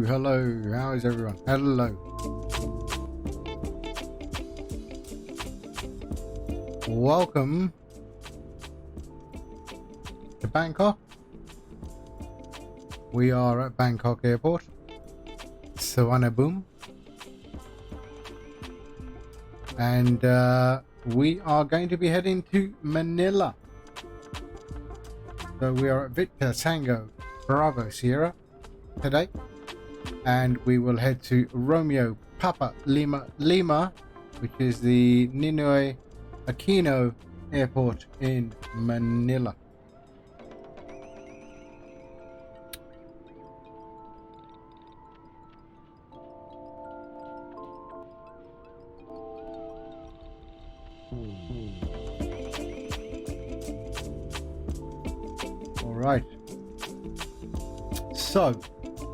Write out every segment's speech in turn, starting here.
Hello, how is everyone? Hello. Welcome to Bangkok. We are at Bangkok Airport, Suvarnabhumi, and we are going to be heading to Manila. So we are at Victor Tango Bravo Sierra today, and we will head to Romeo Papa Lima Lima, which is the Ninoy Aquino Airport in Manila. All right. So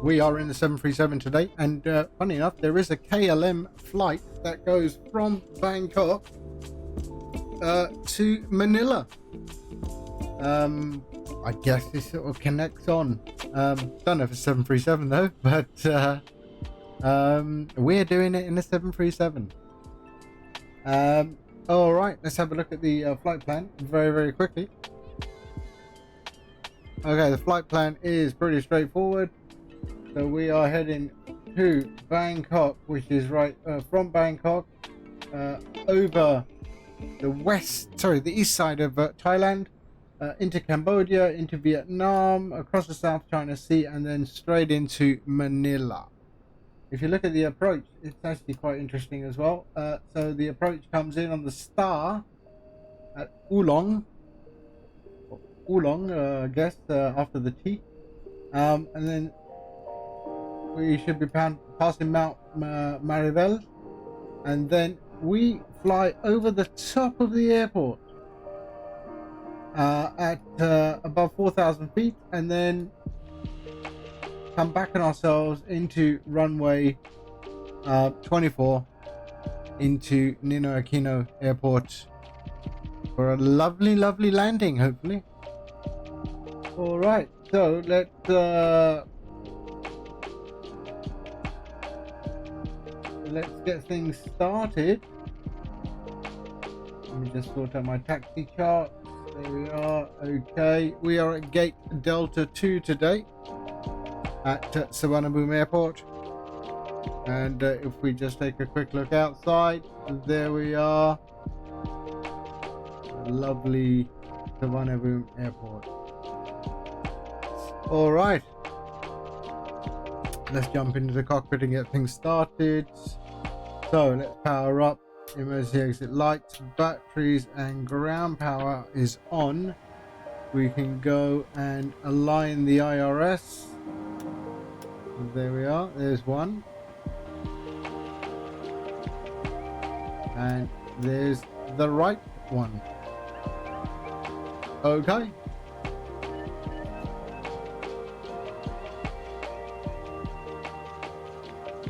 we are in the 737 today, and funny enough, there is a KLM flight that goes from Bangkok to Manila. I guess this sort of connects on. Don't know if it's 737 though, but we're doing it in the 737. All right, let's have a look at the flight plan very quickly. Okay, the flight plan is pretty straightforward. So we are heading to Bangkok, which is right from Bangkok over the east side of Thailand, into Cambodia, into Vietnam, across the South China Sea, and then straight into Manila. If you look at the approach, it's actually quite interesting as well. So the approach comes in on the star at Oolong, I guess, after the T, and then we should be passing Mount Marivel, and then we fly over the top of the airport at above 4,000 feet, and then come back on ourselves into runway 24 into Ninoy Aquino Airport for a lovely landing, hopefully. All right, so let's get things started. Let me just sort out my taxi chart. There we are. Okay, we are at gate Delta 2 today at Suvarnabhumi Airport, and if we just take a quick look outside, there we are, lovely Suvarnabhumi Airport. All right, let's jump into the cockpit and get things started. So let's power up, emergency exit lights, batteries, and ground power is on. We can go and align the IRS. There we are, there's one. And there's the right one. Okay.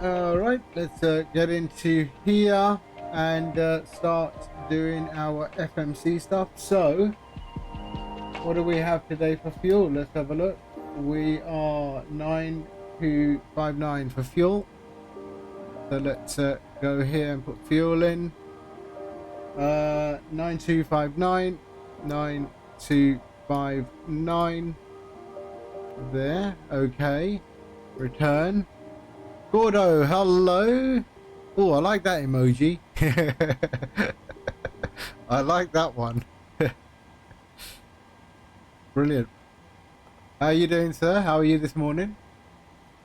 All right, let's get into here and start doing our FMC stuff. So what do we have today for fuel? Let's have a look. We are 9259 for fuel. So let's go here and put fuel in. 9259, 9259. There, okay. Return. Gordo, hello. Oh, I like that emoji. I like that one. Brilliant. How are you doing, sir? How are you this morning?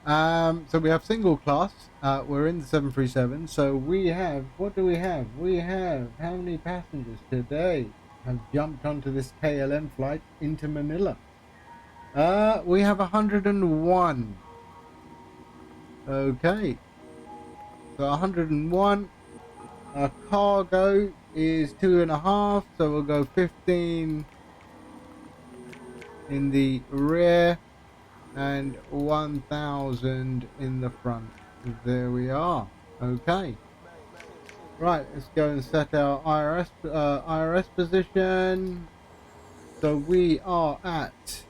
So we have single class. We're in the 737. So we have, what do we have? We have, how many passengers today have jumped onto this KLM flight into Manila? We have 101. Okay, So 101. Our cargo is 2.5, so we'll go 15 in the rear and 1,000 in the front. There we are. Okay. Right, let's go and set our IRS position. So we are at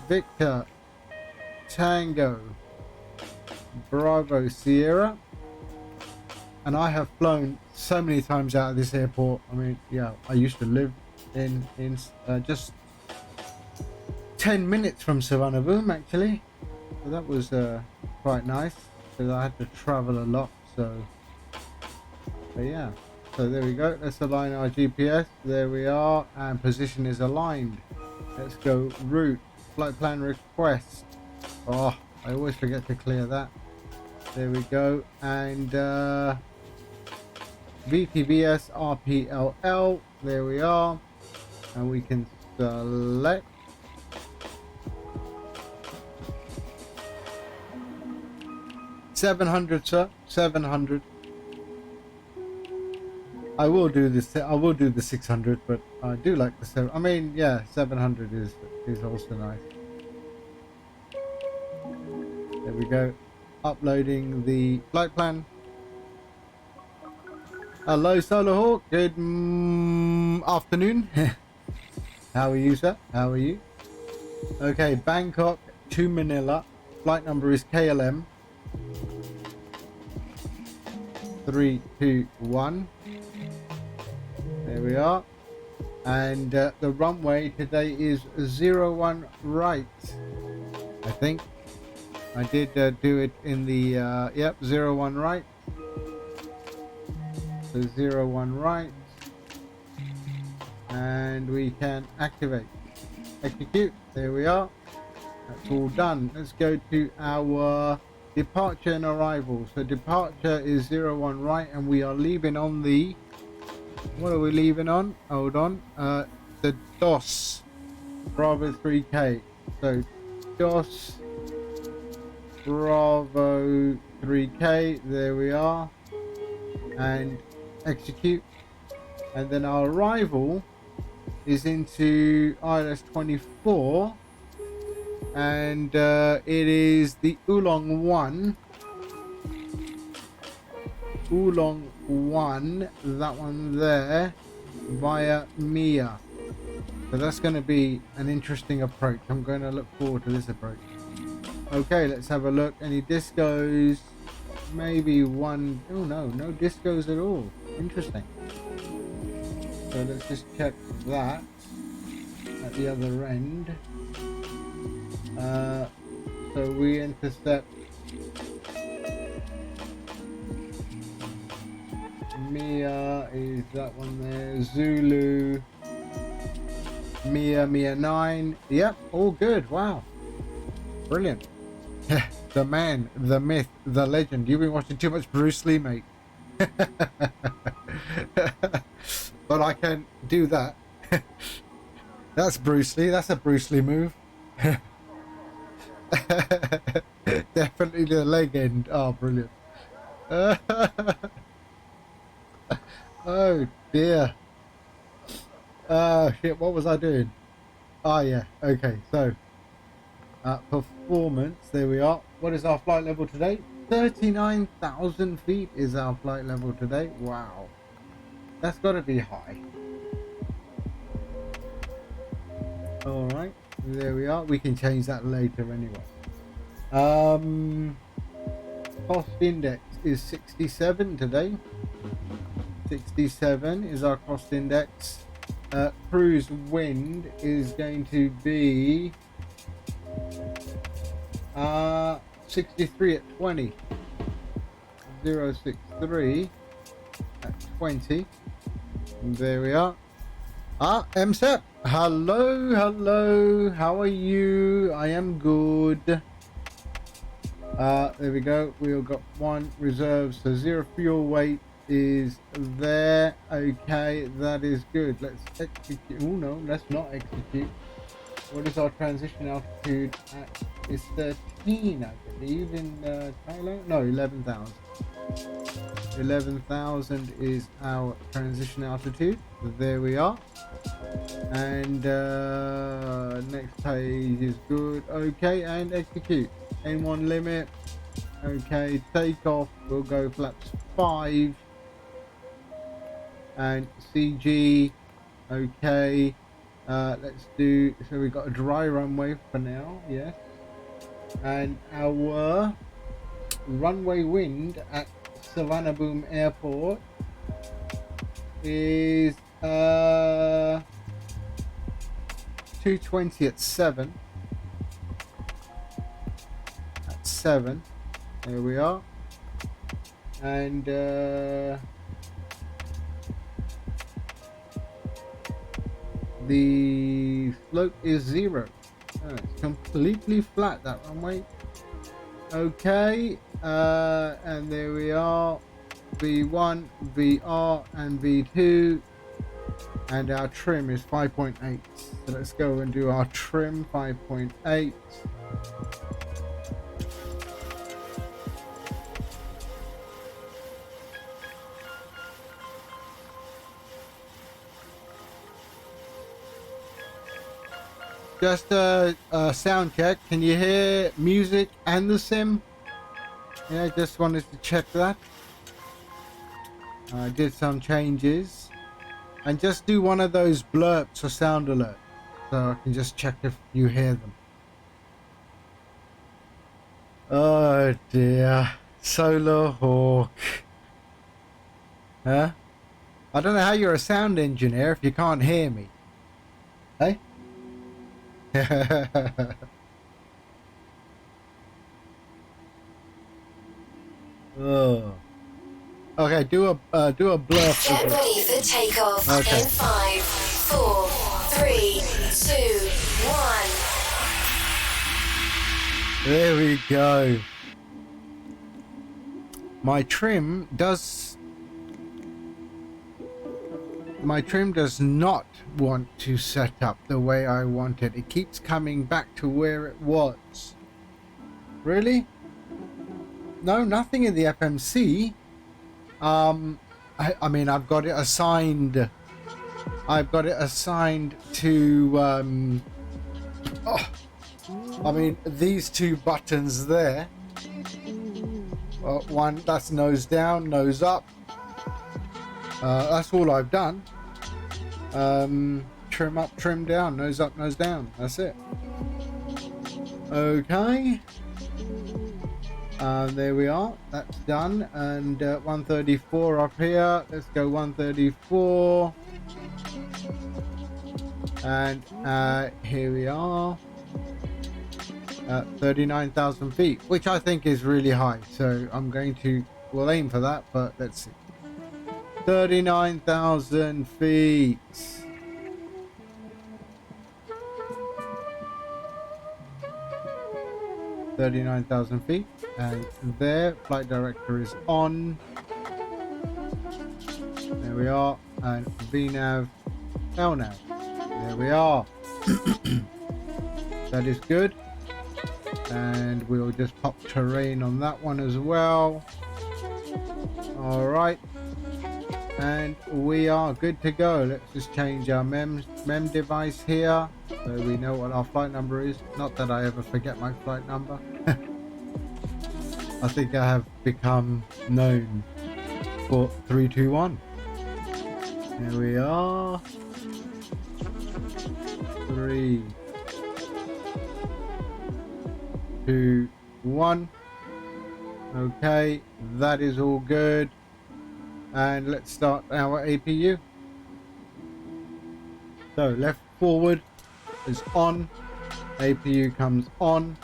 Victor Tango Bravo Sierra, and I have flown so many times out of this airport. I mean, yeah, I used to live in just 10 minutes from Savannah Boom, actually, so that was quite nice because I had to travel a lot. So yeah, so there we go. Let's align our GPS. There we are, and position is aligned. Let's go route, flight plan request. Oh, I always forget to clear that. There we go, and VTBS RPLL. There we are, and we can select. $700, sir. 700. I will do this. I will do the 600, but I do like the 7. I mean, yeah, 700 is also nice. There we go. Uploading the flight plan. Hello, Solar Hawk. Good afternoon. How are you, sir? How are you? Okay, Bangkok to Manila. Flight number is KLM 321. There we are. And the runway today is 01 right. I think I did do it in the yep, 01 right. So 01 right, and we can activate, execute. There we are. That's all done. Let's go to our departure and arrival. So departure is 01 right, and we are leaving on the, what are we leaving on? Hold on. The DOS Bravo 3K. So DOS Bravo 3K. There we are. And execute. And then our arrival is into ILS 24. And it is the Oolong 1. Oolong 1, that one there, via Mia. So that's going to be an interesting approach. I'm going to look forward to this approach. Okay, let's have a look. Any discos? Maybe one. Oh no, no discos at all. Interesting. So let's just check that at the other end. So we intercept Mia, is that one there? Zulu, Mia 9. Yep, all good. Wow, brilliant. The man, the myth, the legend. You've been watching too much Bruce Lee, mate. But I can do that. That's Bruce Lee. That's a Bruce Lee move. Definitely the leg end. Oh, brilliant. Oh dear. Shit, what was I doing? Oh yeah, okay, so performance, there we are. What is our flight level today? 39,000 feet is our flight level today. Wow, that's got to be high. All right, there we are. We can change that later anyway. Cost index is 67 today. 67 is our cost index. Cruise wind is going to be 63 at 20. 063 at 20. And there we are. MSEP. Hello, hello. How are you? I am good. There we go. We've got one reserve, so 0 fuel weight is there. Okay, that is good. Let's execute. Oh no, let's not execute. What is our transition altitude at? It's 13, I believe, in Thailand. No, 11,000. 11,000 is our transition altitude. There we are. And next page is good. Okay, and execute. N1 limit. Okay, takeoff. We'll go flaps 5. And CG. Okay. Let's do. So we've got a dry runway for now. Yes. And our runway wind at Savannah Boom Airport is 220 at 7. At 7. There we are. And the slope is 0. Oh, it's completely flat, that runway. Okay, and there we are. V1, VR, and V2, and our trim is 5.8. So let's go and do our trim 5.8. Just a sound check. Can you hear music and the sim? Yeah, I just wanted to check that. I did some changes. And just do one of those blurps or sound alerts, so I can just check if you hear them. Oh dear. Solar Hawk. Huh? I don't know how you're a sound engineer if you can't hear me. Hey? Oh. Okay, do a blurb. Get ready for takeoff. Okay. In 5, 4, 3, 2, 1. There we go. My trim does not want to set up the way I want it. It keeps coming back to where it was. Really? No, nothing in the FMC. I mean, I've got it assigned. I've got it assigned to. I mean, these two buttons there. One that's nose down, nose up. That's all I've done. Trim up, trim down, nose up, nose down. That's it. Okay. There we are. That's done. And 134 up here. Let's go 134. And here we are. 39,000 feet, which I think is really high. So I'm going to, we'll aim for that, but let's see. 39,000 feet. $39,000 and there flight director is on. There we are, and VNav, LNav. There we are. That is good, and we'll just pop terrain on that one as well. All right, and we are good to go. Let's just change our mem device here so we know what our flight number is. Not that I ever forget my flight number. I think I have become known for 321. Here we are. 3, 2, 1. Okay, that is all good. And let's start our APU. So left forward is on. APU comes on.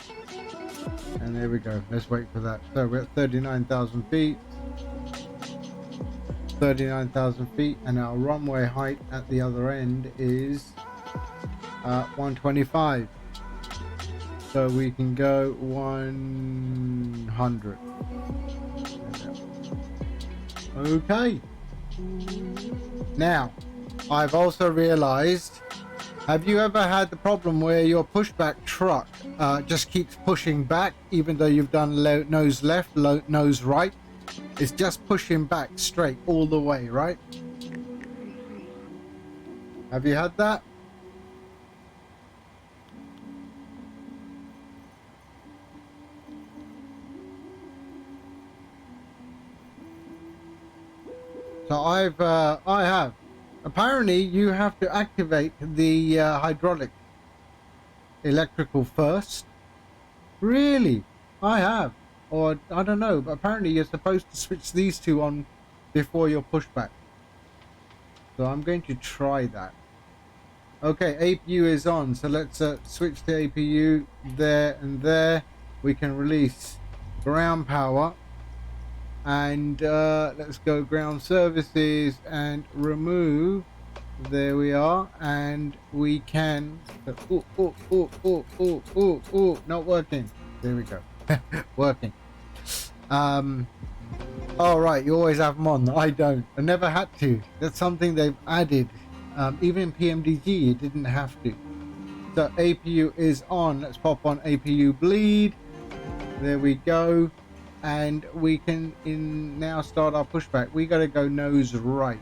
And there we go. Let's wait for that. So we're at 39,000 feet. 39,000 feet, and our runway height at the other end is 125. So we can go 100. Okay. Now, I've also realized, have you ever had the problem where your pushback truck just keeps pushing back even though you've done nose left, nose right? It's just pushing back straight all the way, right? Have you had that? So I have. Apparently you have to activate the hydraulic electrical first. Really? I have. Or I don't know, but apparently you're supposed to switch these two on before your pushback. So I'm going to try that. Okay, APU is on, so let's switch to APU there and there. We can release ground power. And let's go ground services and remove. There we are, and we can not working. There we go. Working. All right, you always have them on. I don't. I never had to. That's something they've added. Even PMDG it didn't have to. So APU is on. Let's pop on APU bleed. There we go. And we can now start our pushback. We got to go nose right.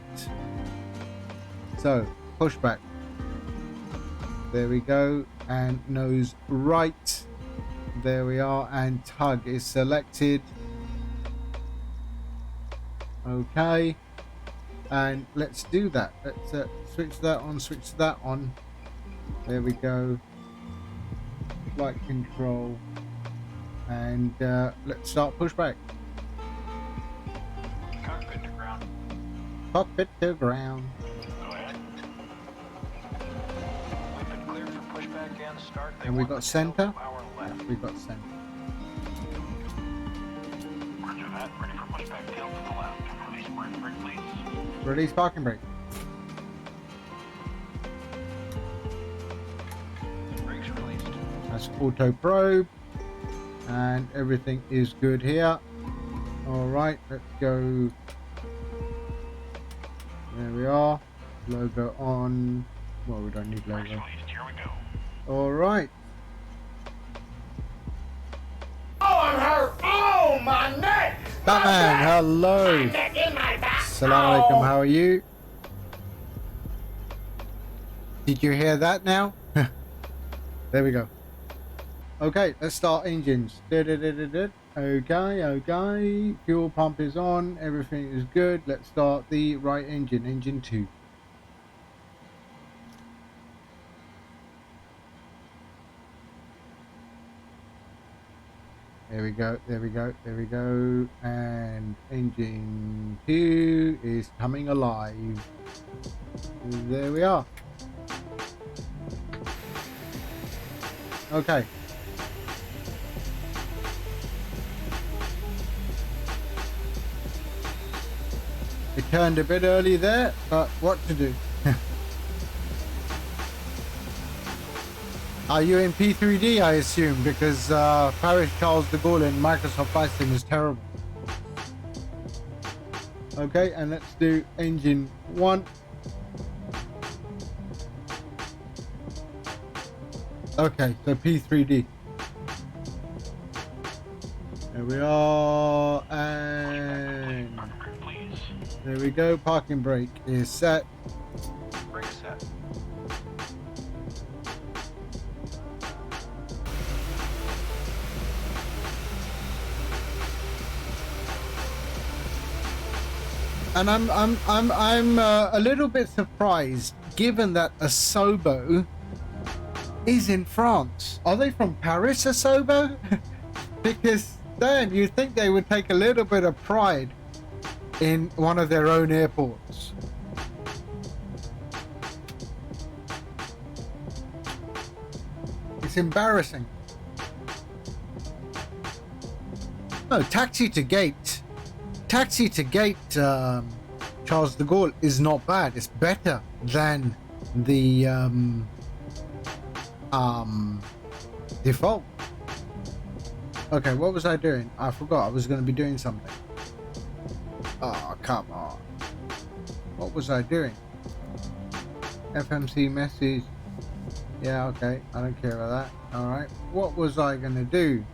So pushback. There we go. And nose right. There we are. And tug is selected. Okay. And let's do that. Let's switch that on. Switch that on. There we go. Flight control. And let's start pushback. Cockpit to ground. Cockpit to ground. Go ahead. We've been cleared for pushback and start. And we got center. We got center. Roger that. Ready for pushback. Tail to the left. Release parking brake, please. Release parking brake. Brakes released. That's auto probe. And everything is good here. All right, let's go. There we are. Logo on. Well, we don't need logo. Here we go. All right. Oh, I'm hurt. Oh, my neck. Batman, hello. My neck in my back. Assalamu alaikum, how are you? Did you hear that now? There we go. Okay, let's start engines. Okay, okay. Fuel pump is on. Everything is good. Let's start the right engine. Engine 2. There we go. There we go. There we go. And engine 2 is coming alive. There we are. Okay. It turned a bit early there, but what to do? Are you in P3D, I assume, because Paris Charles de Gaulle in Microsoft Flight Sim is terrible. Okay, and let's do engine 1. Okay, so P3D. There we are, and there we go. Parking brake is set. Brake set. And I'm a little bit surprised, given that Asobo is in France. Are they from Paris, Asobo? Because damn, you'd think they would take a little bit of pride in one of their own airports. It's embarrassing. No, taxi to gate. Taxi to gate, Charles de Gaulle is not bad. It's better than the default. Okay, what was I doing? I forgot I was going to be doing something. Oh, come on. What was I doing? FMC message. Yeah, okay. I don't care about that. Alright. What was I going to do?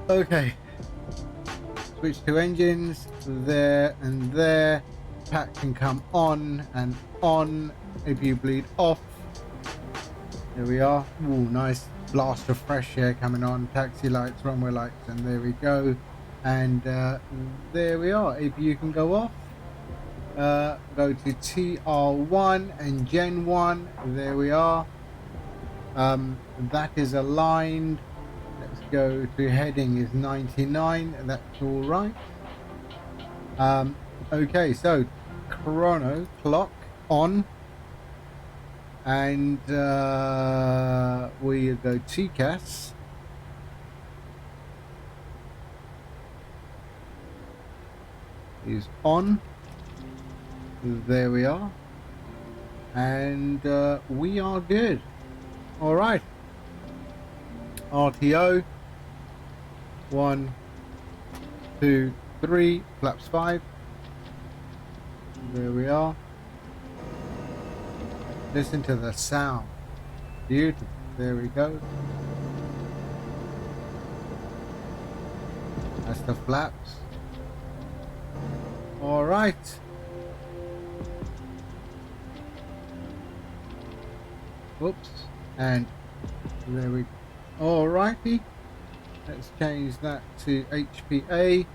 Okay. Switch to engines, there and there. Pack can come on and on. Apu Bleed off. There we are. Ooh, nice blast of fresh air coming on. Taxi lights, runway lights, and there we go. And there we are. APU can go off. Go to TR1 and Gen 1. There we are. That is aligned. Let's go to heading is 99. That's all right. Okay, so chrono clock on. And we go TCAS. Is on. There we are. And we are good. All right. RTO. 1, 2, 3. Flaps 5. There we are. Listen to the sound. Beautiful. There we go. That's the flaps. All right. Whoops. And there we go. All righty. Let's change that to HPA.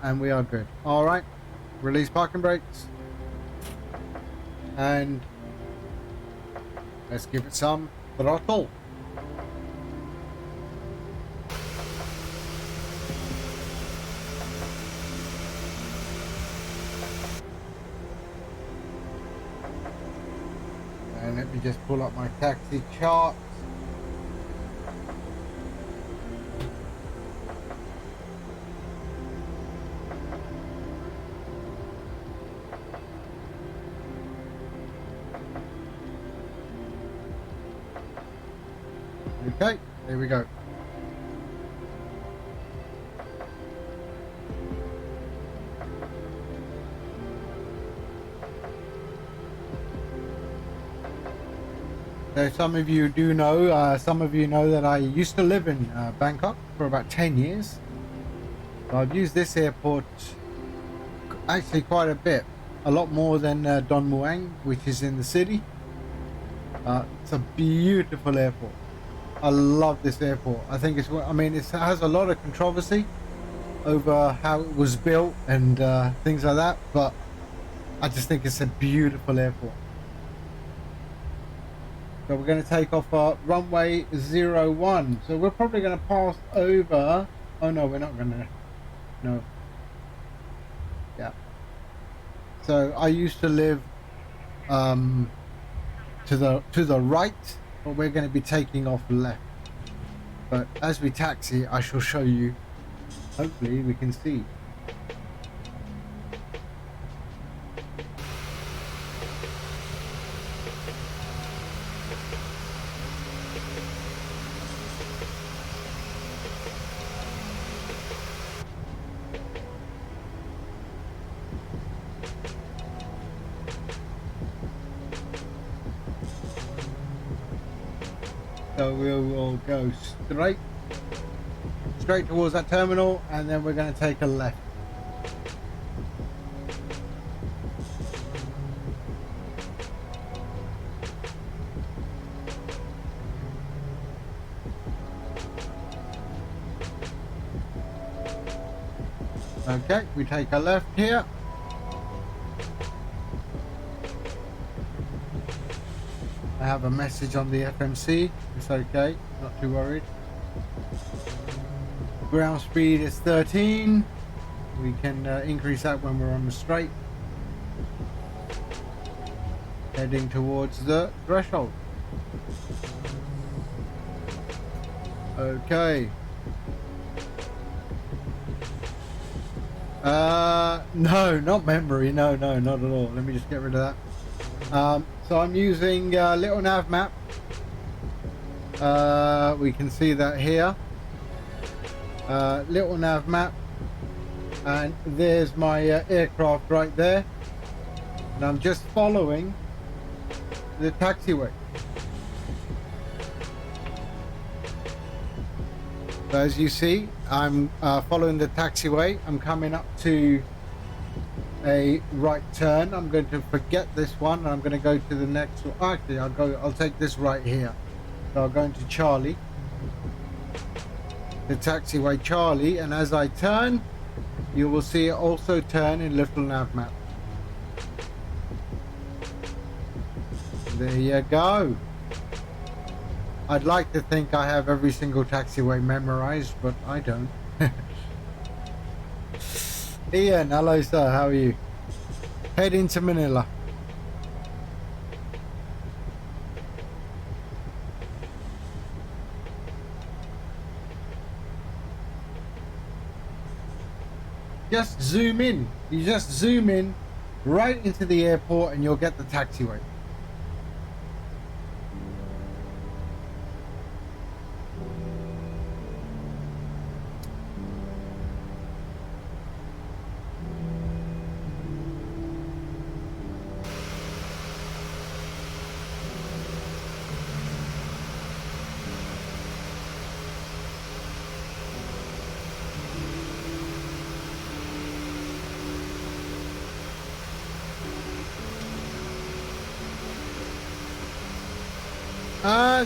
And we are good. All right. Release parking brakes. And let's give it some throttle. And let me just pull up my taxi chart. Okay, there we go. So some of you do know, some of you know that I used to live in Bangkok for about 10 years. So I've used this airport actually quite a bit, a lot more than Don Muang, which is in the city. It's a beautiful airport. I love this airport. I think it's, I mean, it has a lot of controversy over how it was built and things like that, but I just think it's a beautiful airport. So we're going to take off our runway 01. So we're probably going to pass over. Oh no, we're not going to. No. Yeah. So I used to live to the right, but we're going to be taking off left. But as we taxi, I shall show you. Hopefully we can see. So we will go straight towards that terminal, and then we're going to take a left. Okay, we take a left here. I have a message on the FMC. It's okay, not too worried. Ground speed is 13. We can increase that when we're on the straight. Heading towards the threshold. Okay. No, not memory. No, not at all. Let me just get rid of that. So I'm using little nav map. We can see that here. Little nav map, and there's my aircraft right there, and I'm just following the taxiway. So as you see, I'm following the taxiway. I'm coming up to a right turn. I'm going to forget this one. I'm going to go to the next one. Actually, I'll take this right here. So I'll go into Charlie, the taxiway Charlie, and as I turn, you will see it also turn in Little Nav Map. There you go. I'd like to think I have every single taxiway memorized, but I don't. Ian, hello sir, how are you? Head into Manila. Just zoom in. You just zoom in right into the airport and you'll get the taxiway.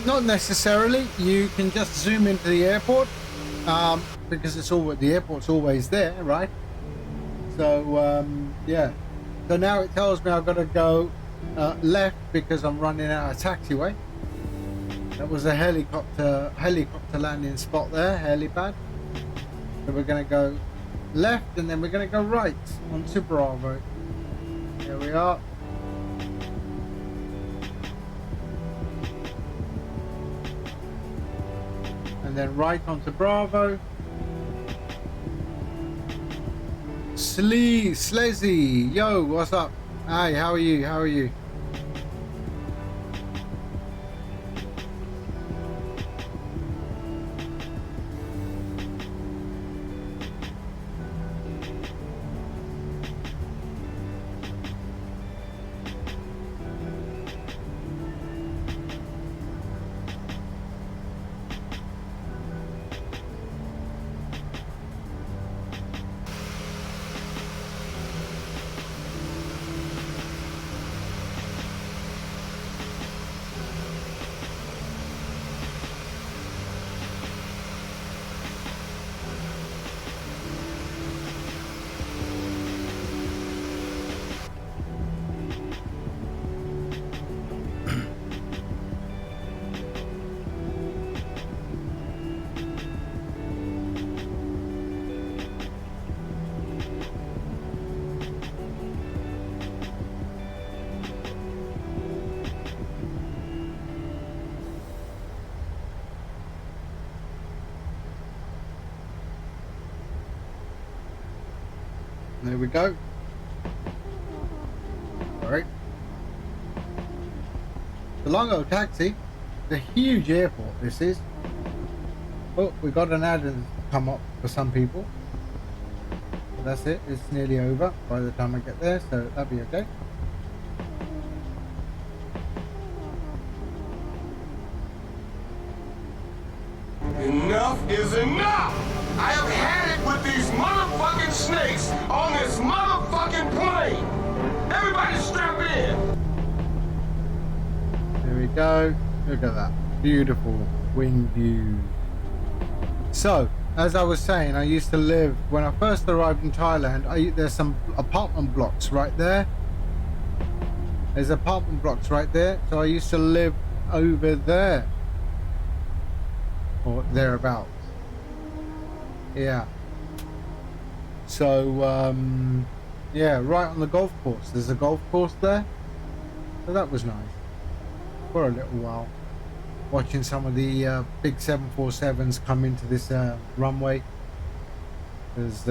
Not necessarily. You can just zoom into the airport because the airport's always there, right? So yeah. So now it tells me I've got to go left because I'm running out of taxiway. That was a helicopter landing spot there, helipad. So we're going to go left and then we're going to go right onto Bravo. Here we are. And then right onto Bravo. Slezzy, yo, what's up? Hi, how are you? How are you? There we go. All right. The Longo taxi. The huge airport this is. Oh, we got an ad come up for some people. But that's it. It's nearly over by the time I get there, so that'll be okay. Enough is enough! I have had it with these motherfucking snakes on this motherfucking plane! Everybody strap in! There we go. Look at that. Beautiful wing view. So, as I was saying, I used to live, when I first arrived in Thailand, there's some apartment blocks right there. There's apartment blocks right there. So I used to live over there. Or thereabouts. Yeah. So, yeah, right on the golf course. There's a golf course there. So that was nice. For a little while. Watching some of the big 747s come into this runway. There's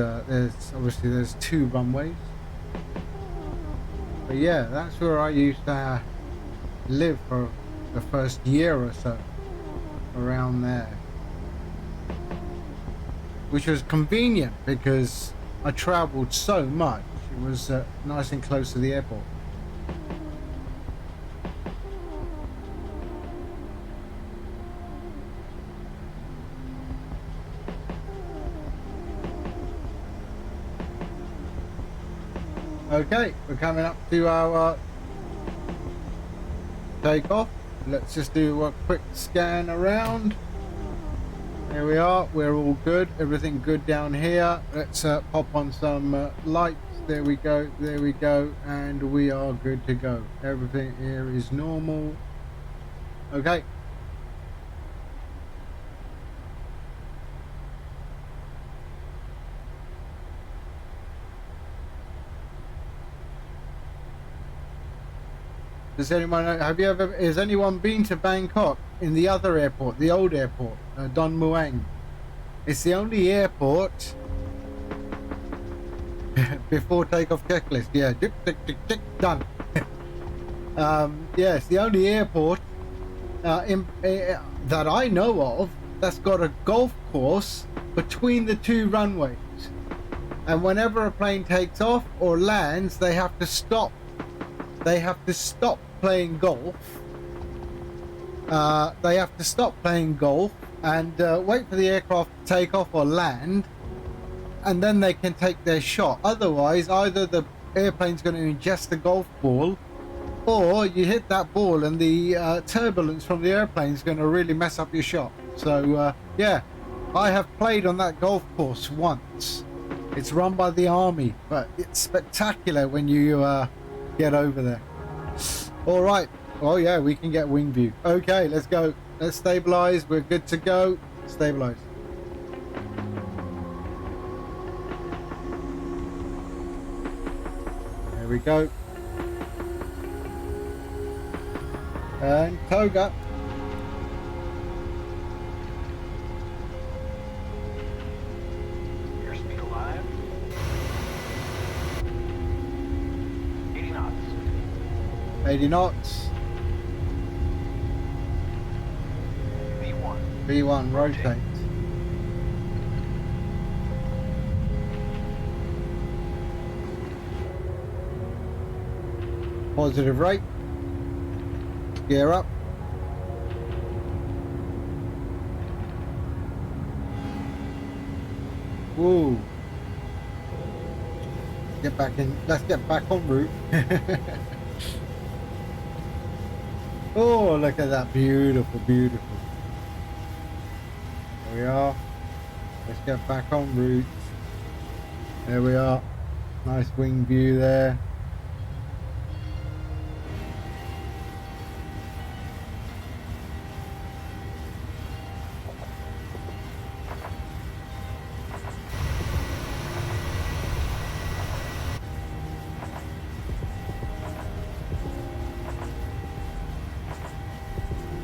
obviously there's two runways. But yeah, that's where I used to live for the first year or so. Around there. Which was convenient because I travelled so much. It was nice and close to the airport. Okay, we're coming up to our takeoff. Let's just do a quick scan around. There we are. We're all good. Everything good down here. Let's pop on some lights. There we go. There we go. And we are good to go. Everything here is normal. Okay. Does anyone has anyone been to Bangkok in the other airport, the old airport, Don Muang? It's the only airport before takeoff checklist. Yeah, tick, tick, tick, tick, done. Yeah, it's the only airport that I know of that's got a golf course between the two runways. And whenever a plane takes off or lands, they have to stop. They have to stop playing golf. They have to stop playing golf and wait for the aircraft to take off or land, and then they can take their shot. Otherwise, either the airplane's going to ingest the golf ball, or you hit that ball and the turbulence from the airplane is going to really mess up your shot. So yeah, I have played on that golf course once. It's run by the army, but it's spectacular when you get over there. All right. Oh yeah, we can get wing view. Okay, let's go. Let's stabilize. We're good to go. Stabilize. There we go. And toga. Airspeed alive. 80 knots. 80 knots. V1. V1, rotate. Positive rate. Gear up. Woo. Get back in. Let's get back en route. Oh, look at that. Beautiful, beautiful. There we are. Let's get back en route. There we are. Nice wing view there.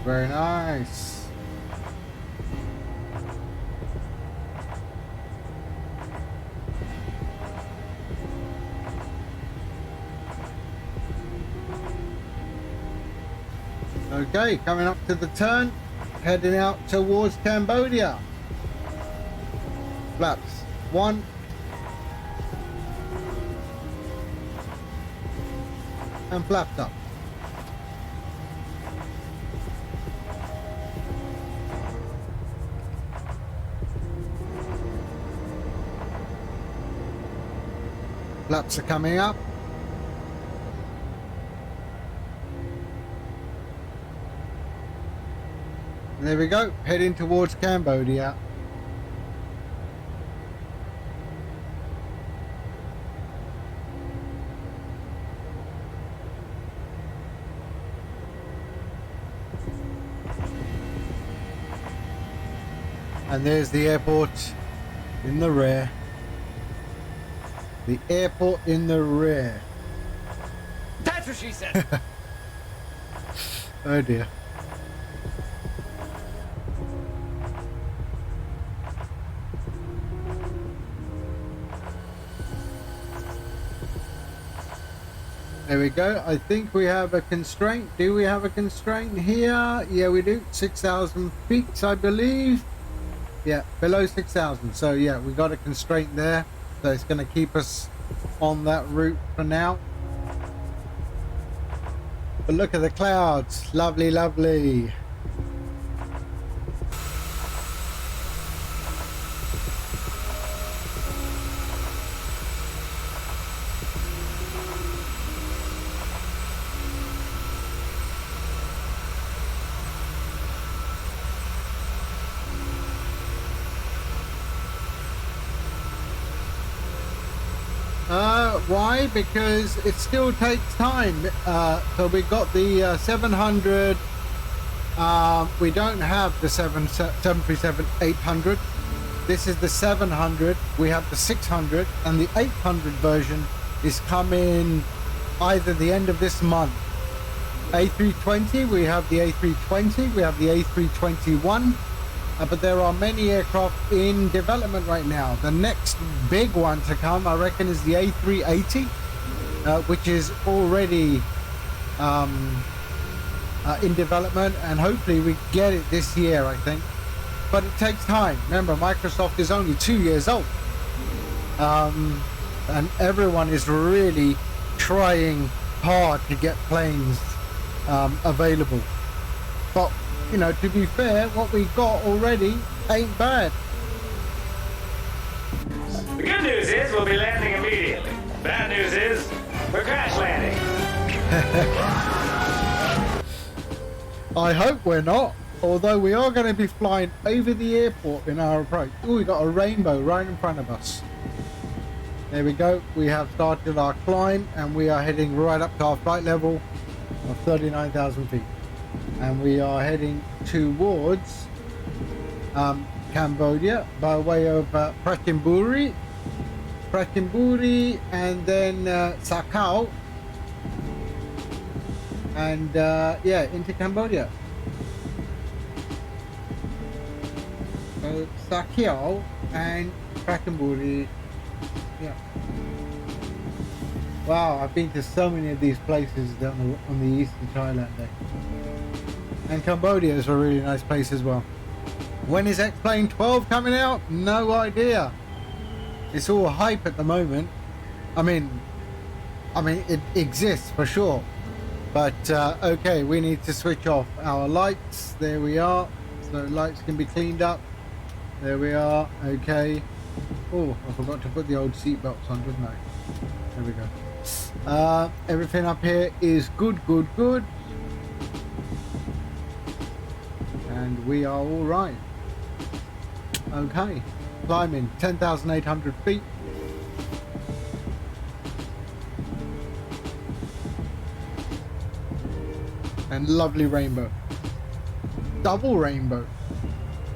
Very nice. Okay, coming up to the turn, heading out towards Cambodia. Flaps 1. And flapped up. Flaps are coming up. There we go, heading towards Cambodia. And there's the airport in the rear. The airport in the rear. That's what she said. Oh dear. There we go. I think we have a constraint. Do we have a constraint here? Yeah, we do. 6,000 feet, I believe. Yeah, below 6,000. So yeah, we got a constraint there. So it's going to keep us on that route for now. But look at the clouds. Lovely, lovely. Why? Because it still takes time. So we got the 700. We don't have the 737-800. This is the 700. We have the 600, and the 800 version is coming either the end of this month. A320, we have the A320, we have the A321, but there are many aircraft in development right now. The next big one to come, I reckon, is the A380, which is already in development, and hopefully we get it this year, I think. But it takes time. Remember, Microsoft is only 2 years old, and everyone is really trying hard to get planes available. But, you know, to be fair, what we got already ain't bad. The good news is we'll be landing immediately. Bad news is we're crash landing. I hope we're not, although we are going to be flying over the airport in our approach. Oh, we got a rainbow right in front of us. There we go. We have started our climb, and we are heading right up to our flight level of 39,000 feet. And we are heading towards Cambodia by way of Prachinburi, and then Sakao, and yeah, into Cambodia. So Sakao and Prachinburi. Yeah. Wow, I've been to so many of these places down on the eastern Thailand there. And Cambodia is a really nice place as well. When is X-Plane 12 coming out? No idea. It's all hype at the moment. I mean it exists for sure. But okay, we need to switch off our lights. There we are. So lights can be cleaned up. There we are. Okay. Oh, I forgot to put the old seat belts on, didn't I? There we go. Everything up here is good. And we are all right. Okay. Climbing 10,800 feet. And lovely rainbow. Double rainbow.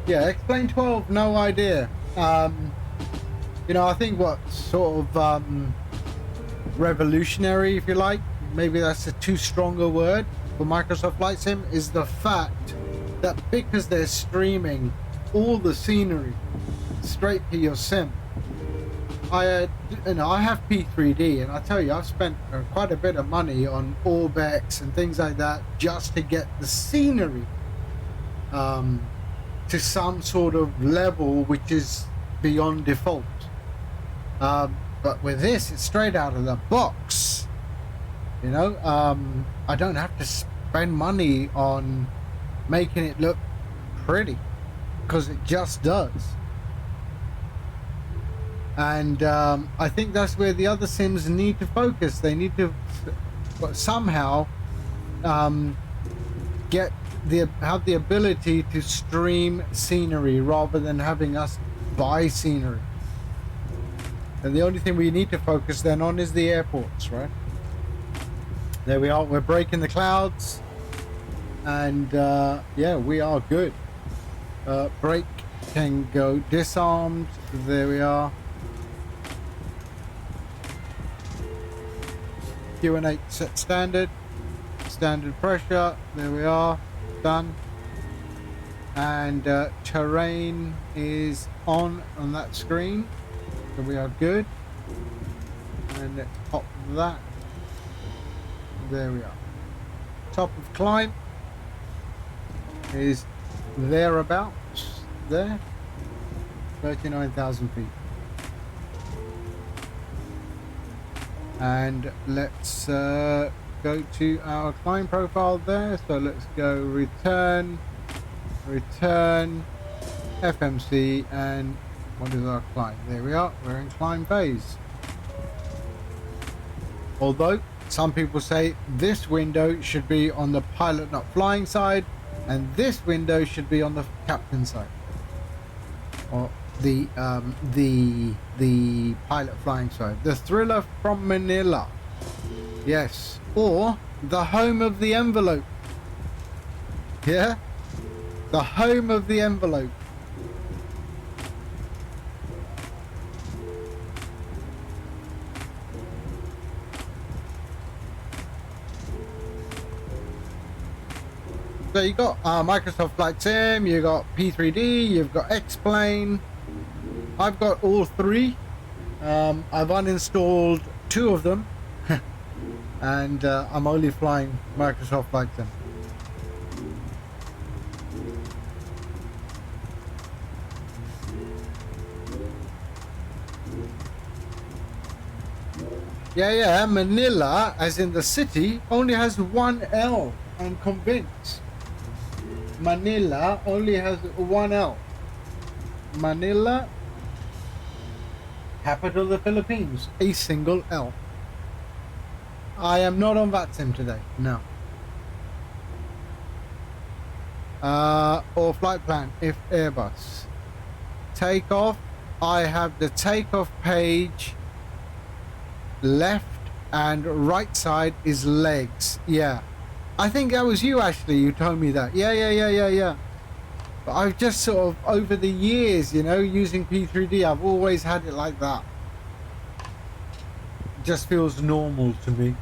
Yeah, X-Plane 12, no idea. You know, I think what sort of revolutionary, if you like, maybe that's a too strong a word for Microsoft Flight Sim, is the fact that because they're streaming all the scenery straight to your sim. I have P3D, and I tell you, I've spent quite a bit of money on Orbex and things like that just to get the scenery to some sort of level which is beyond default. But with this, it's straight out of the box. You know, I don't have to spend money on making it look pretty, because it just does. And I think that's where the other sims need to focus. They need to somehow have the ability to stream scenery rather than having us buy scenery. And the only thing we need to focus then on is the airports, right? There we are. We're breaking the clouds, and yeah, we are good. Brake can go disarmed. There we are. Q&8 set standard pressure. There we are, done. And terrain is on that screen, so we are good. And let's pop that. There we are. Top of climb is thereabouts there, 39,000 feet. And let's go to our climb profile there. So let's go return, FMC, and what is our climb? There we are. We're in climb phase. Although some people say this window should be on the pilot not flying side, and this window should be on the captain side. Or the pilot flying side. The thriller from Manila. Yes. Or the home of the envelope. Yeah? The home of the envelope. So you got Microsoft Flight Sim, you got P3D, you've got X-Plane. I've got all three. I've uninstalled 2 of them. And I'm only flying Microsoft Flight Sim. Yeah, Manila, as in the city, only has 1 L. I'm convinced. Manila only has 1 L. Manila, capital of the Philippines, a single L. I am not on VTSIM today, no. Or flight plan, if Airbus. Takeoff, I have the takeoff page. Left and right side is legs. Yeah. I think that was you, Ashley, you told me that. Yeah. But I've just sort of, over the years, you know, using P3D, I've always had it like that. It just feels normal to me.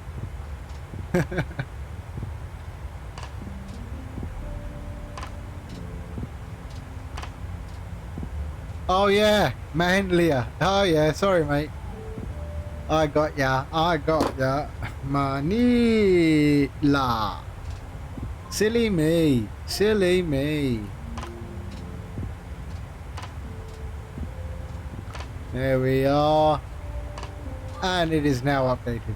Oh yeah, Manila. Oh yeah, sorry mate. I got ya. Manila. Silly me. There we are. And it is now updated.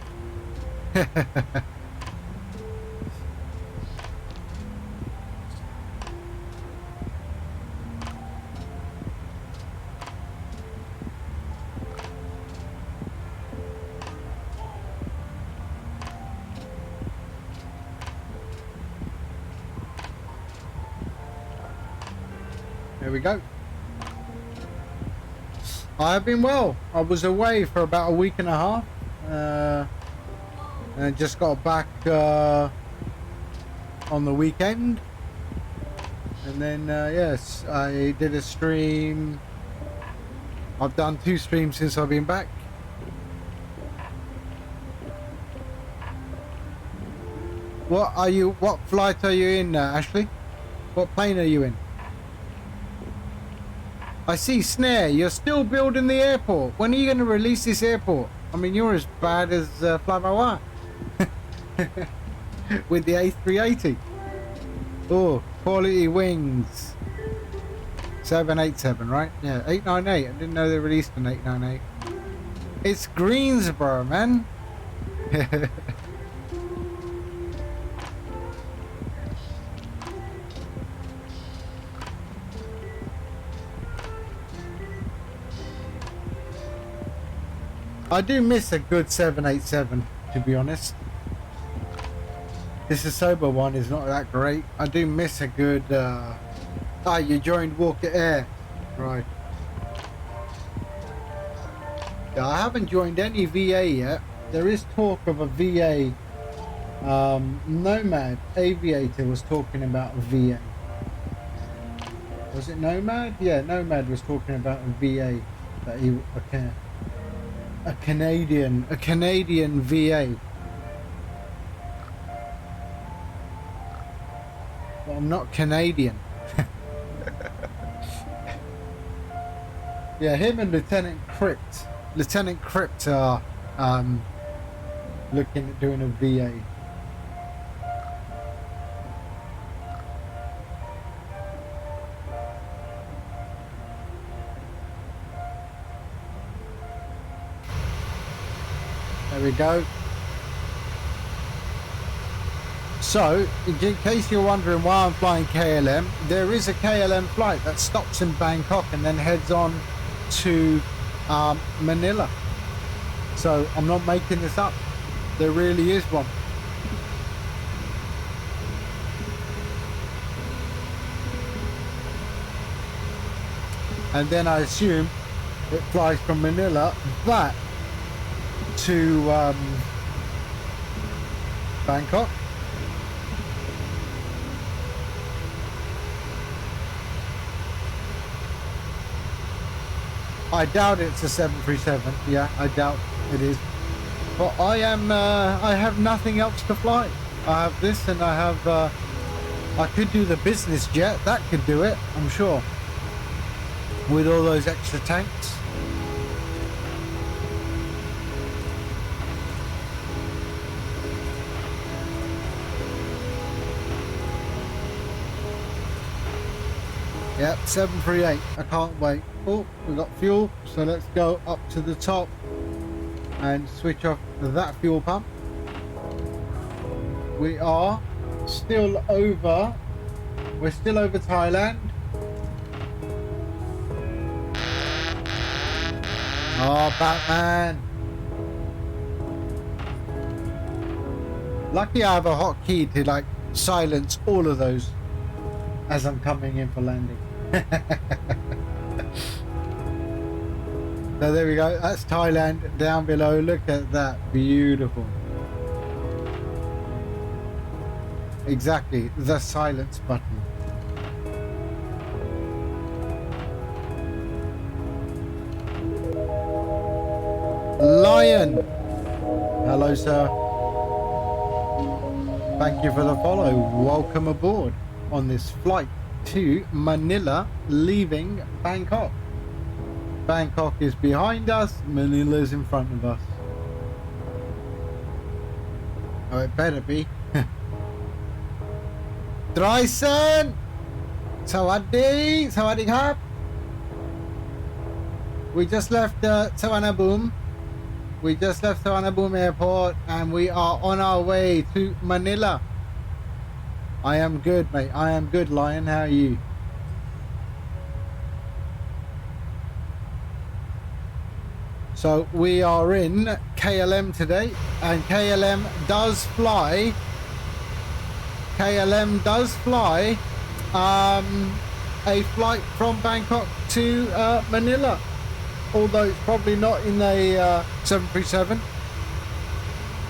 There we go. I have been well. I was away for about a week and a half. And just got back on the weekend. And then, yes, I did a stream. I've done 2 streams since I've been back. What flight are you in, Ashley? What plane are you in? I see Snare, you're still building the airport. When are you going to release this airport? I mean, you're as bad as Fly-by-Wire. With the A380. Oh, quality wings. 787, right? Yeah, 898. I didn't know they released an 898. It's Greensboro, man. I do miss a good 787, to be honest. This Asoba one is not that great. I do miss a good... you joined Walker Air. Right. Yeah, I haven't joined any VA yet. There is talk of a VA. Nomad Aviator was talking about a VA. Was it Nomad? Yeah, Nomad was talking about a VA. That he... Okay. A Canadian VA. Well, I'm not Canadian. Yeah, him and Lieutenant Crypt are looking at doing a VA. There we go. So, in case you're wondering why I'm flying KLM, there is a KLM flight that stops in Bangkok and then heads on to Manila. So, I'm not making this up. There really is one. and then I assume it flies from Manila back to Bangkok. I doubt it's a 737. Yeah, I doubt it is. But I have nothing else to fly. I have this, and I have, I could do the business jet. That could do it, I'm sure. With all those extra tanks. Yep, 738. I can't wait. Oh, we got fuel, so let's go up to the top and switch off that fuel pump. We are still over. We're still over Thailand. Oh, Batman. Lucky I have a hotkey to like silence all of those as I'm coming in for landing. So there we go. That's Thailand down below. Look at that. Beautiful. Exactly. The silence button. Lion. Hello, sir. Thank you for the follow. Welcome aboard on this flight to Manila, leaving Bangkok. Bangkok is behind us, Manila is in front of us. Oh, it better be. Dryson! Sawadee! Sawadee Krap! We just left Suvarnabhumi. We just left Suvarnabhumi Airport and we are on our way to Manila. I am good, mate. I am good, Lion. How are you? So we are in KLM today, and KLM does fly a flight from Bangkok to Manila, although it's probably not in a 737.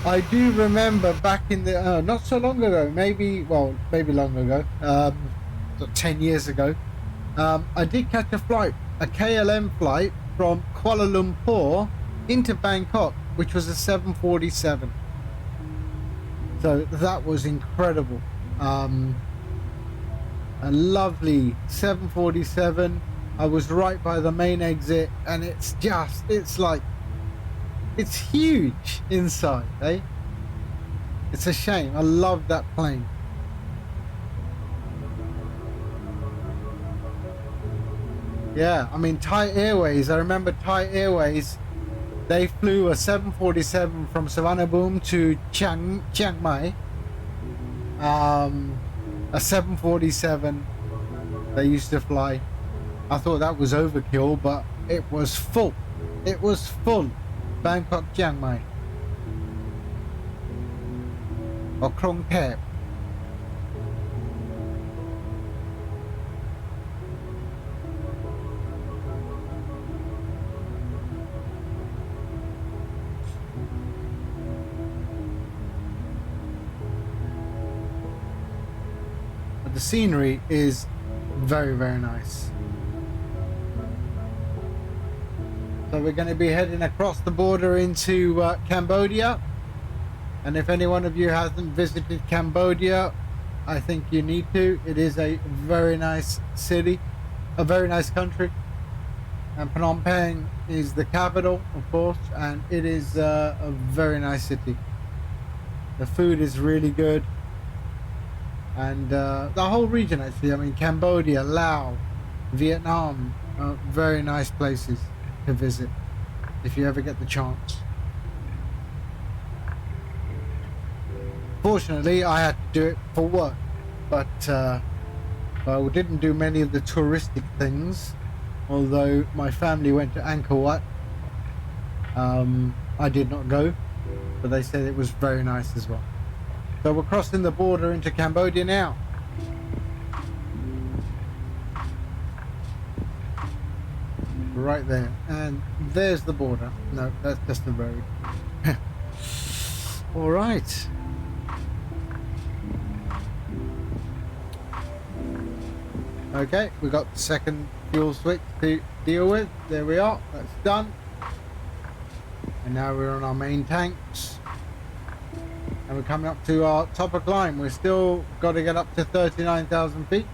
I do remember back in the not so long ago, maybe long ago, 10 years ago, I did catch a KLM flight from Kuala Lumpur into Bangkok, which was a 747. So that was incredible. A lovely 747. I was right by the main exit, and it's huge inside, eh? It's a shame. I love that plane. Yeah, I mean, Thai Airways, I remember Thai Airways, they flew a 747 from Suvarnabhumi to Chiang Mai. A 747 they used to fly. I thought that was overkill, but it was full. It was full. Bangkok, Chiang Mai. Or Krong Thep. The scenery is very, very nice. So we're going to be heading across the border into Cambodia. And if any one of you hasn't visited Cambodia, I think you need to. It is a very nice city, a very nice country. And Phnom Penh is the capital, of course, and it is a very nice city. The food is really good. And the whole region, actually, I mean, Cambodia, Laos, Vietnam, very nice places to visit if you ever get the chance. Fortunately, I had to do it for work, but I didn't do many of the touristic things, although my family went to Angkor Wat. I did not go, but they said it was very nice as well. So we're crossing the border into Cambodia now. right there. And there's the border. No, that's just the road. All right. Okay, we got the second fuel switch to deal with. There we are. That's done. And now we're on our main tanks. And we're coming up to our topper climb. We're still got to get up to 39,000 feet.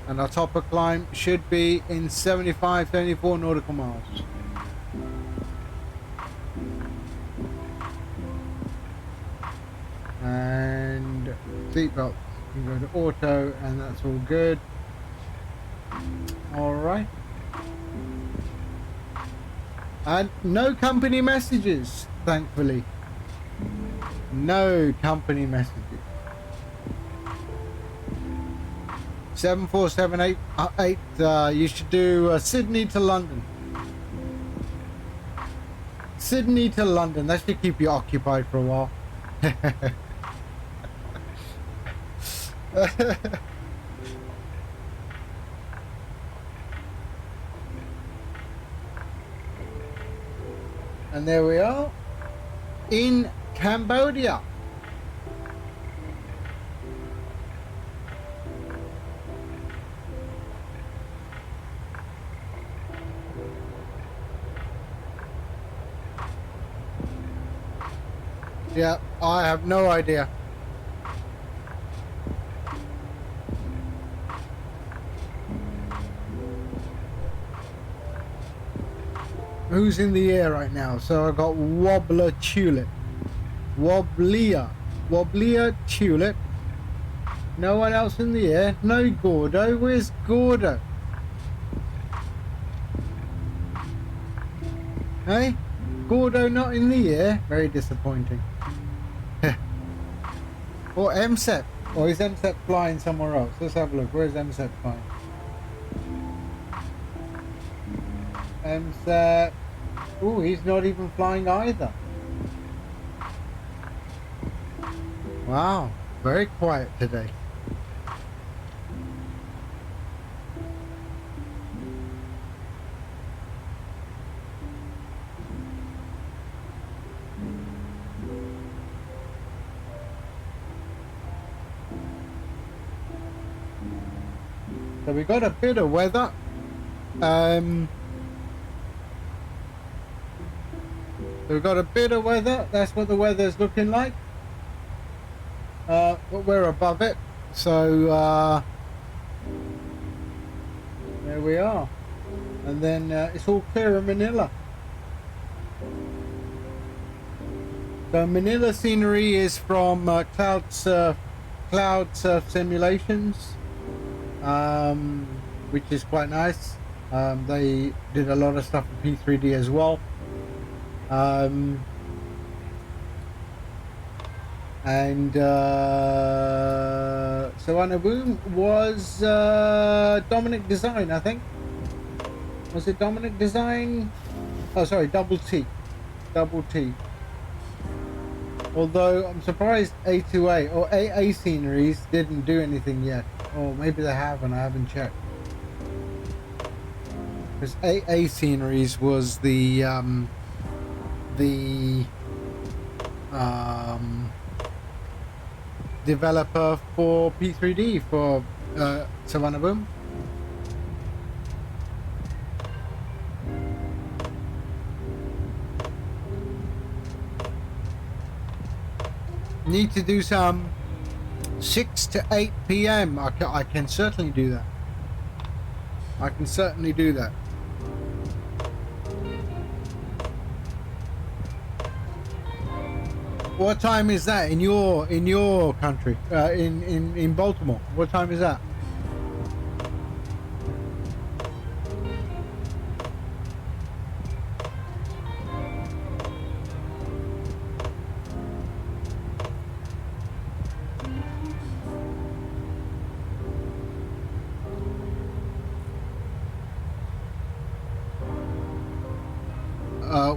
And our topper climb should be in 75, 74 nautical miles. And seatbelt. You can go to auto and that's all good. Alright. And no company messages, thankfully. No company messages. 74788, you should do Sydney to London. Sydney to London, that should keep you occupied for a while. And there we are in Cambodia. Yeah, I have no idea. Who's in the air right now? So I got Wobbler Tulip. Wobbler Tulip. No one else in the air. No Gordo. Where's Gordo? Hey? Gordo not in the air? Very disappointing. Or MSEP. Or is MSEP flying somewhere else? Let's have a look. Where's MSEP flying? MSEP. Ooh, he's not even flying either. Wow. Very quiet today. So we got a bit of weather. We've got a bit of weather. That's what the weather's looking like. But we're above it. So there we are. And then it's all clear in Manila. So Manila scenery is from Cloud Surf Simulations. Which is quite nice. They did a lot of stuff for P3D as well. So Anna Boom was Dominic Design, I think. Was it Dominic Design? Oh, sorry, Double T. Although I'm surprised A2A or AA Sceneries didn't do anything yet. Or maybe they have and I haven't checked. Because AA Sceneries was the developer for P3D for Savannah Boom. Need to do some 6 to 8 p.m. I can certainly do that. I can certainly do that. What time is that in your country? In Baltimore. What time is that?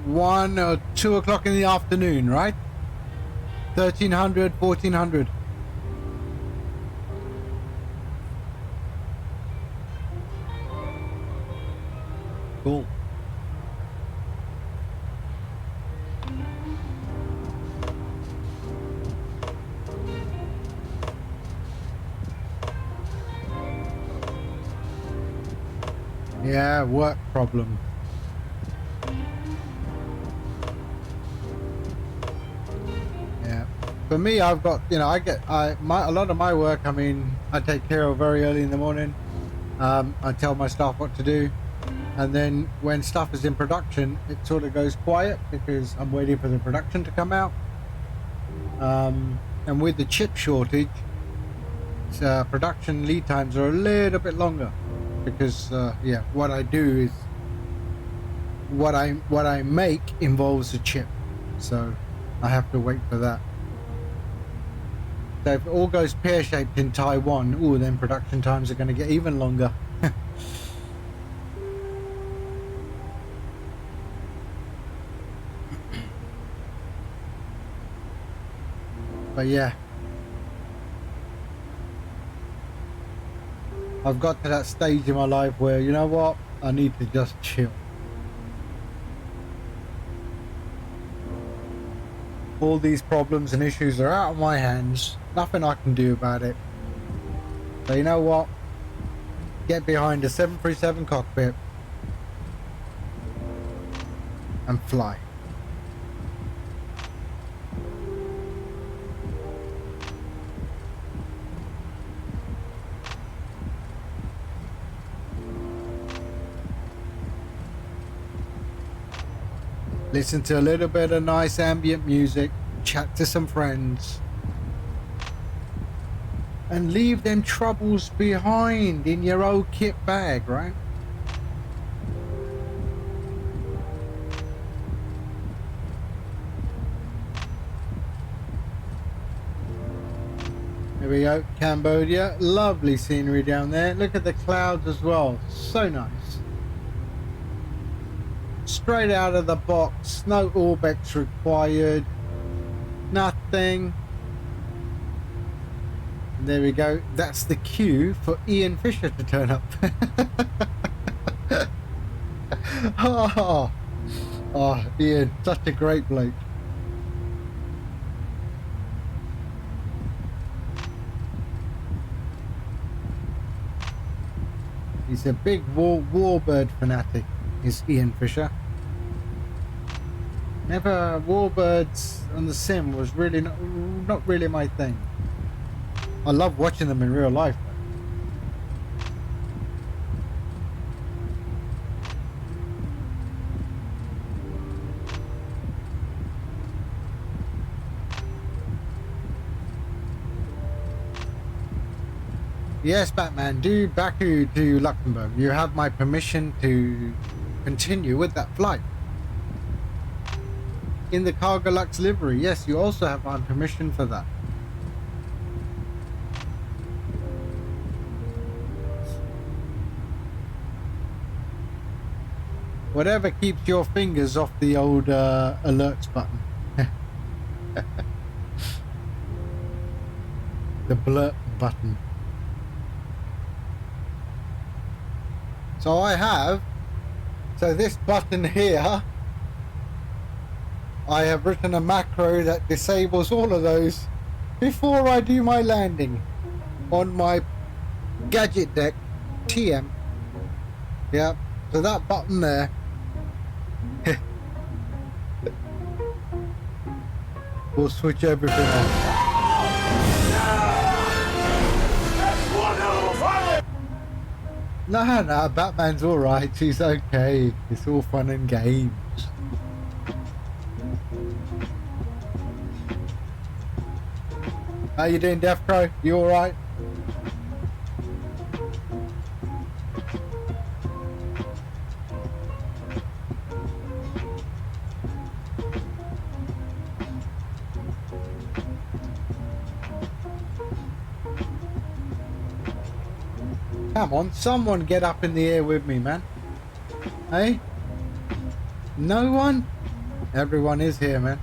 One or 2 o'clock in the afternoon, right? 1300, 1400. Cool. Yeah, work problem. Yeah. For me, I've got, you know, a lot of my work, I mean, I take care of very early in the morning. I tell my staff what to do. And then when stuff is in production, it sort of goes quiet because I'm waiting for the production to come out. And with the chip shortage, production lead times are a little bit longer because, yeah, what I do is what I make involves a chip. So I have to wait for that. So if it all goes pear-shaped in Taiwan, then production times are going to get even longer. But yeah, I've got to that stage in my life where, you know what, I need to just chill. All these problems and issues are out of my hands. Nothing I can do about it. So you know what? Get behind a 737 cockpit and fly. Listen to a little bit of nice ambient music, chat to some friends, and leave them troubles behind in your old kit bag, right? There we go, Cambodia. Lovely scenery down there. Look at the clouds as well. So nice. Straight out of the box, no Orbex required, nothing. And there we go, that's the cue for Ian Fisher to turn up. Oh, Ian, such a great bloke. He's a big warbird fanatic, is Ian Fisher. Never, warbirds on the sim was really not really my thing. I love watching them in real life though. Yes, Batman, do Baku to Luxembourg. You have my permission to continue with that flight. In the Cargolux livery, yes, you also have my permission for that. Whatever keeps your fingers off the old alerts button. The blurt button. So this button here, I have written a macro that disables all of those before I do my landing on my gadget deck TM. Yeah, so that button there will switch everything off. No, Batman's alright, he's okay. It's all fun and games. How you doing, Death Crow? You alright? Come on, someone get up in the air with me, man. Hey? No one? Everyone is here, man.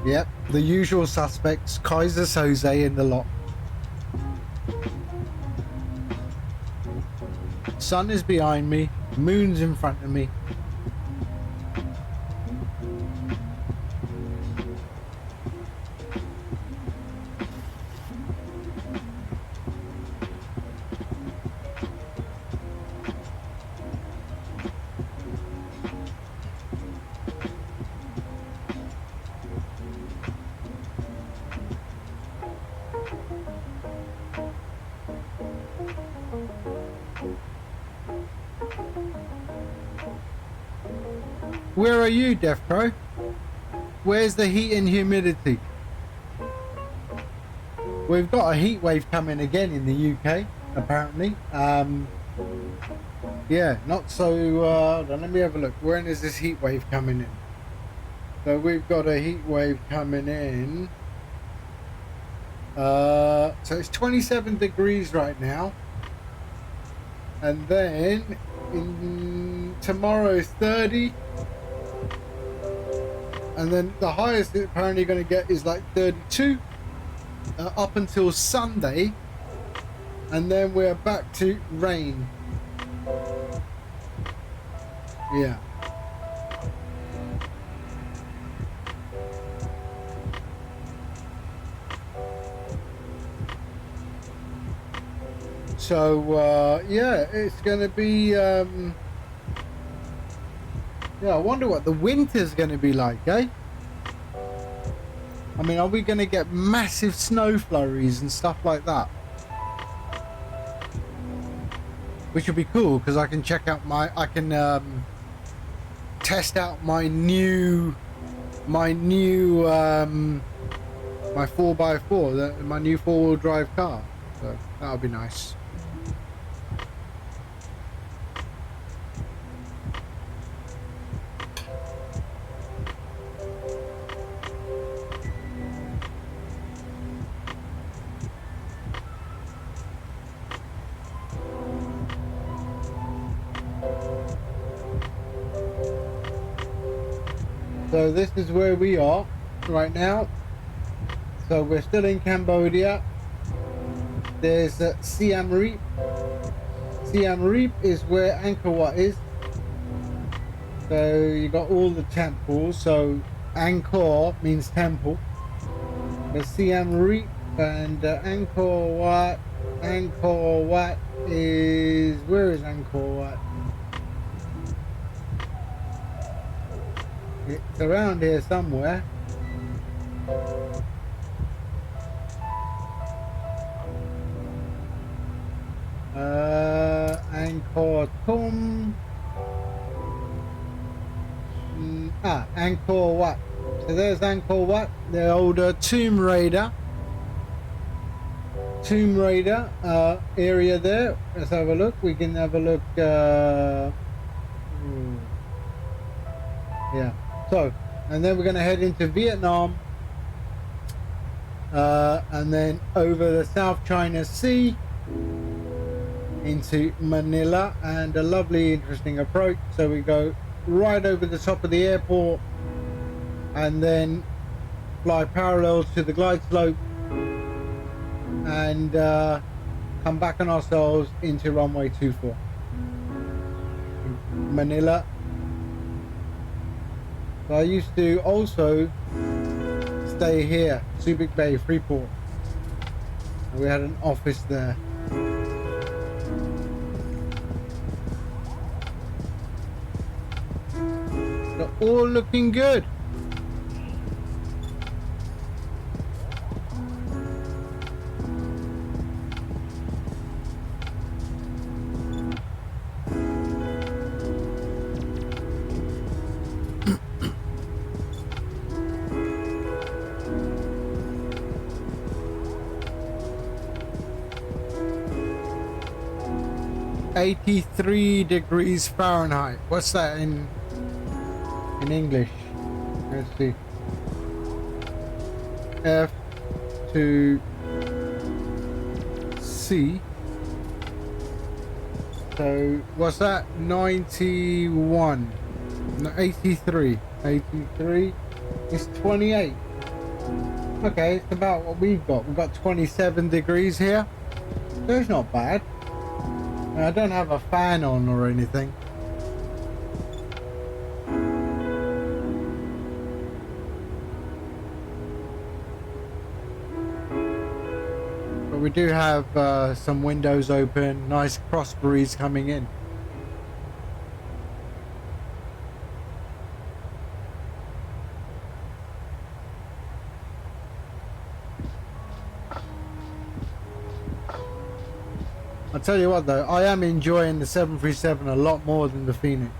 Yep, the usual suspects, Kaiser Soze in the lot. Sun is behind me, Moon's in front of me. Where are you, Death Pro? Where's the heat and humidity? We've got a heat wave coming again in the UK, apparently. Yeah, not so... hold on, let me have a look. When is this heat wave coming in? So we've got a heat wave coming in. So it's 27 degrees right now. And then tomorrow is 30. And then the highest it's apparently going to get is like 32 up until Sunday. And then we're back to rain. Yeah. So, yeah, it's going to be... yeah, I wonder what the winter's going to be like, eh? I mean, are we going to get massive snow flurries and stuff like that? Which would be cool, because I can check out my... I can test out my new... my 4x4, my new four-wheel drive car. So, that would be nice. So this is where we are right now. So we're still in Cambodia. There's Siem Reap. Siem Reap is where Angkor Wat is. So you got all the temples. So Angkor means temple. The Siem Reap and Angkor Wat. Angkor Wat is... where is Angkor Wat? It's around here somewhere. Angkor Thom. Angkor Wat. So there's Angkor Wat, the old Tomb Raider area there. Let's have a look. We can have a look. Yeah. So, and then we're going to head into Vietnam, and then over the South China Sea into Manila, and a lovely, interesting approach. So we go right over the top of the airport, and then fly parallel to the glide slope, and come back on ourselves into runway 24, Manila. So I used to also stay here, Subic Bay, Freeport. And we had an office there. They're all looking good. .83 degrees Fahrenheit. What's that in English? Let's see. F to C. So what's that? 91. No, 83. 83 is 28. Okay, it's about what we've got. We've got 27 degrees here. So it's not bad. I don't have a fan on or anything. we do have some windows open, nice cross breeze coming in. I'll tell you what though, I am enjoying the 737 a lot more than the Phoenix.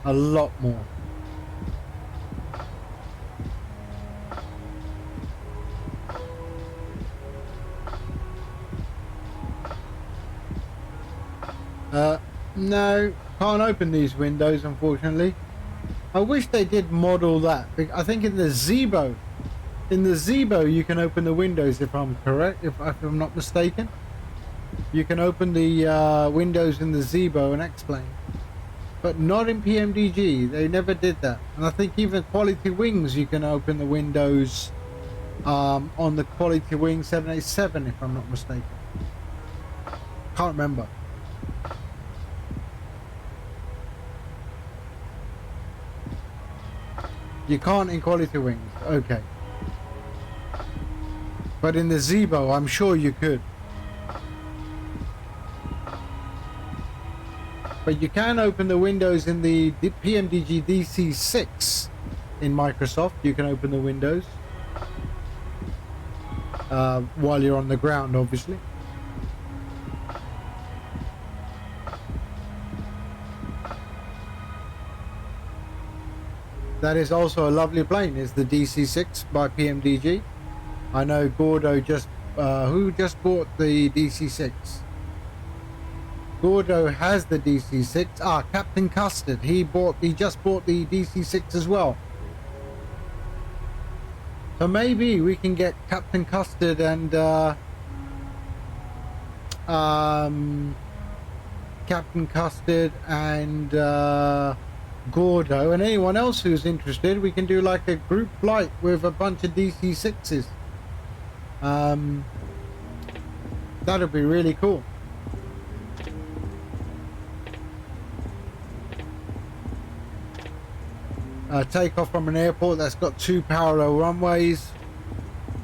A lot more. No, can't open these windows unfortunately. I wish they did model that. I think in the Zebo you can open the windows if I'm correct, if I'm not mistaken. You can open the windows in the Zebo and X-Plane. But not in PMDG, they never did that. And I think even Quality Wings you can open the windows on the Quality Wing 787 if I'm not mistaken. Can't remember. You can't in Quality Wings, okay. But in the Zebo, I'm sure you could. But you can open the windows in the PMDG DC6 in Microsoft. You can open the windows while you're on the ground, obviously. That is also a lovely plane, is the DC6 by PMDG. I know Gordo who just bought the DC6? Gordo has the DC6. Captain Custard, he just bought the DC6 as well. So maybe we can get Captain Custard and Gordo and anyone else who's interested. We can do like a group flight with a bunch of DC6s. That would be really cool. Take off from an airport that's got 2 parallel runways,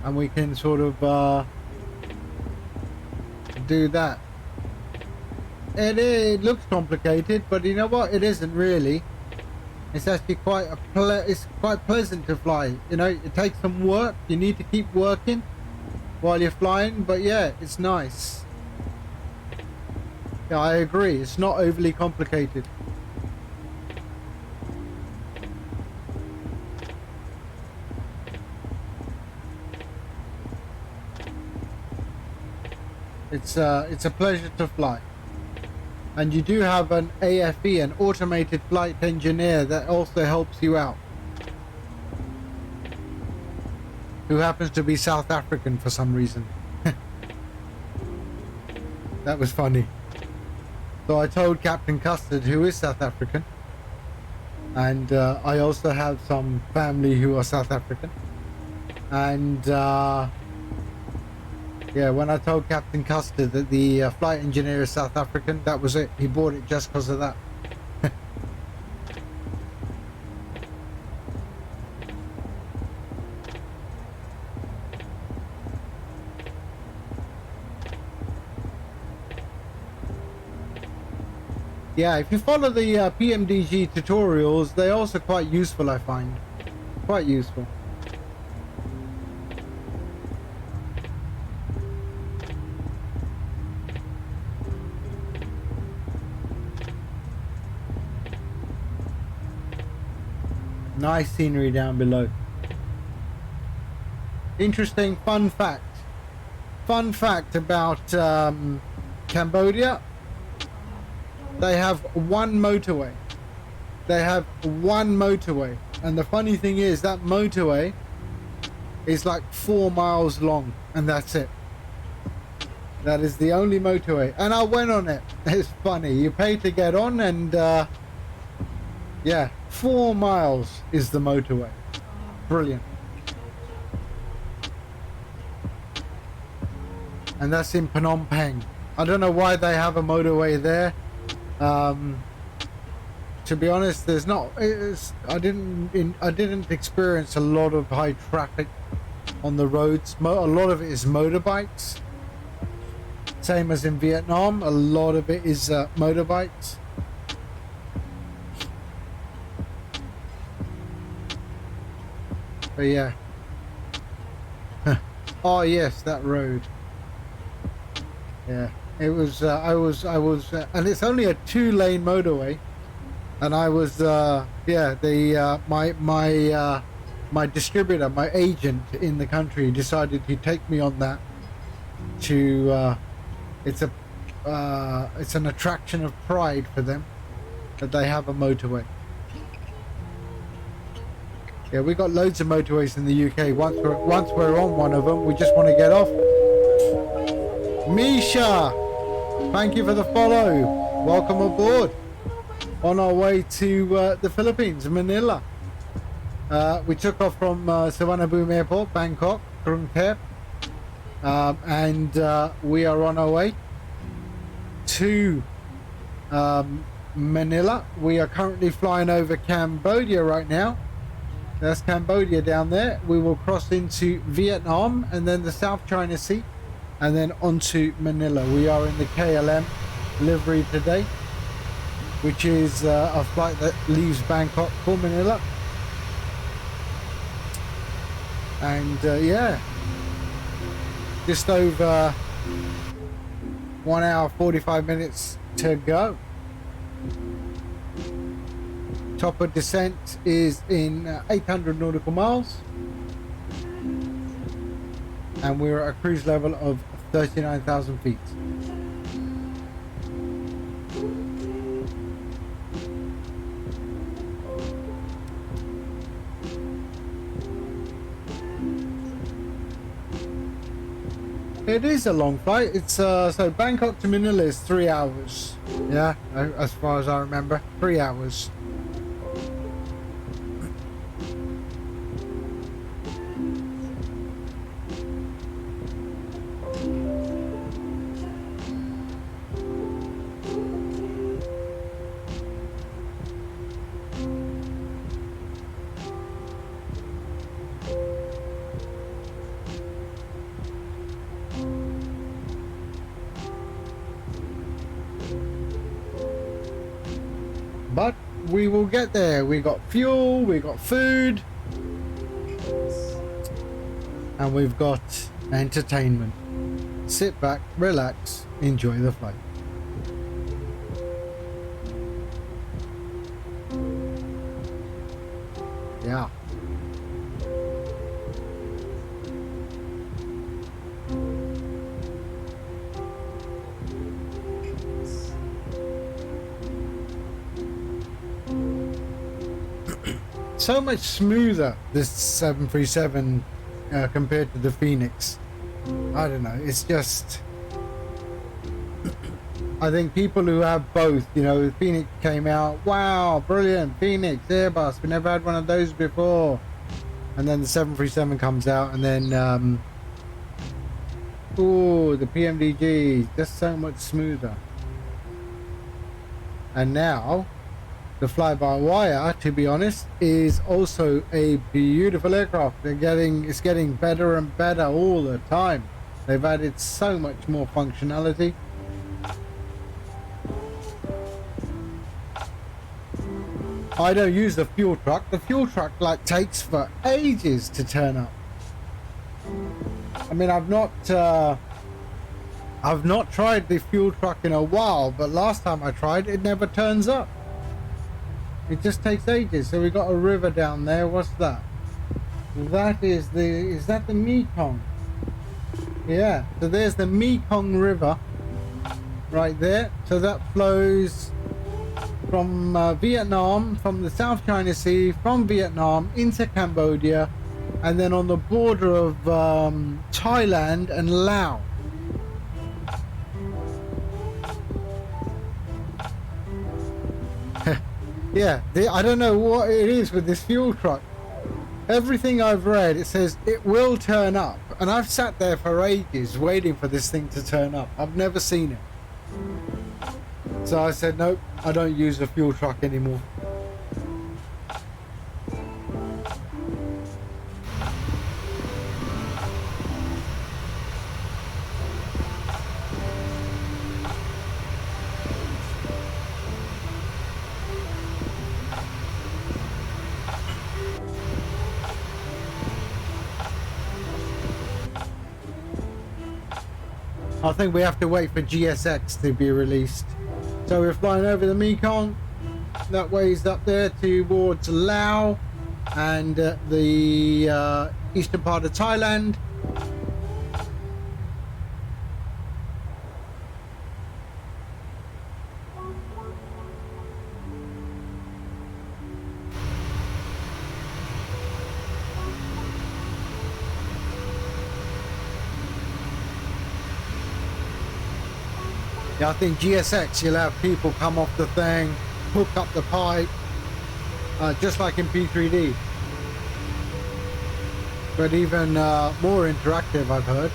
and we can sort of do that. It looks complicated, but you know what? It isn't really. It's actually quite it's quite pleasant to fly. You know, it takes some work. You need to keep working while you're flying, but yeah, it's nice. Yeah, I agree. It's not overly complicated. It's a pleasure to fly. And you do have an AFE, an automated flight engineer, that also helps you out, who happens to be South African for some reason. That was funny. So I told Captain Custard, who is South African, and I also have some family who are South African, and yeah, when I told Captain Custard that the flight engineer is South African, that was it. He bought it just because of that. Yeah, if you follow the PMDG tutorials, they're also quite useful, I find. Quite useful. Nice scenery down below. Interesting fun fact. Fun fact about Cambodia. They have one motorway. They have one motorway. And the funny thing is that motorway is like 4 miles long, and that's it. That is the only motorway. And I went on it. It's funny. You pay to get on, and yeah, 4 miles is the motorway. Brilliant. And that's in Phnom Penh. I don't know why they have a motorway there. To be honest, there's not. I didn't experience a lot of high traffic on the roads. A lot of it is motorbikes. Same as in Vietnam, a lot of it is motorbikes. But yeah. Oh yes, that road. Yeah, it was. I was, and it's only a 2-lane motorway, and I was. Yeah, the my distributor, my agent in the country, decided to take me on that. To, it's an attraction of pride for them that they have a motorway. Yeah, we got loads of motorways in the UK. Once we're on one of them, we just want to get off. Misha, thank you for the follow. Welcome aboard. On our way to the Philippines, Manila. We took off from Suvarnabhumi Airport, Bangkok, Krung Thep, and we are on our way to Manila. We are currently flying over Cambodia right now. That's Cambodia down there. We will cross into Vietnam and then the South China Sea and then onto Manila. We are in the KLM livery today, which is a flight that leaves Bangkok for Manila. And yeah, just over 1 hour 45 minutes to go. Top of descent is in 800 nautical miles, and we're at a cruise level of 39,000 feet. It is a long flight. It's so Bangkok to Manila is 3 hours. Yeah, as far as I remember, 3 hours. But we will get there. We got fuel, we got food, and we've got entertainment. Sit back, relax, enjoy the flight. Yeah. So much smoother, this 737 compared to the Phoenix. I don't know, it's just, I think people who have both, you know, the Phoenix came out, wow, brilliant, Phoenix, Airbus, we never had one of those before. And then the 737 comes out, and then ooh, the PMDG, just so much smoother. And now the fly-by-wire, to be honest, is also a beautiful aircraft. It's getting better and better all the time. They've added so much more functionality. I don't use the fuel truck. The fuel truck like takes for ages to turn up. I mean, I've not tried the fuel truck in a while, but last time I tried, it never turns up. It just takes ages. So we got a river down there. What's that? Is that the Mekong? Yeah. So there's the Mekong River right there. So that flows from Vietnam, from the South China Sea, from Vietnam into Cambodia, and then on the border of Thailand and Laos. Yeah, I don't know what it is with this fuel truck. Everything I've read, it says it will turn up. And I've sat there for ages waiting for this thing to turn up. I've never seen it. So I said, nope, I don't use a fuel truck anymore. I think we have to wait for GSX to be released. So we're flying over the Mekong. That way's up there towards Laos and the eastern part of Thailand. Yeah, I think GSX, you'll have people come off the thing, hook up the pipe, just like in P3D. But even more interactive, I've heard.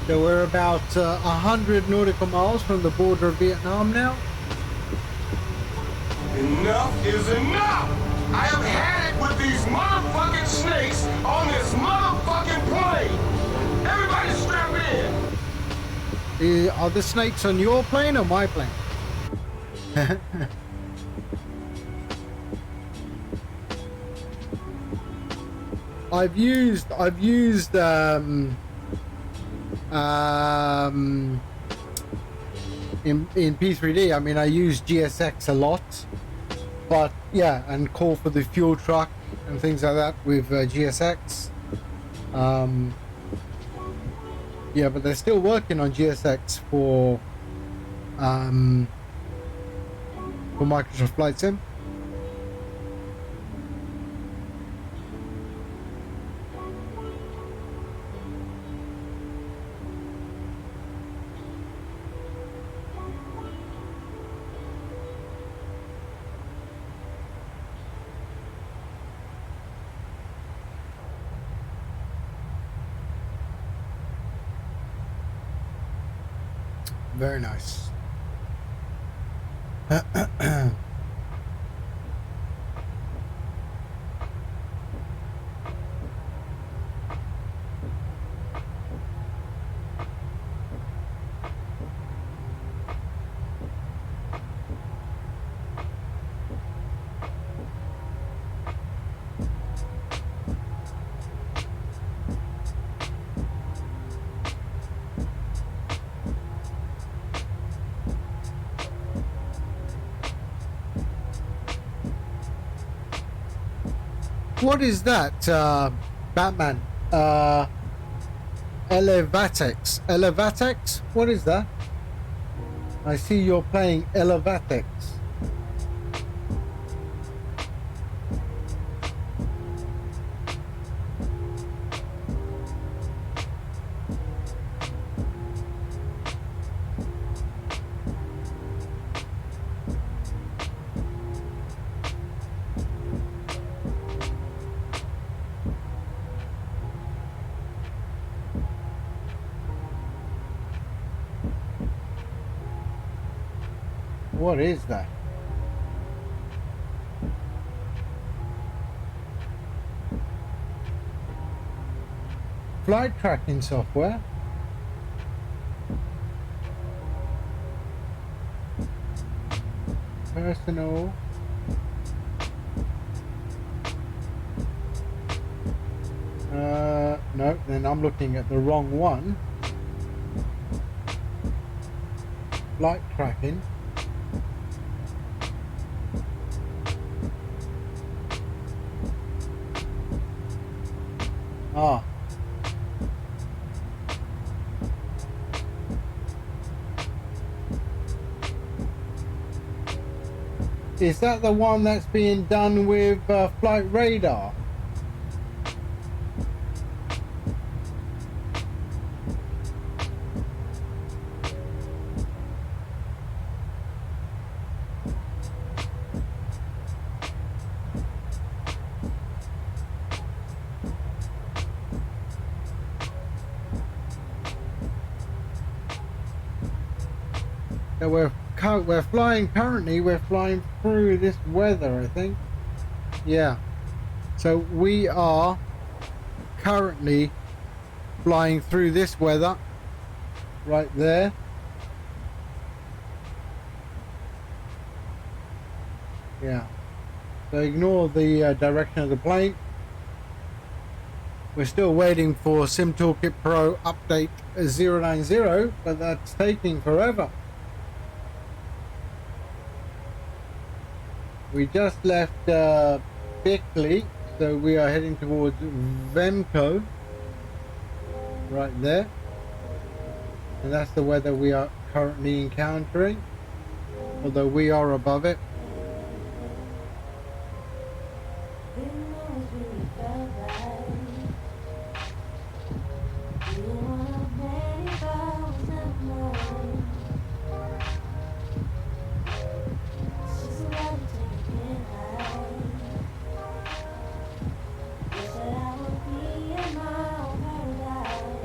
So we're about 100 nautical miles from the border of Vietnam now. Enough is enough! I have had it with these motherfucking snakes on this motherfucking plane! Everybody strap in! Are the snakes on your plane or my plane? I've used in P3D, I mean, I use GSX a lot, but yeah, and call for the fuel truck and things like that with GSX. Yeah, but they're still working on GSX for Microsoft Flight Sim. Very nice. What is that, Batman? Elevatex. Elevatex? What is that? I see you're playing Elevatex. What is that? Flight tracking software? Personal. No, then I'm looking at the wrong one. Flight tracking. Ah. Is that the one that's being done with flight radar? So we're flying currently. We're flying through this weather, I think. Yeah. So we are currently flying through this weather right there. Yeah. So ignore the direction of the plane. We're still waiting for SimToolkit Pro update 090, but that's taking forever. We just left Bickley, so we are heading towards Vemco, right there. And that's the weather we are currently encountering, although we are above it.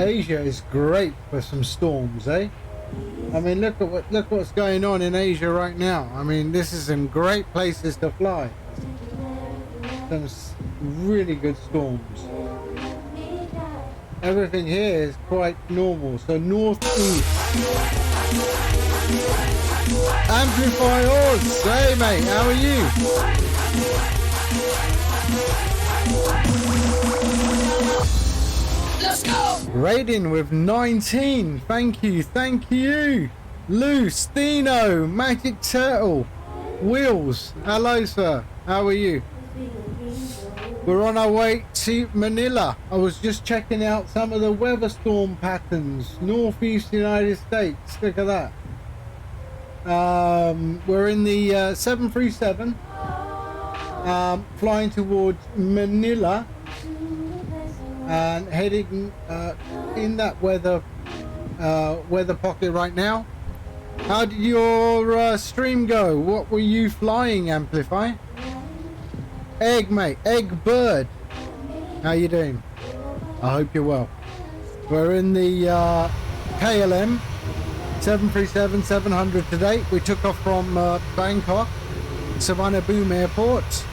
Asia is great for some storms, eh? I mean, look what's going on in Asia right now. I mean, this is some great places to fly. Some really good storms. Everything here is quite normal. So northeast. Amplify Oz. Hey mate, how are you? Let's go! Raiding with 19. Thank you. Loose, Dino, Magic Turtle, Wheels. Hello, sir. How are you? We're on our way to Manila. I was just checking out some of the weather storm patterns. Northeast United States. Look at that. We're in the 737. Flying towards Manila. And heading in that weather pocket right now. How did your stream go? What were you flying, Amplify? Egg, mate. Egg Bird. How you doing? I hope you're well. We're in the KLM 737-700 today. We took off from Bangkok, Savannah Boom Airport.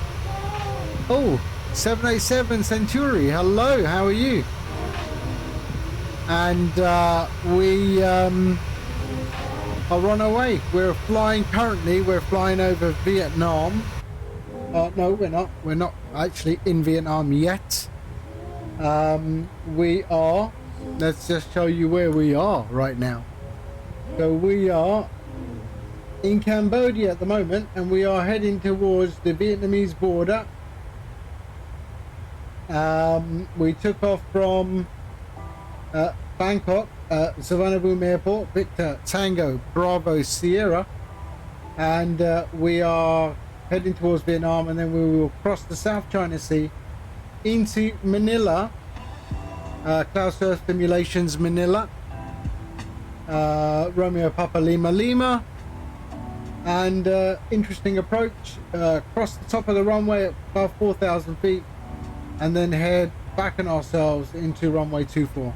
Oh, 787 Century. Hello, how are you? And we are on our way. We're flying over Vietnam. No, we're not. We're not actually in Vietnam yet. We are. Let's just show you where we are right now. So we are in Cambodia at the moment, and we are heading towards the Vietnamese border. We took off from Bangkok, Savannah Boom Airport, Victor Tango Bravo Sierra, and we are heading towards Vietnam, and then we will cross the South China Sea into Manila, Cloud Surf Simulations Manila, Romeo Papa Lima Lima, and interesting approach, cross the top of the runway at above 4,000 feet, and then head back on ourselves into runway 24.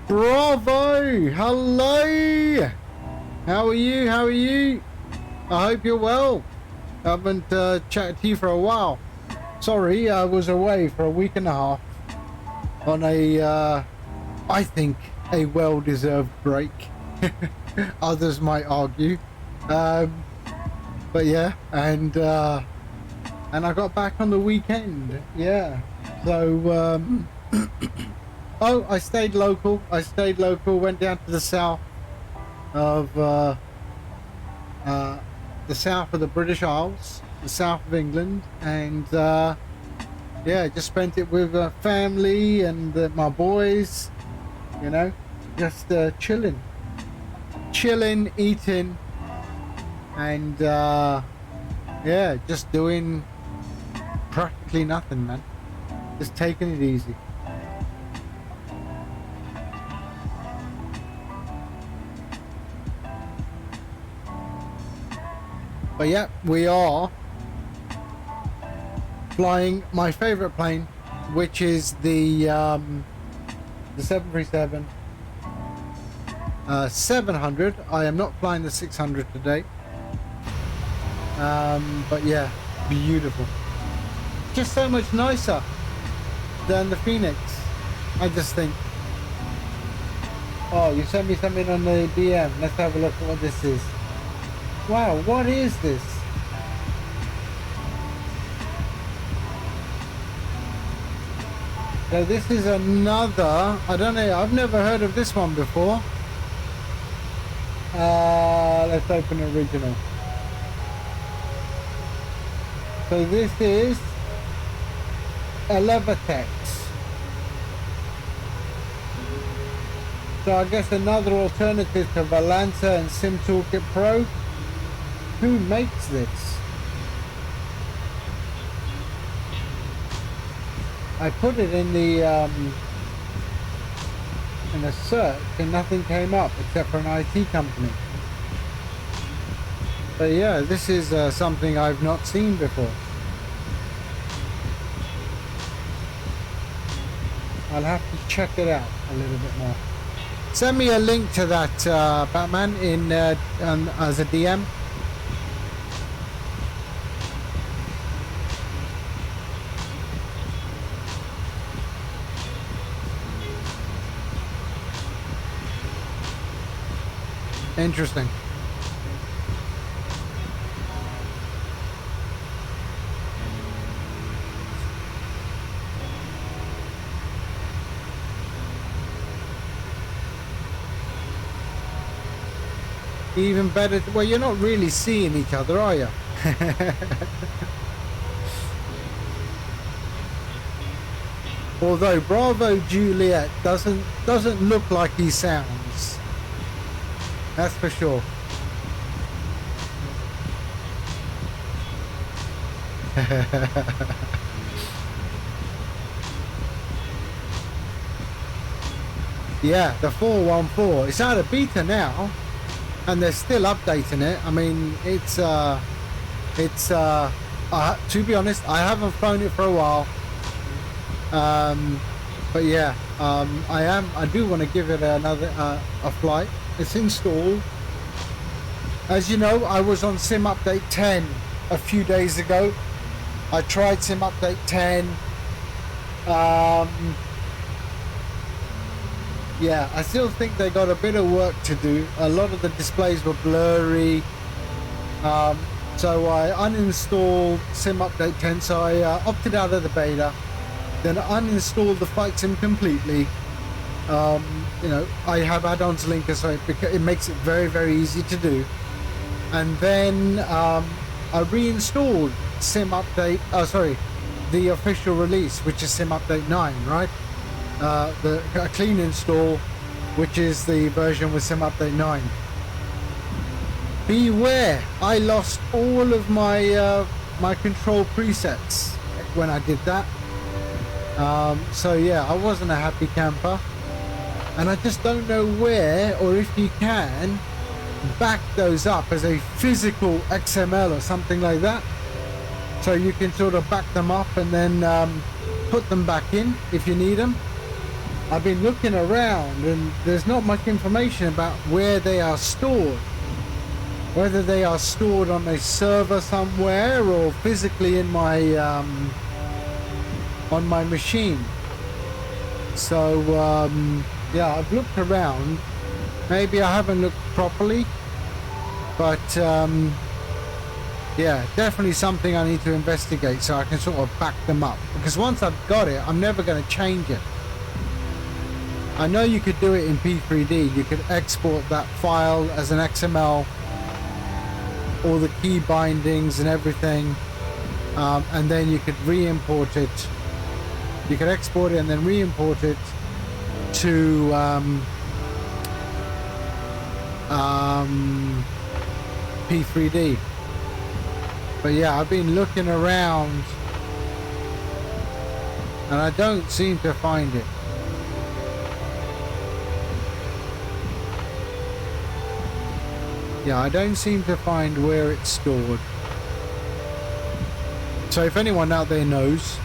Bravo! Hello! How are you? I hope you're well. I haven't chatted to you for a while. Sorry, I was away for a week and a half on a, I think, a well-deserved break. Others might argue. But yeah, and I got back on the weekend. Yeah. So, oh, I stayed local. Went down to the south of the south of the British Isles, the south of England, and yeah, just spent it with family and my boys. You know, just chilling, eating, and yeah, just doing practically nothing, man. Just taking it easy. But yeah, we are flying my favorite plane, which is the 737 700. I am not flying the 600 today. But yeah, beautiful. Just so much nicer than the Phoenix. I just think. Oh, you sent me something on the DM. Let's have a look at what this is. Wow, what is this? So this is another, I don't know, I've never heard of this one before. Let's open original. So this is a Levertex. So I guess another alternative to Valanza and Sim Toolkit Pro. Who makes this? I put it in the in a search and nothing came up except for an IT company. But yeah, this is something I've not seen before. I'll have to check it out a little bit more. Send me a link to that, Batman, in as a DM. Interesting. Even better. Well, you're not really seeing each other, are you? Although Bravo Juliet doesn't look like he sounds. That's for sure. Yeah, the 414. It's out of beta now. And they're still updating it. I mean, to be honest, I haven't flown it for a while. But yeah, I do want to give it another a flight. It's installed. As you know, I was on Sim Update 10 a few days ago. I tried Sim Update 10. Yeah, I still think they got a bit of work to do. A lot of the displays were blurry. So I uninstalled Sim Update 10. So I opted out of the beta. Then uninstalled the Flight Sim completely. You know, I have add-ons linker, so it makes it very, very easy to do. And then I reinstalled Sim Update. The official release, which is Sim Update 9, right? A clean install, which is the version with Sim Update 9. Beware, I lost all of my my control presets when I did that. So yeah, I wasn't a happy camper, and I just don't know where, or if you can back those up as a physical XML or something like that, so you can sort of back them up and then put them back in if you need them. I've been looking around and there's not much information about where they are stored. Whether they are stored on a server somewhere or physically in my on my machine. So yeah, I've looked around. Maybe I haven't looked properly, but yeah, definitely something I need to investigate so I can sort of back them up. Because once I've got it, I'm never going to change it. I know you could do it in P3D. You could export that file as an XML, all the key bindings and everything, and then you could re-import it. You could export it and then re-import it to P3D. But yeah, I've been looking around and I don't seem to find it. Yeah, I don't seem to find where it's stored. So if anyone out there knows,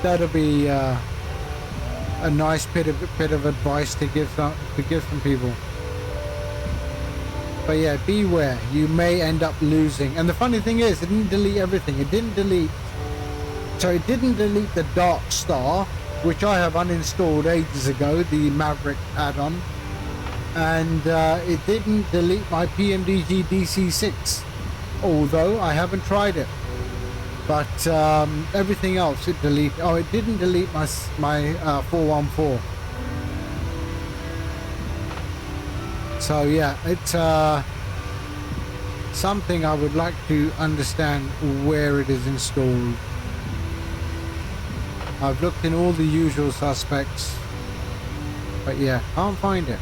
that'll be a nice bit of advice to give some people. But yeah, beware, you may end up losing. And the funny thing is, it didn't delete everything. It didn't delete the Dark Star, which I have uninstalled ages ago, the Maverick add-on. And it didn't delete my PMDG DC6, although I haven't tried it. But everything else it deleted. Oh, it didn't delete my 414. So yeah, it's something I would like to understand where it is installed. I've looked in all the usual suspects, but yeah, can't find it.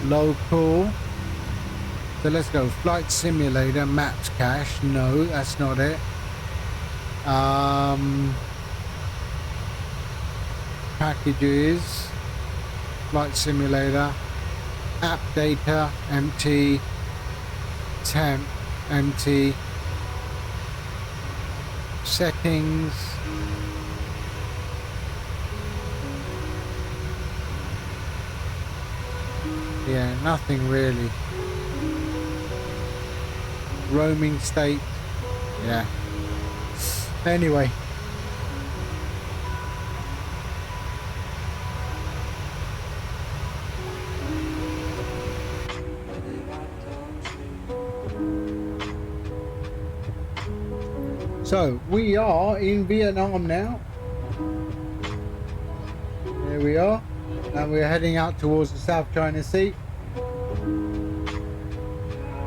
Local. So let's go. Flight simulator, maps cache. No, that's not it. Packages. Flight simulator. App data, empty. Temp, empty. Settings. Yeah, nothing really. Roaming state. Yeah. Anyway. So we are in Vietnam now. There we are. And we're heading out towards the South China Sea,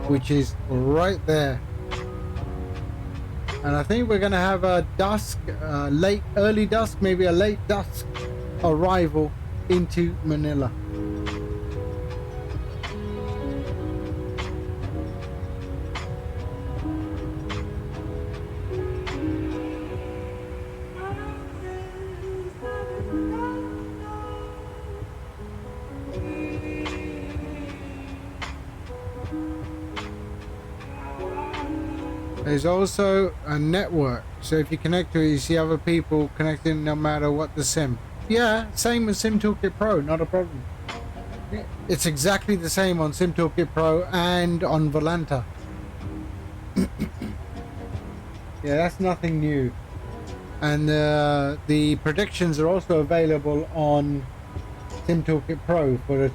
which is right there. And I think we're going to have a early dusk, maybe a late dusk arrival into Manila. There's also a network, so if you connect to it, you see other people connecting no matter what the sim. Yeah, same as Sim Toolkit Pro, not a problem. It's exactly the same on Sim Toolkit Pro and on Volanta. Yeah, that's nothing new. And the predictions are also available on Sim Toolkit Pro for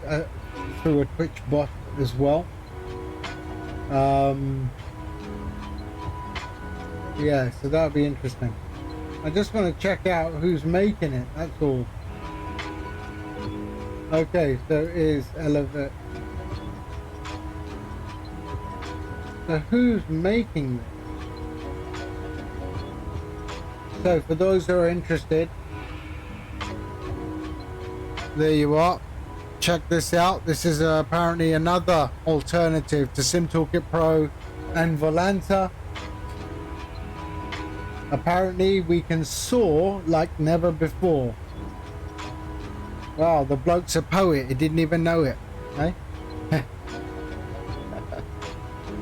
through a Twitch bot as well. Yeah, so that'll be interesting. I just want to check out who's making it, that's all. Okay, so it is Elevate. So who's making this? So for those who are interested, there you are. Check this out. This is apparently another alternative to Sim Toolkit Pro and Volanta. Apparently we can soar like never before. Wow, the bloke's a poet. He didn't even know it. Eh?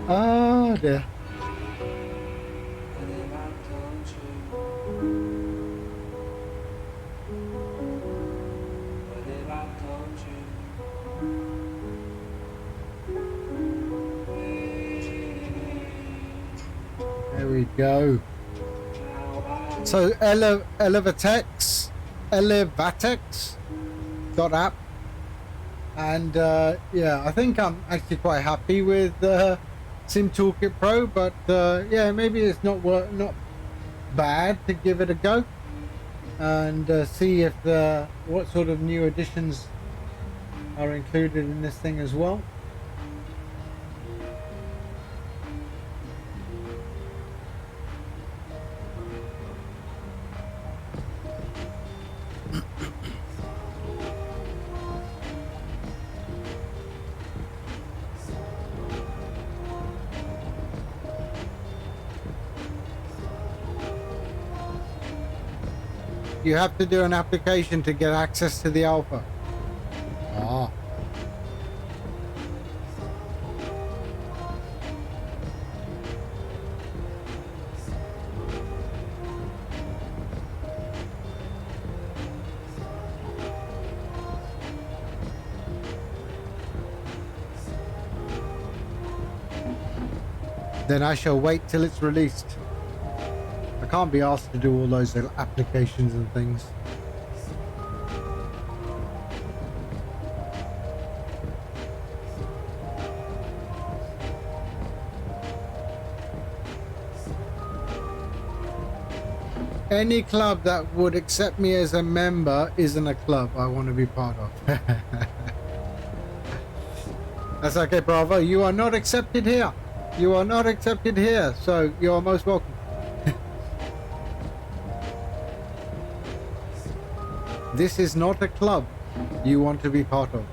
Oh dear. There we go. So Elevatex.app, and yeah, I think I'm actually quite happy with Sim Toolkit Pro, but yeah, maybe it's not bad to give it a go and see if what sort of new additions are included in this thing as well. You have to do an application to get access to the alpha. Ah. then I shall wait till it's released. I can't be asked to do all those little applications and things. Any club that would accept me as a member isn't a club I want to be part of. That's okay, Bravo. You are not accepted here. You are not accepted here, so you are most welcome. This is not a club you want to be part of.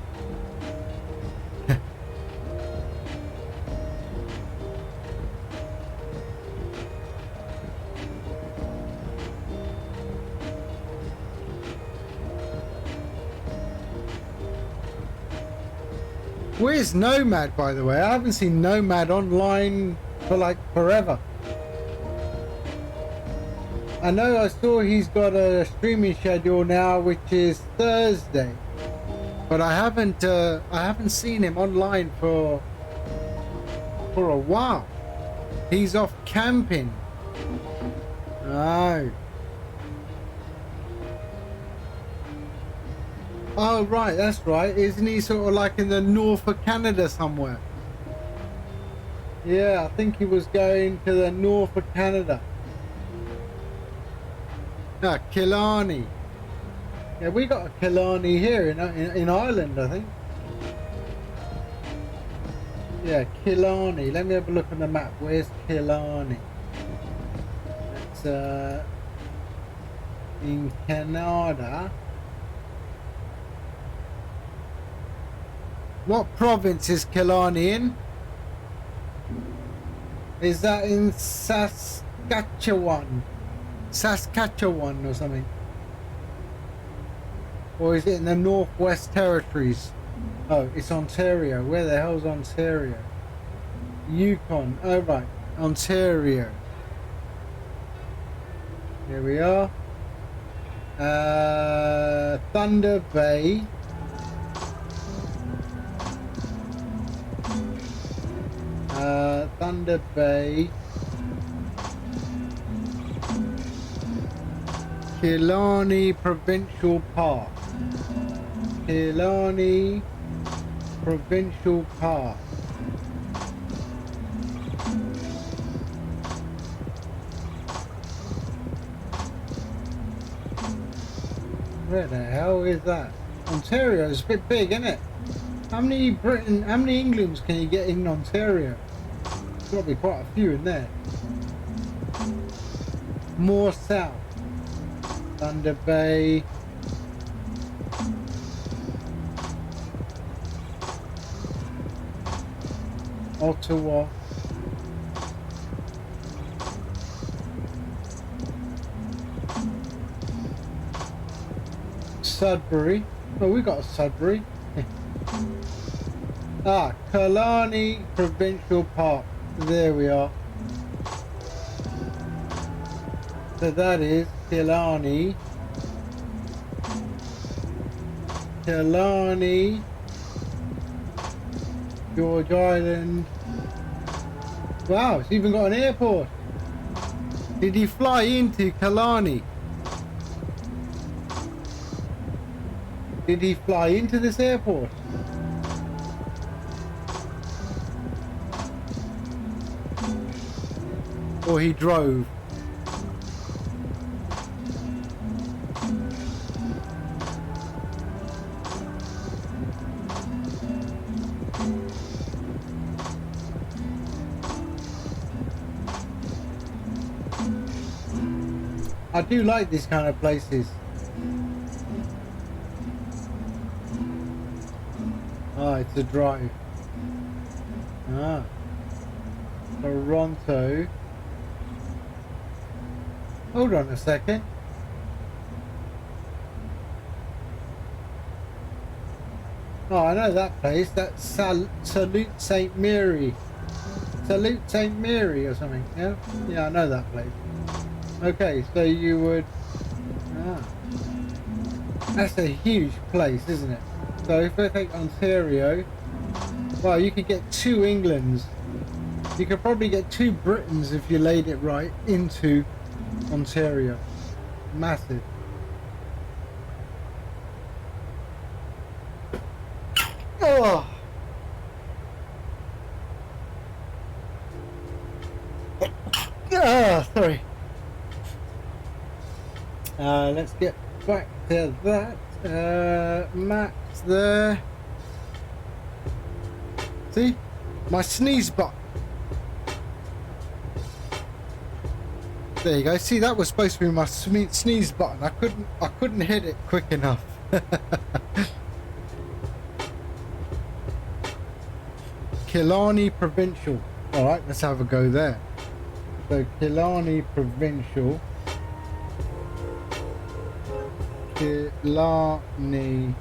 Where's Nomad, by the way? I haven't seen Nomad online for like forever. I know I saw he's got a streaming schedule now, which is Thursday, but I haven't seen him online for a while. He's off camping. Oh. Oh, right, that's right. Isn't he sort of like in the north of Canada somewhere? Yeah, I think he was going to the north of Canada. Ah, Killarney. Yeah, we got a Killarney here in Ireland, I think. Yeah, Killarney. Let me have a look on the map. Where's Killarney? It's in Canada. What province is Killarney in? Is that in Saskatchewan? Saskatchewan or something? Or is it in the Northwest Territories? Oh, it's Ontario. Where the hell's Ontario? Yukon. Oh, right. Ontario. Here we are. Thunder Bay. Thunder Bay, Killarney Provincial Park, Killarney Provincial Park. Where the hell is that? Ontario's a bit big, isn't it? How many Englands can you get in Ontario? There's got to be quite a few in there. More south. Thunder Bay. Ottawa. Sudbury. Oh, we got a Sudbury. Ah, Killarney Provincial Park. There we are. So that is Killarney. Killarney. George Island. Wow, it's even got an airport. Did he fly into Killarney? Did he fly into this airport? Or he drove? I do like these kind of places. Ah, it's a drive. Ah, Toronto. Hold on a second. Oh, I know that place. That's Salute St. Mary. Salute St. Mary or something. Yeah? Yeah, I know that place. Okay, so you would... Ah. That's a huge place, isn't it? So if I take Ontario... Well, you could get 2 Englands You could probably get 2 Britons if you laid it right into Ontario. Massive. Oh. Sorry. Let's get back to that. Max there. See? My sneeze button. There you go. See, that was supposed to be my sneeze button. I couldn't hit it quick enough. Killarney Provincial. All right, let's have a go there. So Killarney Provincial. Killarney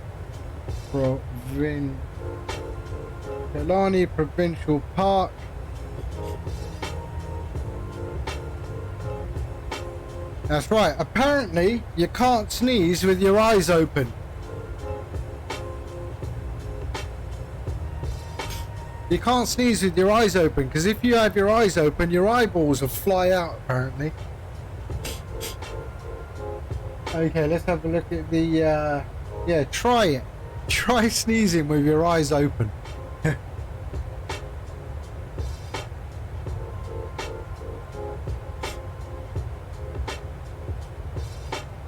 Provincial Park. That's right. Apparently, you can't sneeze with your eyes open. You can't sneeze with your eyes open, because if you have your eyes open, your eyeballs will fly out, apparently. Okay, let's have a look at the, yeah, try it. Try sneezing with your eyes open.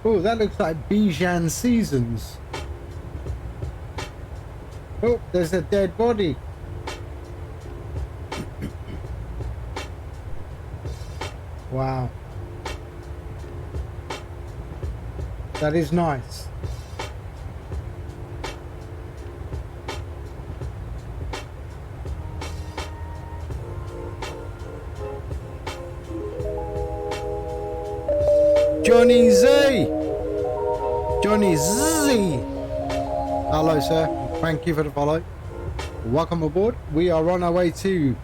Oh, that looks like Bijan Seasons. Oh, there's a dead body. Wow. That is nice. Johnny Z. Johnny Z. Hello, sir. Thank you for the follow. Welcome aboard. We are on our way to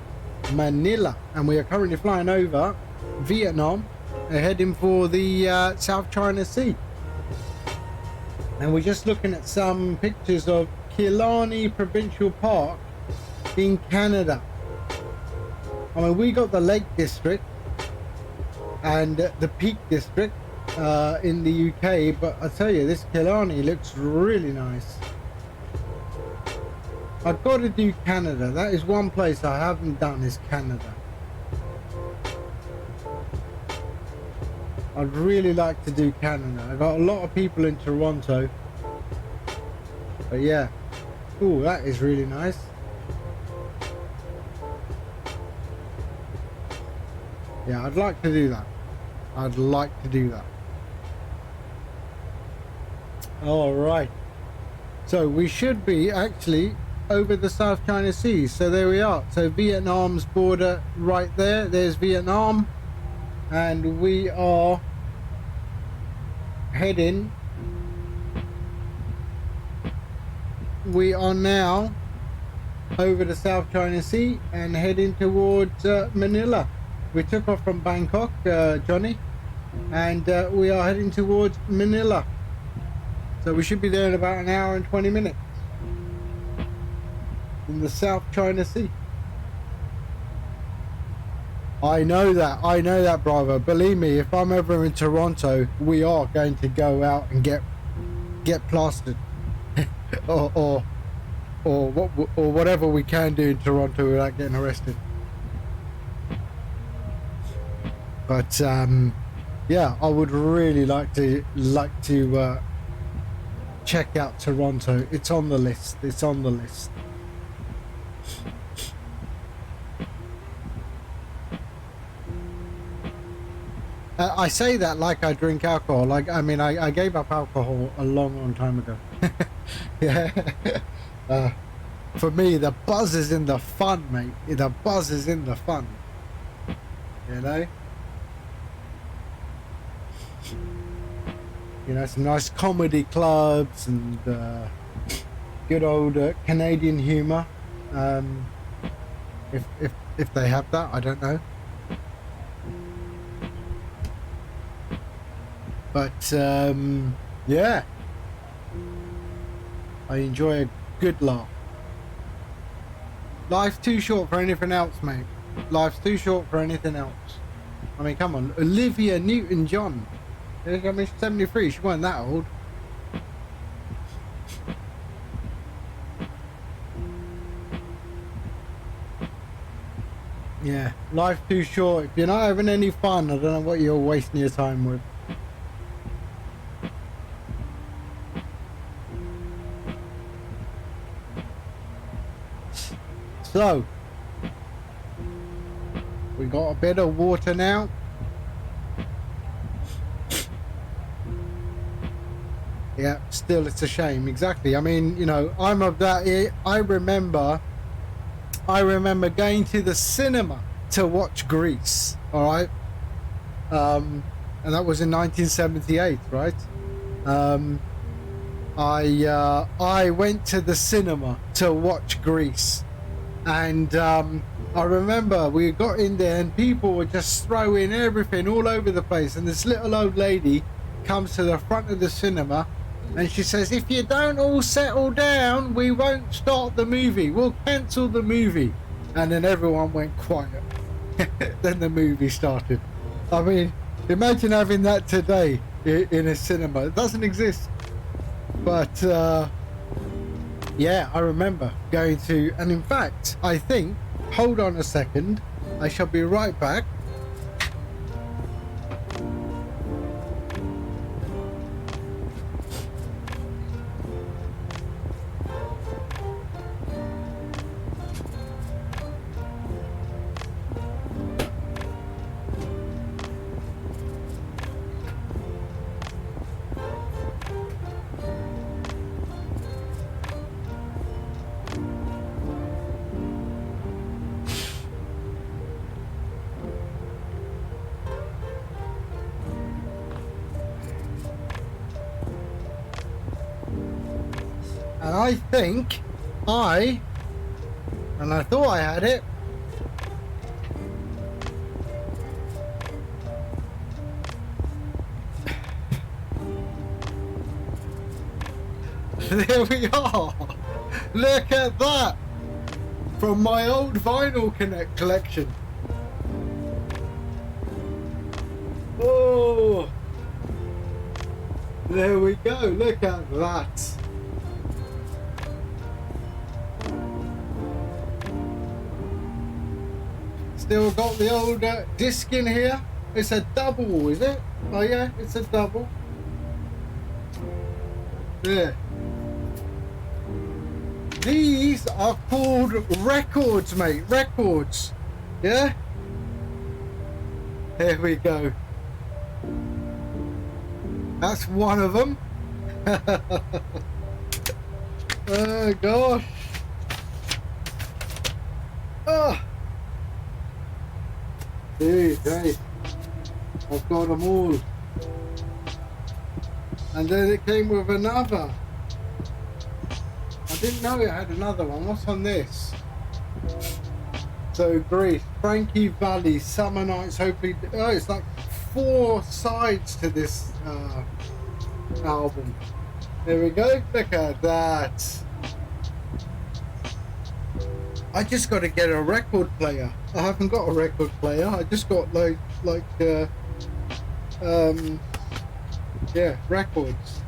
Manila, and we are currently flying over Vietnam, heading for the South China Sea. And we're just looking at some pictures of Killarney Provincial Park in Canada. I mean, we got the Lake District and the Peak District in the UK, but I tell you, this Killarney looks really nice. I've got to do Canada. That is one place I haven't done, is Canada. I'd really like to do Canada. I've got a lot of people in Toronto. But yeah. Ooh, that is really nice. Yeah, I'd like to do that. I'd like to do that. Alright. So we should be actually over the South China Sea. So there we are. So Vietnam's border right there. There's Vietnam. And we are heading. We are now over the South China Sea and heading towards Manila. We took off from Bangkok, Johnny, and we are heading towards Manila. So we should be there in about an hour and 20 minutes in the South China Sea. I know that, Bravo. Believe me, if I'm ever in Toronto, we are going to go out and get plastered, or whatever we can do in Toronto without getting arrested. But yeah, I would really like to check out Toronto. It's on the list. It's on the list. I say that like I drink alcohol. Like, I mean, I gave up alcohol a long time ago. Yeah. For me, the buzz is in the fun, mate. The buzz is in the fun. You know? You know, some nice comedy clubs and good old Canadian humor. If they have that, I don't know. But yeah, I enjoy a good laugh. Life's too short for anything else, mate. Life's too short for anything else. I mean, come on. Olivia Newton-John. I mean, she's 73. She wasn't that old. Yeah, life's too short. If you're not having any fun, I don't know what you're wasting your time with. So, we got a bit of water now. Yeah, still it's a shame. Exactly. I mean, you know, I'm of that. I remember going to the cinema to watch Grease. All right, and that was in 1978, right? I went to the cinema to watch Grease. And I remember we got in there and people were just throwing everything all over the place. And this little old lady comes to the front of the cinema and she says, if you don't all settle down, we won't start the movie. We'll cancel the movie. And then everyone went quiet. Then the movie started. I mean, imagine having that today in a cinema. It doesn't exist. But yeah, I remember going to, and in fact, I think, hold on a second, I shall be right back. And I think I thought I had it. There we are. Look at that. From my old vinyl collection. Oh. There we go. Look at that. Still got the old disc in here. It's a double, is it? Oh yeah, it's a double. There. These are called records, mate. Records. Yeah? There we go. That's one of them. Oh gosh. Oh. Hey, I've got them all. And then it came with another. I didn't know it had another one. What's on this? So Greece, Frankie Valli, Summer Nights, hopefully. Oh, it's like 4 sides to this album. There we go. Look at that. I just got to get a record player. I haven't got a record player. I just got yeah, records.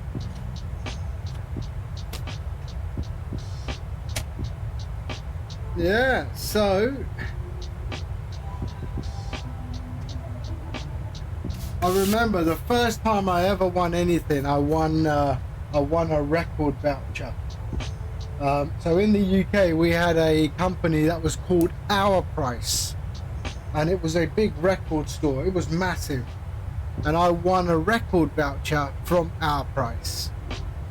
Yeah, so I remember the first time I ever won anything, I won a record voucher. So in the UK we had a company that was called Our Price, and it was a big record store. It was massive, and I won a record voucher from Our Price,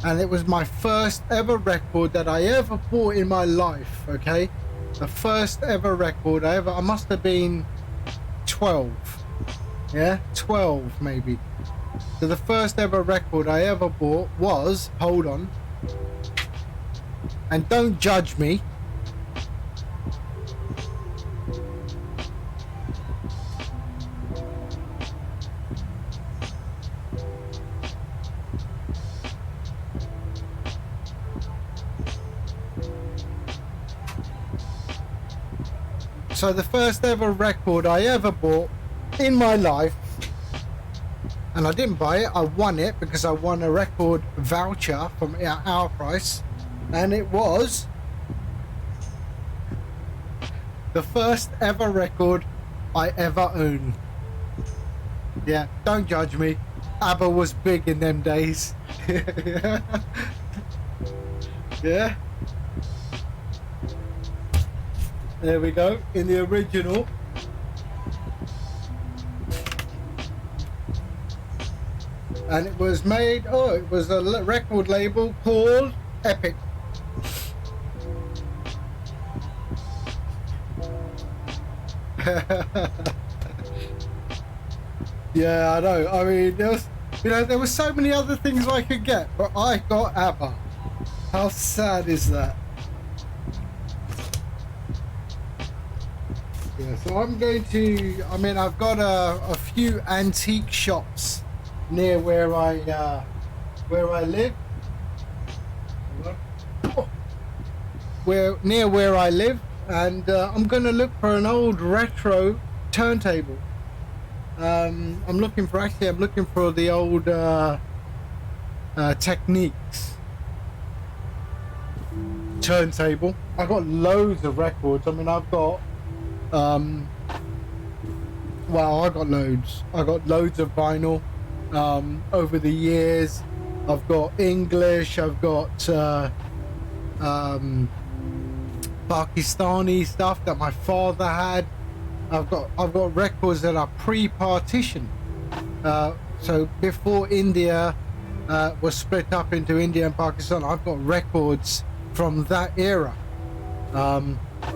and it was my first ever record that I ever bought in my life. Okay, the first ever record I must have been 12. Yeah, 12 maybe. So the first ever record I ever bought was, hold on, and don't judge me, So the first ever record I ever bought in my life, and I didn't buy it, I won it because I won a record voucher from our price, and it was the first ever record I ever owned. Yeah, don't judge me. ABBA was big in them days. Yeah. There we go, in the original. And it was made, it was a record label called Epic. Yeah, I know. I mean, there was so many other things I could get, but I got ABBA. How sad is that? Yeah, so I'm going to, I've got a few antique shops near where I live. Where I live, and I'm going to look for an old retro turntable. I'm looking for the old Techniques turntable. I've got loads of records. I've got I got loads. I got loads of vinyl over the years. I've got English. I've got Pakistani stuff that my father had. I've got records that are pre-partition. So before India was split up into India and Pakistan, I've got records from that era.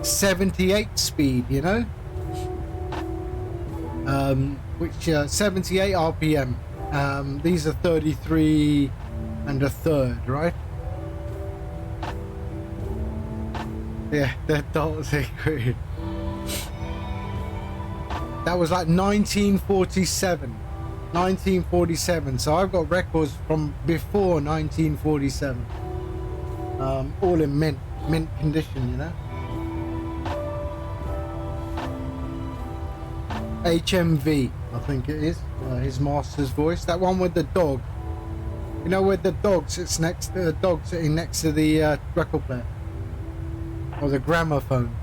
78 speed, which 78 RPM. These are 33 and a third, right? Yeah, that dancing queen. That was like 1947. So I've got records from before 1947. All in mint condition, HMV, I think it is, his master's voice. That one with the dog. Where the dog sits next to the record player or the gramophone.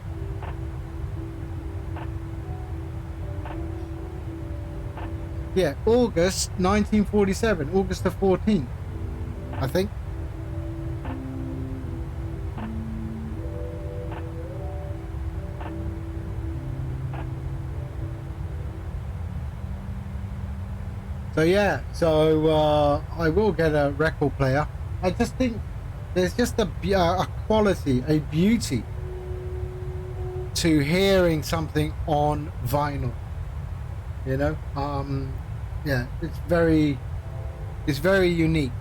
Yeah, August 1947, August the 14th, I think. So yeah, I will get a record player. I just think there's just a quality, a beauty to hearing something on vinyl. Yeah, it's very unique.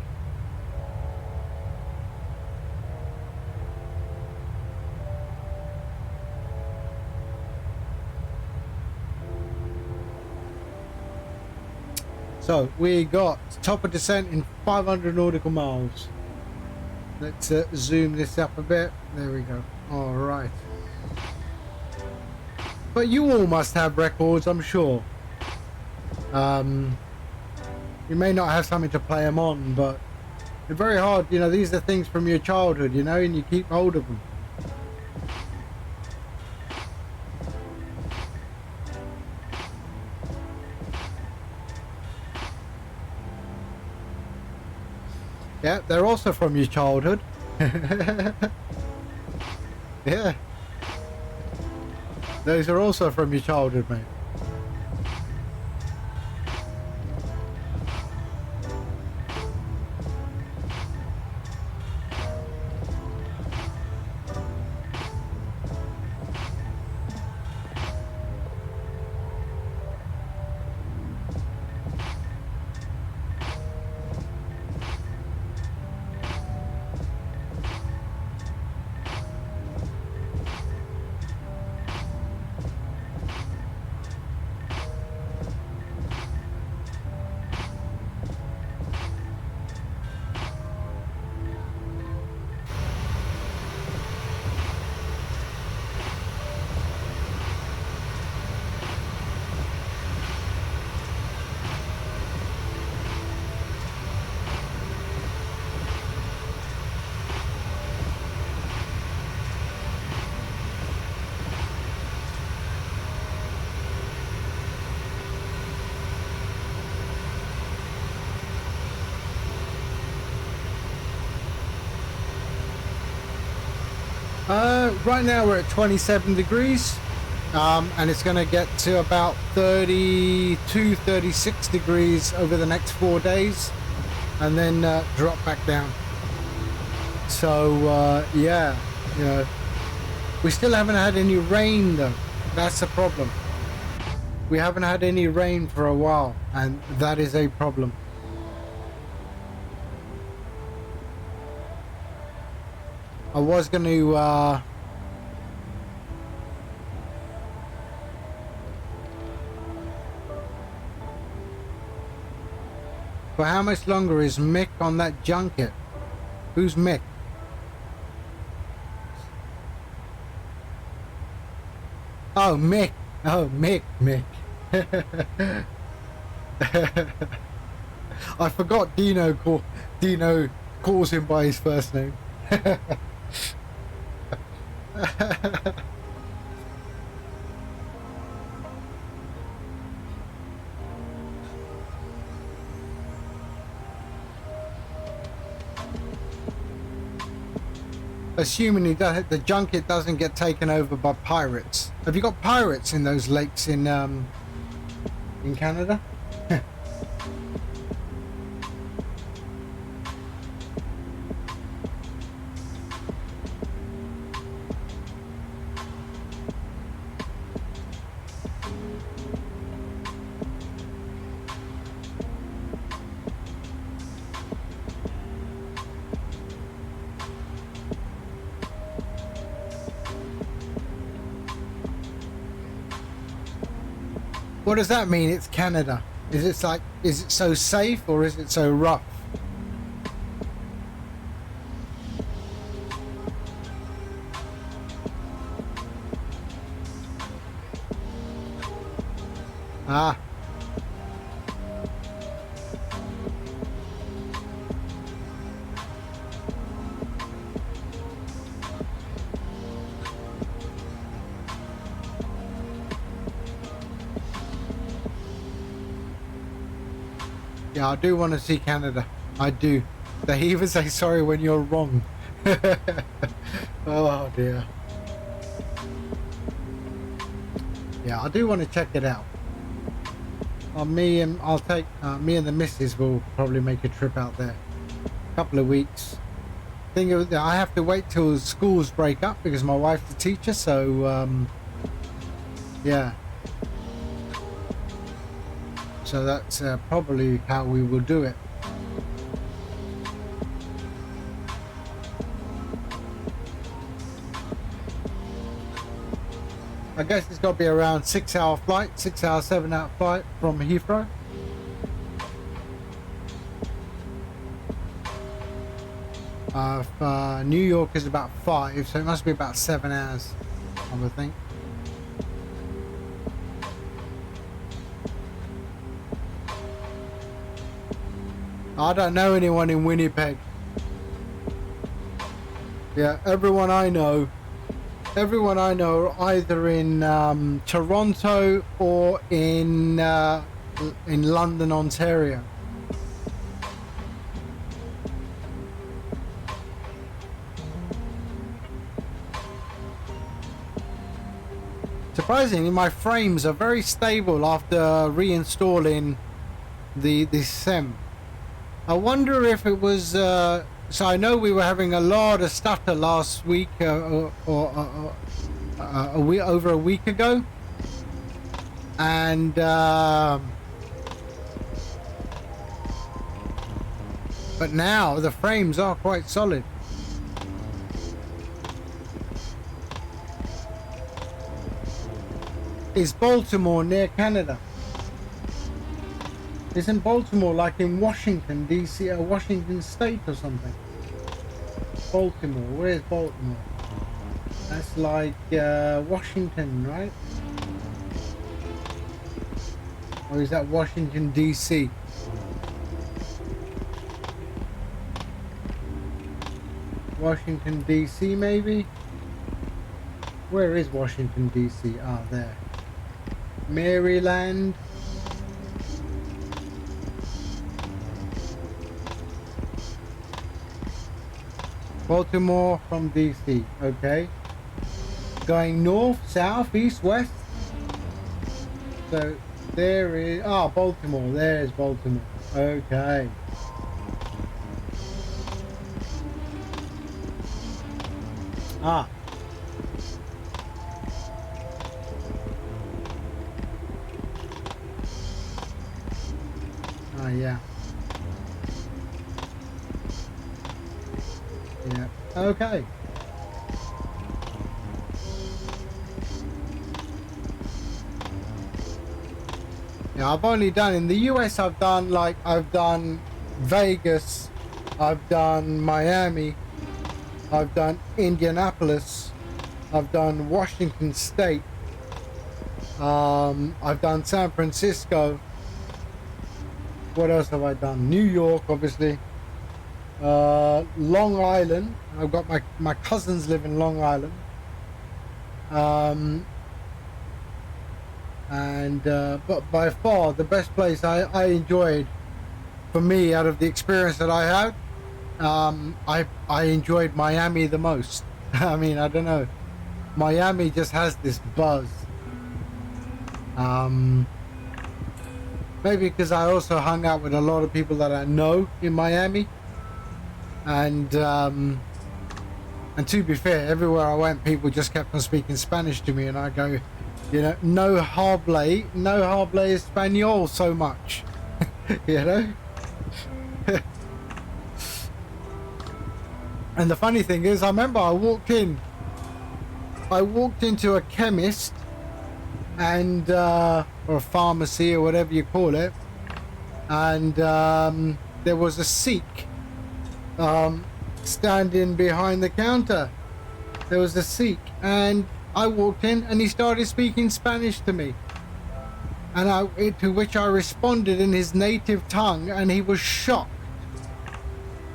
So we got top of descent in 500 nautical miles. Let's zoom this up a bit. There we go. All right. But you all must have records, I'm sure. You may not have something to play them on, but they're very hard. These are things from your childhood, and you keep hold of them. Yeah, they're also from your childhood. Yeah. Those are also from your childhood, mate. Right now we're at 27 degrees, and it's going to get to about 32, 36 degrees over the next 4 days, and then drop back down. So yeah, you know, we still haven't had any rain though. That's the problem. We haven't had any rain for a while, and that is a problem. I was going to for how much longer is Mick on that junket? Who's Mick? Oh, Mick. Oh, Mick. I forgot Dino calls him by his first name. Assuming the junket doesn't get taken over by pirates. Have you got pirates in those lakes in Canada? What does that mean? It's Canada. Is it so safe or is it so rough? Ah. Yeah, I do want to see Canada. I do. They even say sorry when you're wrong. Oh dear. Yeah, I do want to check it out. Me and the missus will probably make a trip out there. A couple of weeks. I have to wait till schools break up because my wife's a teacher, so yeah. So that's probably how we will do it. I guess it's got to be around 6 hour flight, 6 hour, 7 hour flight from Heathrow. New York is about 5, so it must be about 7 hours, I would think. I don't know anyone in Winnipeg. Yeah, everyone I know are either in Toronto or in London, Ontario. Surprisingly, my frames are very stable after reinstalling the SEM. I wonder if it was so I know we were having a lot of stutter last week or over a week ago, and but now the frames are quite solid. Is Baltimore near Canada? Isn't Baltimore like in Washington DC or Washington State or something? Baltimore, where's Baltimore? That's like Washington, right? Or is that Washington DC? Washington DC maybe? Where is Washington DC? Ah, there. Maryland. Baltimore from DC, okay. going north, south, east, west. So there is Baltimore. There's Baltimore. Okay. Ah. Oh yeah. Yeah. Okay. Yeah, I've only done in the US. I've done Vegas, I've done Miami, I've done Indianapolis, I've done Washington State, I've done San Francisco. What else have I done? New York, obviously. Long Island. I've got my cousins live in Long Island. But by far the best place I enjoyed, for me, out of the experience that I had, I enjoyed Miami the most. I mean, I don't know, Miami just has this buzz. Maybe because I also hung out with a lot of people that I know in Miami, and to be fair, everywhere I went, people just kept on speaking Spanish to me, and I go, you know, no hable español so much, you know. And the funny thing is, I remember I walked into a chemist and or a pharmacy or whatever you call it, and there was a Sikh standing behind the counter. There was a Sikh, and I walked in and he started speaking Spanish to me, and to which I responded in his native tongue, and he was shocked.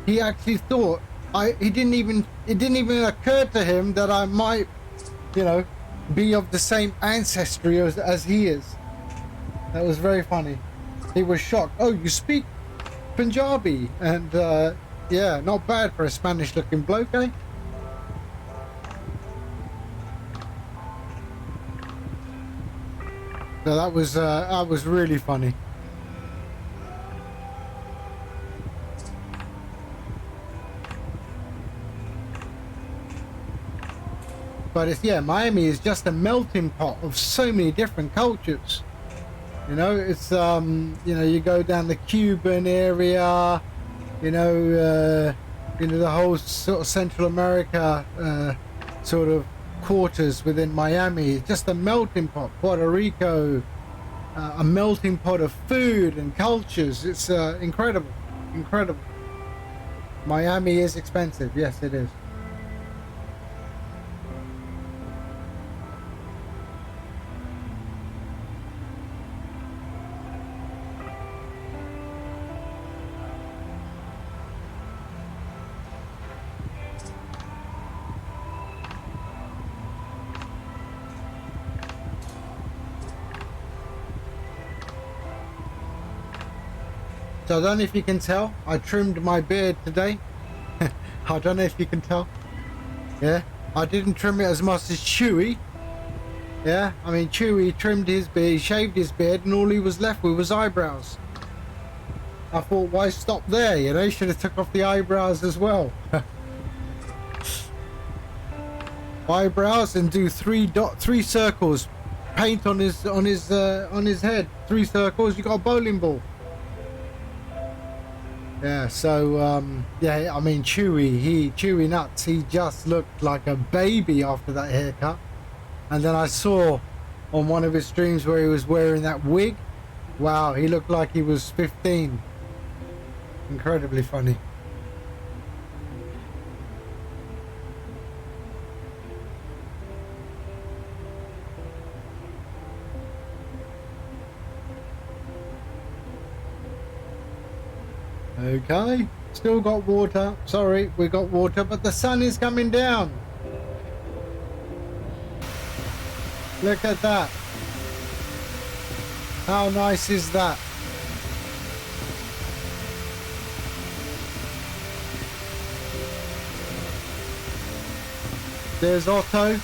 He actually thought it didn't even occur to him that I might, you know, be of the same ancestry as he is. That was very funny. He was shocked. Oh, you speak Punjabi? And yeah, not bad for a Spanish looking bloke, eh? So that was really funny. But it's, yeah, Miami is just a melting pot of so many different cultures. You know, it's you know, you go down the Cuban area, you know, the whole sort of Central America sort of quarters within Miami. It's just a melting pot. Puerto Rico, a melting pot of food and cultures. It's incredible. Miami is expensive. Yes, it is. So I don't know if you can tell, I trimmed my beard today. I don't know if you can tell. Yeah, I didn't trim it as much as Chewy. Yeah, I mean, Chewy trimmed his beard, he shaved his beard, and all he was left with was eyebrows. I thought, why stop there? You know, he should have took off the eyebrows as well. Eyebrows, and do three circles. Paint on his head. 3 circles. You got a bowling ball. Yeah, so yeah, I mean, Chewy Nuts, he just looked like a baby after that haircut. And then I saw on one of his streams where he was wearing that wig. Wow, he looked like he was 15. Incredibly funny. Okay, still got water. Sorry, we got water, but the sun is coming down. Look at that. How nice is that? There's Otto.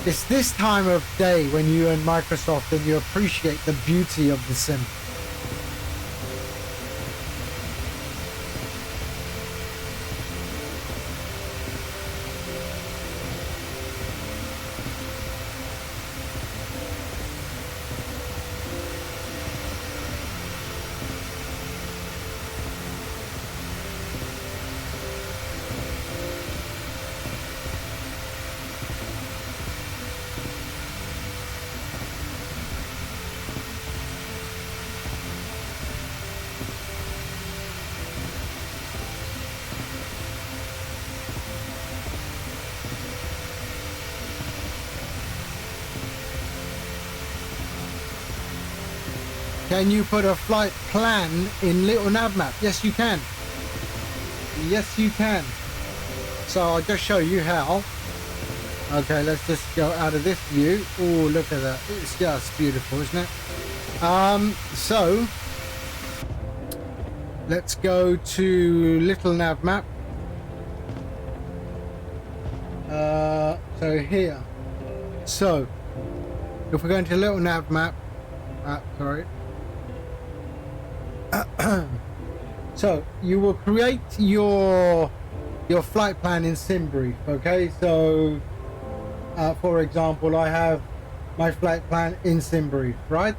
It's this time of day when you and Microsoft and you appreciate the beauty of the sim. Can you put a flight plan in little nav map? Yes, you can. Yes, you can. So I'll just show you how. Okay, let's just go out of this view. Oh, look at that. It's just beautiful, isn't it? So let's go to little nav map. So here. So if we're going to little nav map, sorry. So you will create your flight plan in SimBrief. Okay, so for example, I have my flight plan in SimBrief, right?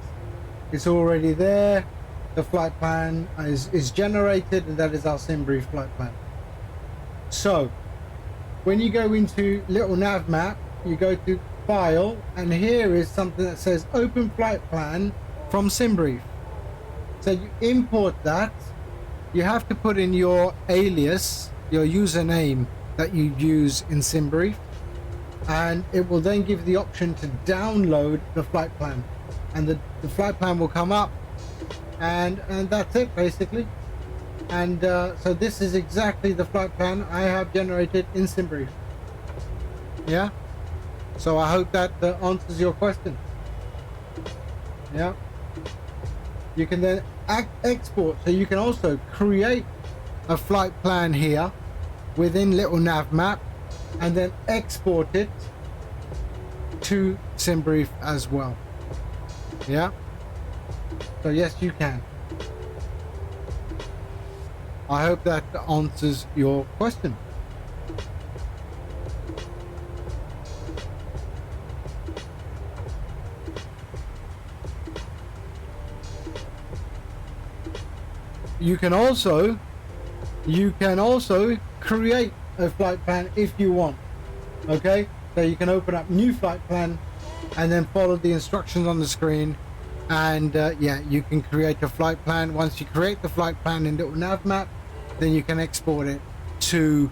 It's already there. The flight plan is generated, and that is our SimBrief flight plan. So when you go into little nav map, you go to file, and here is something that says open flight plan from SimBrief. So you import that. You have to put in your alias, your username that you use in SimBrief, and it will then give the option to download the flight plan, and the flight plan will come up, and that's it basically. And so this is exactly the flight plan I have generated in SimBrief. Yeah, so I hope that answers your question. Yeah, you can then export, so you can also create a flight plan here within little nav map and then export it to SimBrief as well. Yeah, so yes, you can. I hope that answers your question. You can also create a flight plan if you want. Okay, so you can open up new flight plan and then follow the instructions on the screen, and yeah, you can create a flight plan. Once you create the flight plan in little nav map, then you can export it to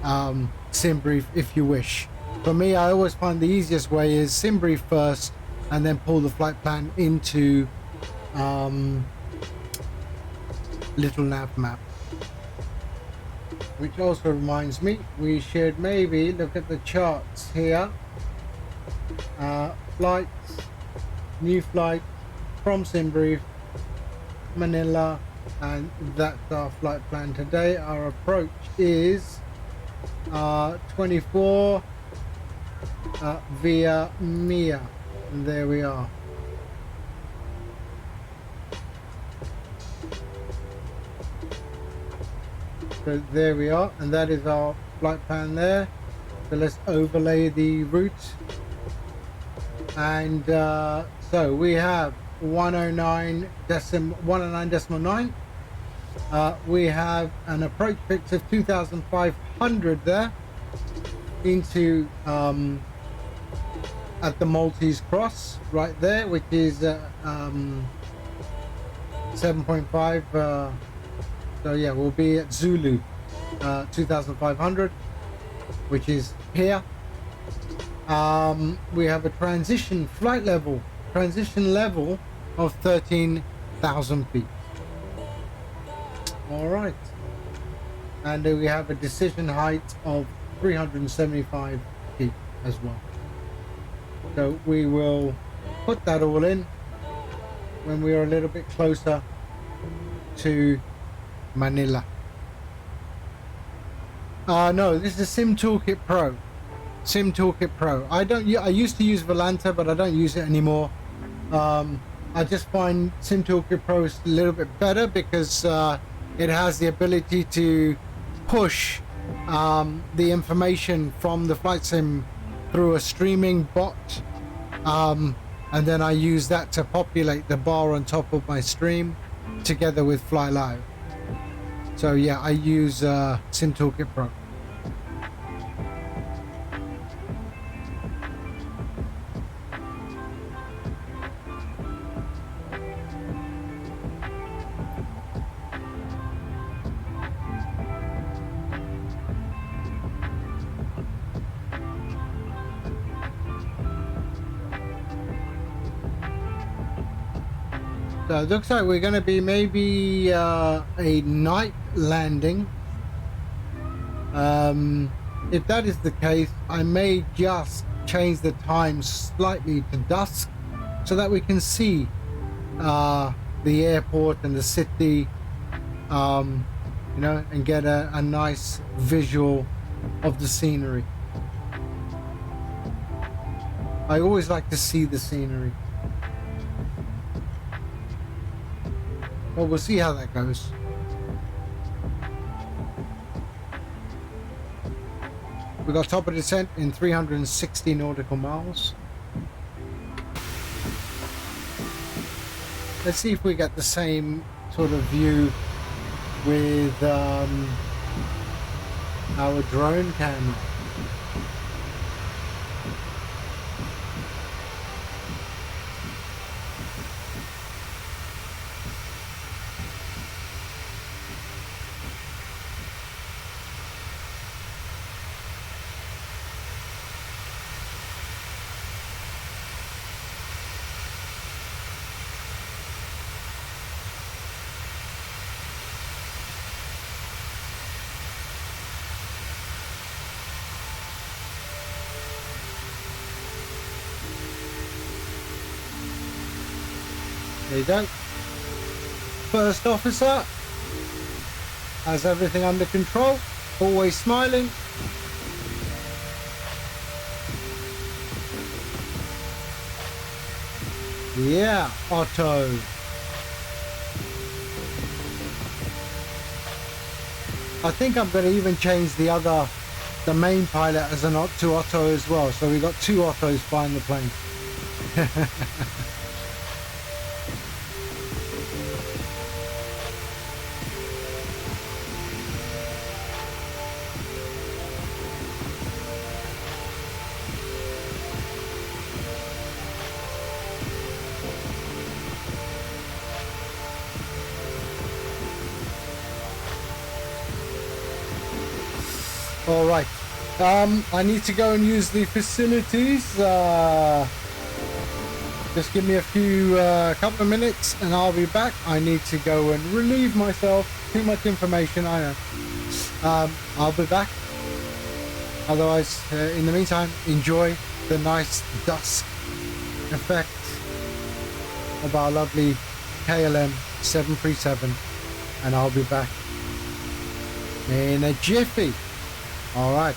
SimBrief if you wish. For me, I always find the easiest way is SimBrief first and then pull the flight plan into little nav map. Which also reminds me, we should maybe look at the charts here. Flights, new flight from SimBrief, Manila, and that's our flight plan today. Our approach is 24 via Mia, and there we are. So there we are, and that is our flight plan there. So let's overlay the route, and so we have 109.9. We have an approach fix of 2,500 there into at the Maltese cross right there, which is 7.5. So yeah, we'll be at Zulu 2,500, which is here. We have a transition level of 13,000 feet. All right, and we have a decision height of 375 feet as well. So we will put that all in when we are a little bit closer to Manila. No, this is Sim Toolkit Pro. Sim Toolkit Pro. I used to use Volanta, but I don't use it anymore. I just find Sim Toolkit Pro is a little bit better because it has the ability to push the information from the flight sim through a streaming bot, and then I use that to populate the bar on top of my stream together with Fly Live. So yeah, I use Sim Toolkit Pro. So it looks like we're going to be maybe a night landing. If that is the case, I may just change the time slightly to dusk so that we can see the airport and the city, you know, and get a nice visual of the scenery. I always like to see the scenery. Well, we'll see how that goes. We got top of descent in 360 nautical miles. Let's see if we get the same sort of view with our drone camera. There you go. First officer has everything under control, always smiling. Yeah, Otto. I think I'm going to even change the main pilot as to Otto as well. So we got two Ottos flying the plane. All right. I need to go and use the facilities. Just give me a couple of minutes and I'll be back. I need to go and relieve myself. Too much information, I know. I'll be back. Otherwise, in the meantime, enjoy the nice dusk effect of our lovely KLM 737. And I'll be back in a jiffy. All right.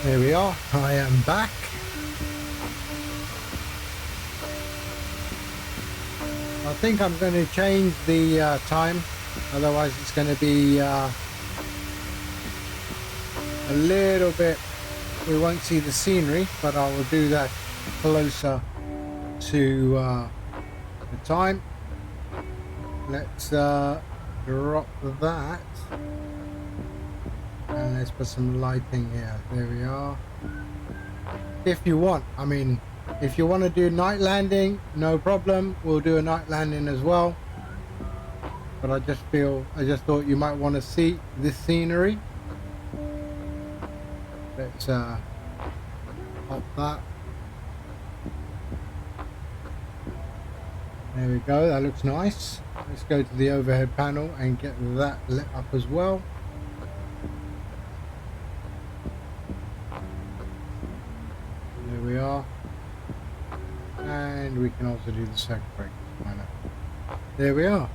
There we are. I am back. I think I'm going to change the time, otherwise it's going to be a little bit, we won't see the scenery, but I will do that closer to the time. Let's drop that. And let's put some lighting here. There we are. If you want, I mean, if you want to do night landing, no problem. We'll do a night landing as well. But I just thought you might want to see this scenery. Let's pop that. There we go. That looks nice. Let's go to the overhead panel and get that lit up as well. We are, and we can also do the circuit breaker. Why not? There we are.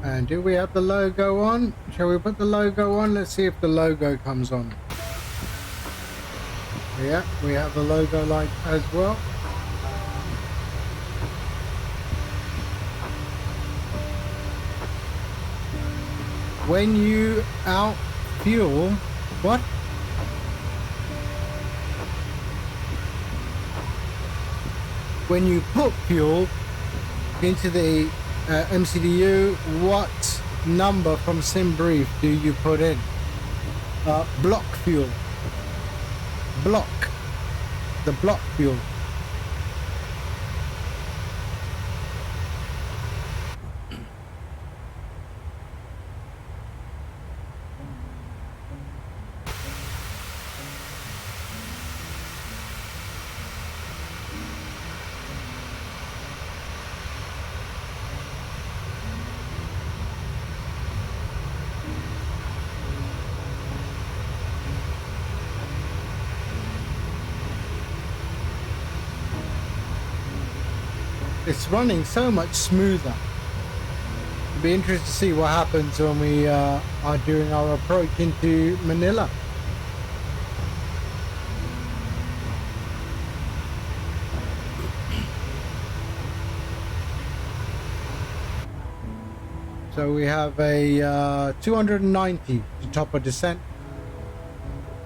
And do we have the logo on? Shall we put the logo on? Let's see if the logo comes on. Yeah, we have the logo light as well. When you out fuel, what? When you put fuel into the MCDU, what number from SimBrief do you put in? Block fuel. Block. The block fuel. it's running so much smoother. It'll be interesting to see what happens when we are doing our approach into Manila. So we have a 290 to top of descent.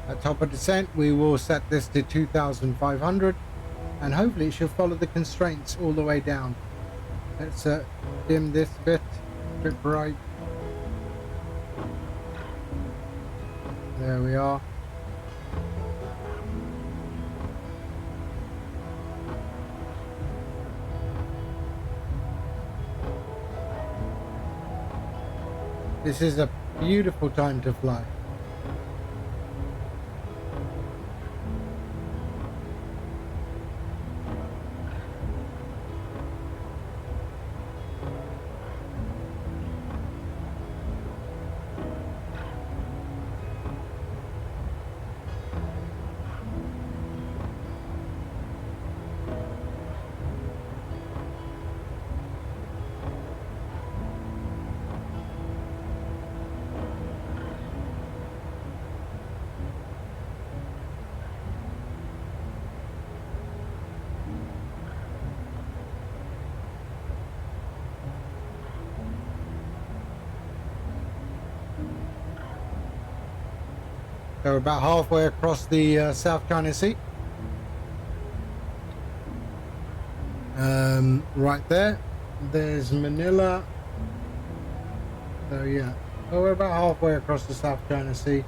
At top of descent, we will set this to 2,500, and hopefully it should follow the constraints all the way down. Let's dim this bit bright. There we are. This is a beautiful time to fly. So we're about halfway across the South China Sea. Right there, there's Manila. So yeah, so we're about halfway across the South China Sea.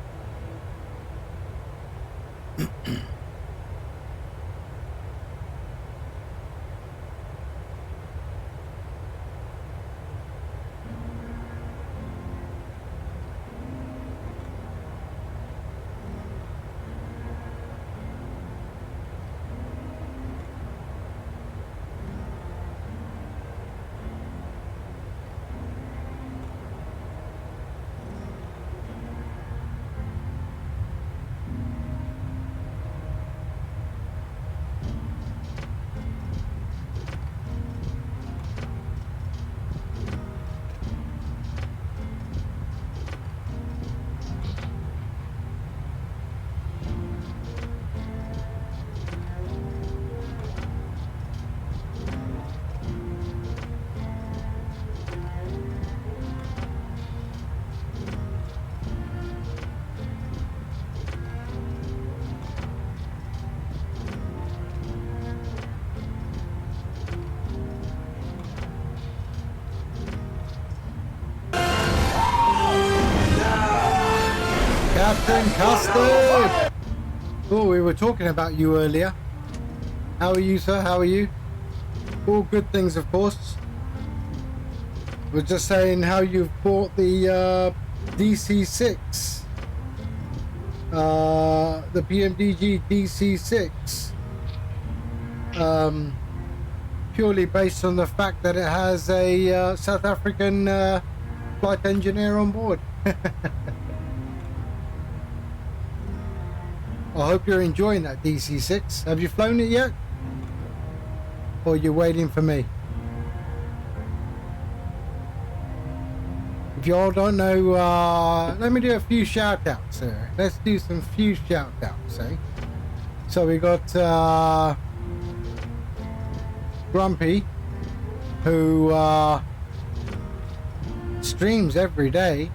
Captain Custard! Oh, we were talking about you earlier. How are you, sir? How are you? All good things, of course. We're just saying how you've bought the DC6. The PMDG DC6. Purely based on the fact that it has a South African flight engineer on board. I hope you're enjoying that DC6. Have you flown it yet? Or are you waiting for me? If you all don't know, let me do a few shout outs here. Let's do some few shout outs, eh? So we got Grumpy, who streams every day.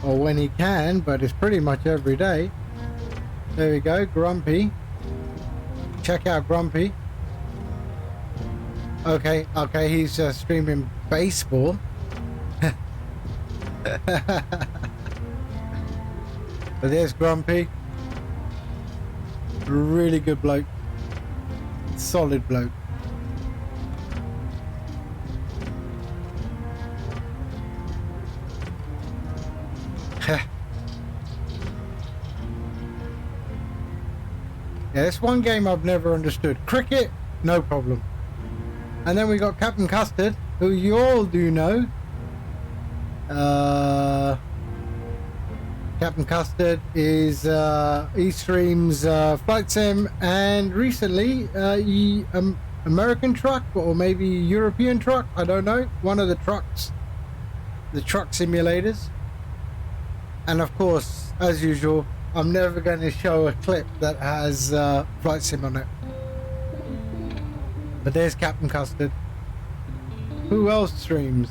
Or when he can, but it's pretty much every day. There we go, Grumpy. Check out Grumpy. Okay, he's streaming baseball. But there's Grumpy. Really good bloke. Solid bloke. Yeah, it's one game I've never understood. Cricket, no problem. And then we got Captain Custard, who you all do know. Captain Custard is he streams flight sim, and recently he American truck or maybe European truck. I don't know. One of the trucks. The truck simulators. And of course, as usual, I'm never going to show a clip that has flight sim on it. But there's Captain Custard. Who else streams?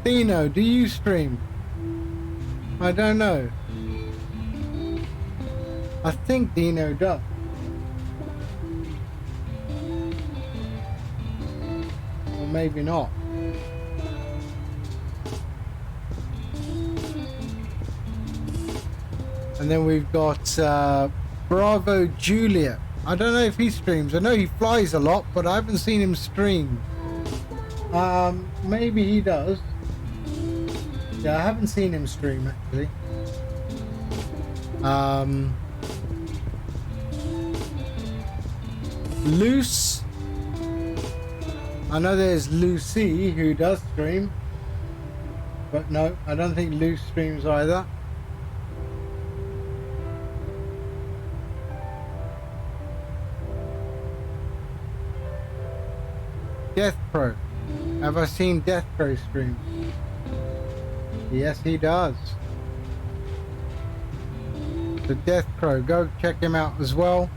Dino, do you stream? I don't know. I think Dino does. Or maybe not. And then we've got Bravo Juliet. I don't know if he streams. I know he flies a lot, but I haven't seen him stream. Maybe he does. Yeah, I haven't seen him stream actually. Luce. I know there's Lucy who does stream. But no, I don't think Luce streams either. Death Pro. Have I seen Death Pro stream? Yes, he does. The Death Pro, go check him out as well.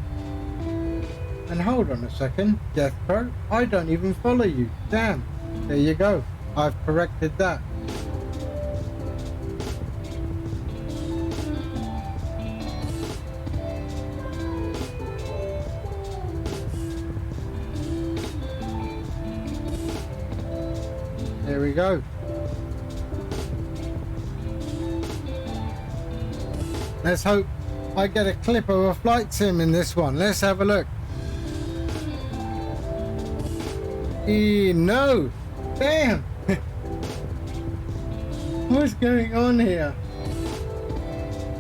And hold on a second, Death Pro, I don't even follow you. Damn, there you go. I've corrected that. There we go. Let's hope I get a clip of a flight sim in this one. Let's have a look. No! Damn! What's going on here?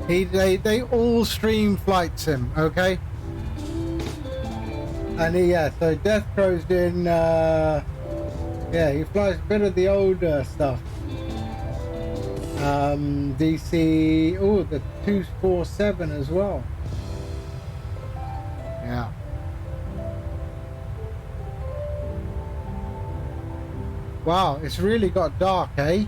They all stream flight sim, okay? And yeah, so Death Crow's doing yeah, he flies a bit of the older stuff. DC, oh, the 247 as well. Yeah. Wow, it's really got dark, eh?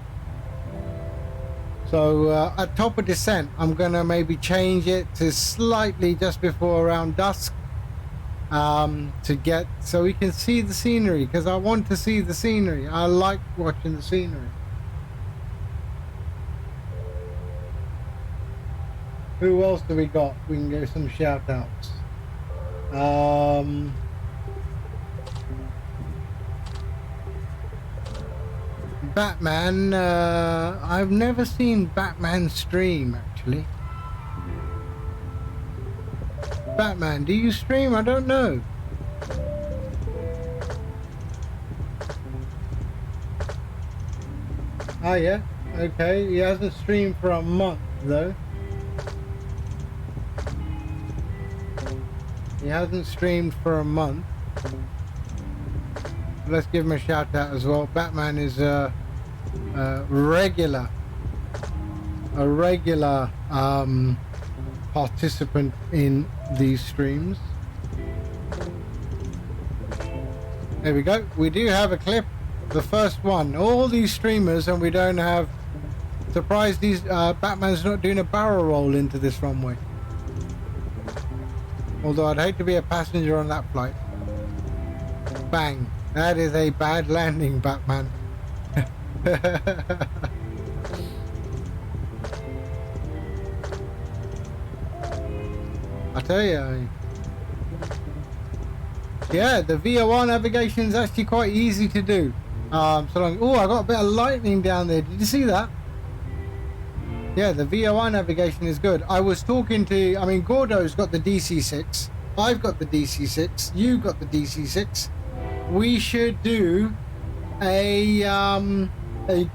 So at top of descent, I'm gonna maybe change it to slightly just before around dusk. To get so we can see the scenery, because I want to see the scenery. I like watching the scenery. Who else do we got? We can go some shout outs. Batman, I've never seen Batman stream actually. Batman, do you stream? I don't know. Oh yeah, okay. He hasn't streamed for a month though. He hasn't streamed for a month. Let's give him a shout out as well. Batman is a regular participant in these streams. There we go. We do have a clip, the first one. All these streamers, and we don't have. Surprised these Batman's not doing a barrel roll into this runway. Although I'd hate to be a passenger on that flight. Bang. That is a bad landing, Batman. I tell you. Yeah, the VOR navigation is actually quite easy to do. So long. Oh, I got a bit of lightning down there. Did you see that? Yeah, the VOR navigation is good. I was talking to, I mean, Gordo's got the DC6. I've got the DC6. You got the DC6. We should do a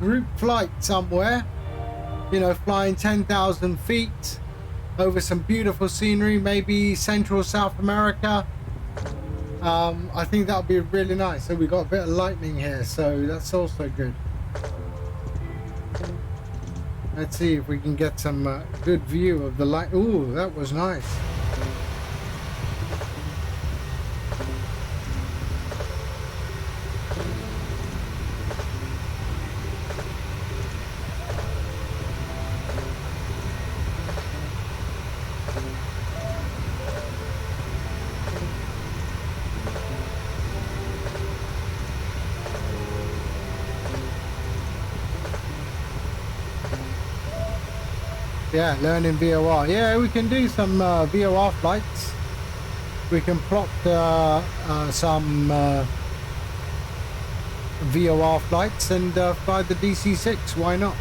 group flight somewhere. You know, flying 10,000 feet over some beautiful scenery, maybe Central South America. I think that would be really nice. So we got a bit of lightning here, so that's also good. Let's see if we can get some good view of the light. Ooh, that was nice. Yeah, learning VOR. Yeah, we can do some VOR flights. We can plot some VOR flights and fly the DC-6. Why not?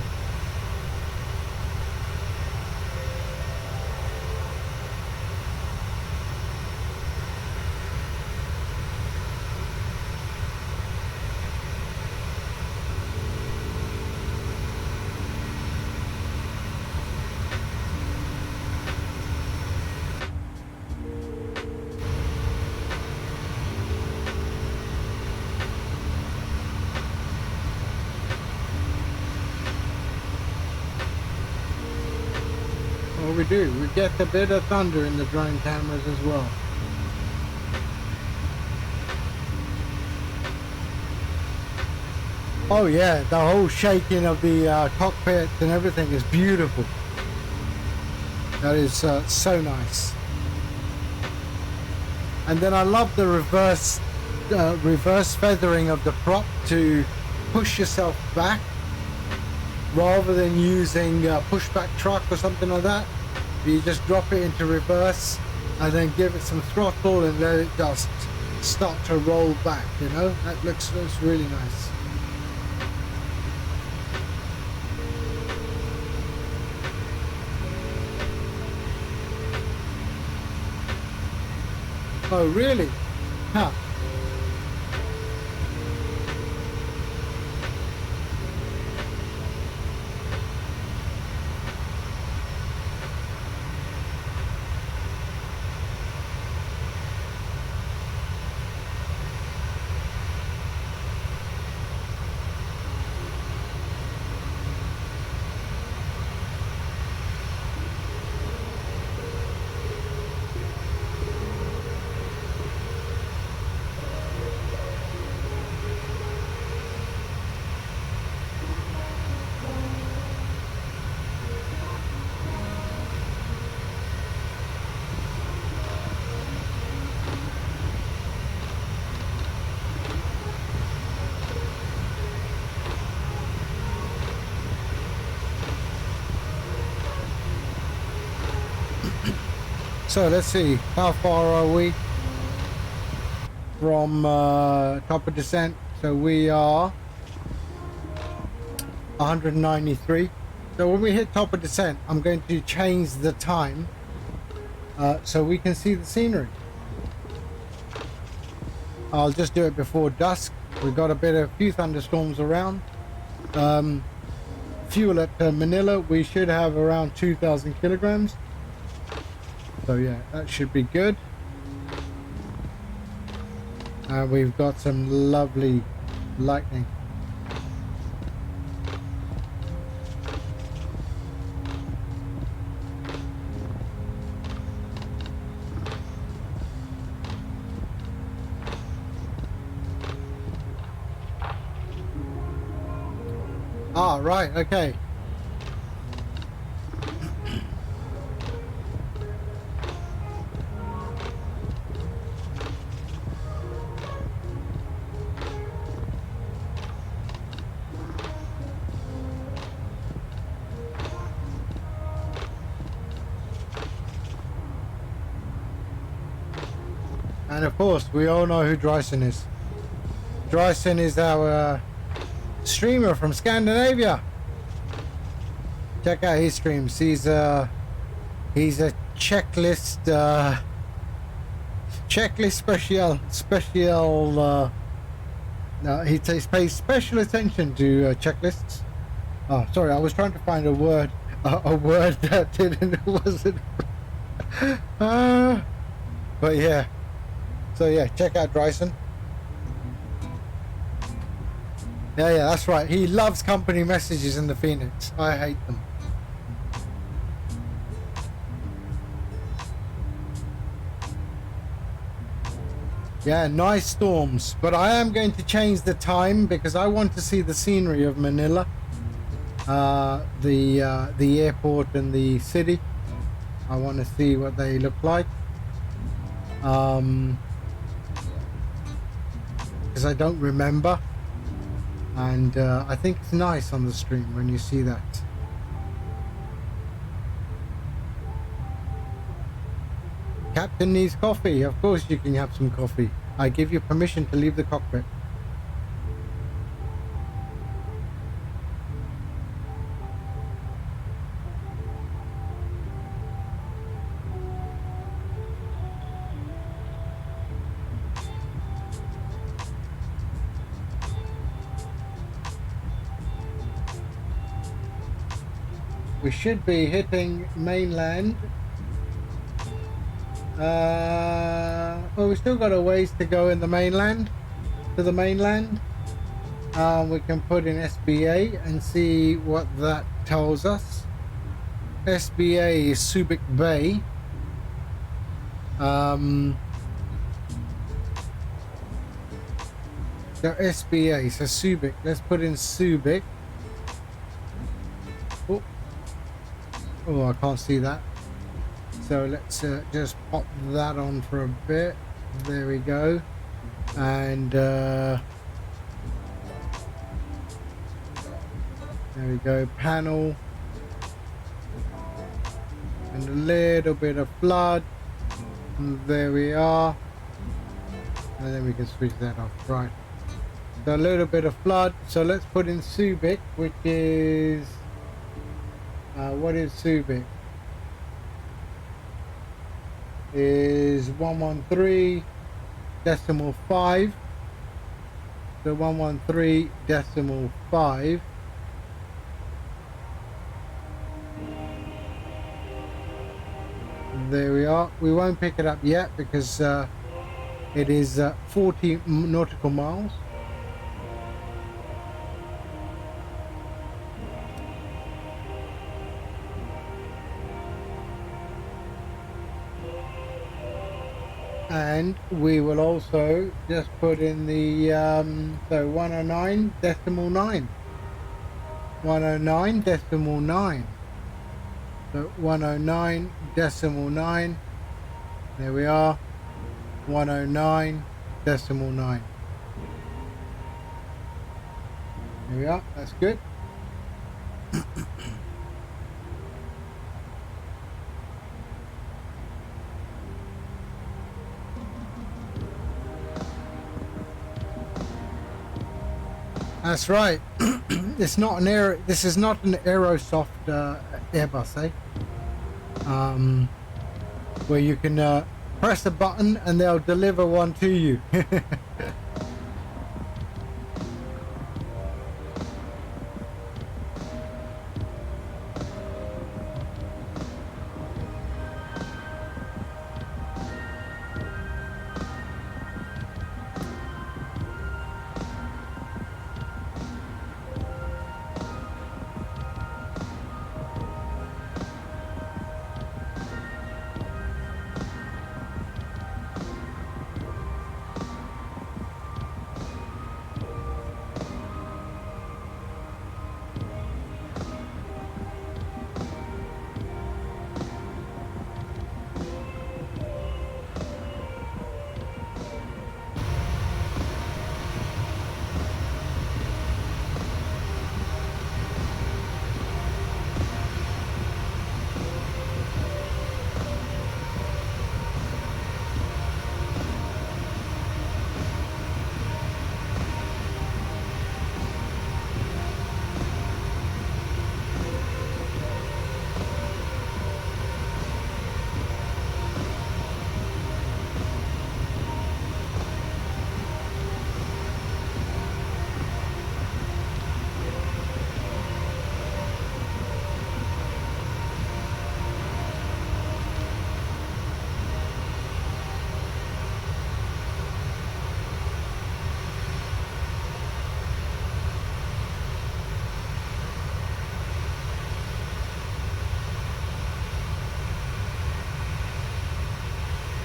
We do. We get a bit of thunder in the drone cameras as well. Oh yeah, the whole shaking of the cockpit and everything is beautiful. That is so nice. And then I love the reverse feathering of the prop to push yourself back rather than using a pushback truck or something like that. You just drop it into reverse and then give it some throttle and let it just start to roll back, you know? That looks really nice. Oh, really? Huh. So let's see, how far are we from top of descent? So we are 193. So when we hit top of descent, I'm going to change the time so we can see the scenery. I'll just do it before dusk. We've got a few thunderstorms around. Fuel at Manila, we should have around 2,000 kilograms. So yeah, that should be good. We've got some lovely lightning. Ah, right, okay. And of course, we all know who Dryson is. Dryson is our streamer from Scandinavia. Check out his streams. He's a checklist special. No, he pays special attention to checklists. Oh, sorry, I was trying to find a word that wasn't. But yeah. So yeah, check out Dryson. Yeah, that's right. He loves company messages in the Phoenix. I hate them. Yeah, nice storms. But I am going to change the time because I want to see the scenery of Manila. The airport and the city. I want to see what they look like. Because I don't remember. And I think it's nice on the stream when you see that. Captain needs coffee. Of course you can have some coffee. I give you permission to leave the cockpit. We should be hitting mainland. Well, we still got a ways to go in the mainland. To the mainland. We can put in SBA and see what that tells us. SBA is Subic Bay. So SBA, so Subic. Let's put in Subic. Oh, I can't see that. So let's just pop that on for a bit. There we go. And there we go. Panel. And a little bit of flood. And there we are. And then we can switch that off. Right. So a little bit of flood. So let's put in Subic, which is... what is Subic? Is 113.5. So 113.5. There we are. We won't pick it up yet because it is 40 nautical miles. And we will also just put in the so 109.9, 109.9. So 109.9. There we are. 109.9. There we are. That's good. That's right. It's not an air. This is not an Aerosoft Airbus, eh? Where you can press a button and they'll deliver one to you.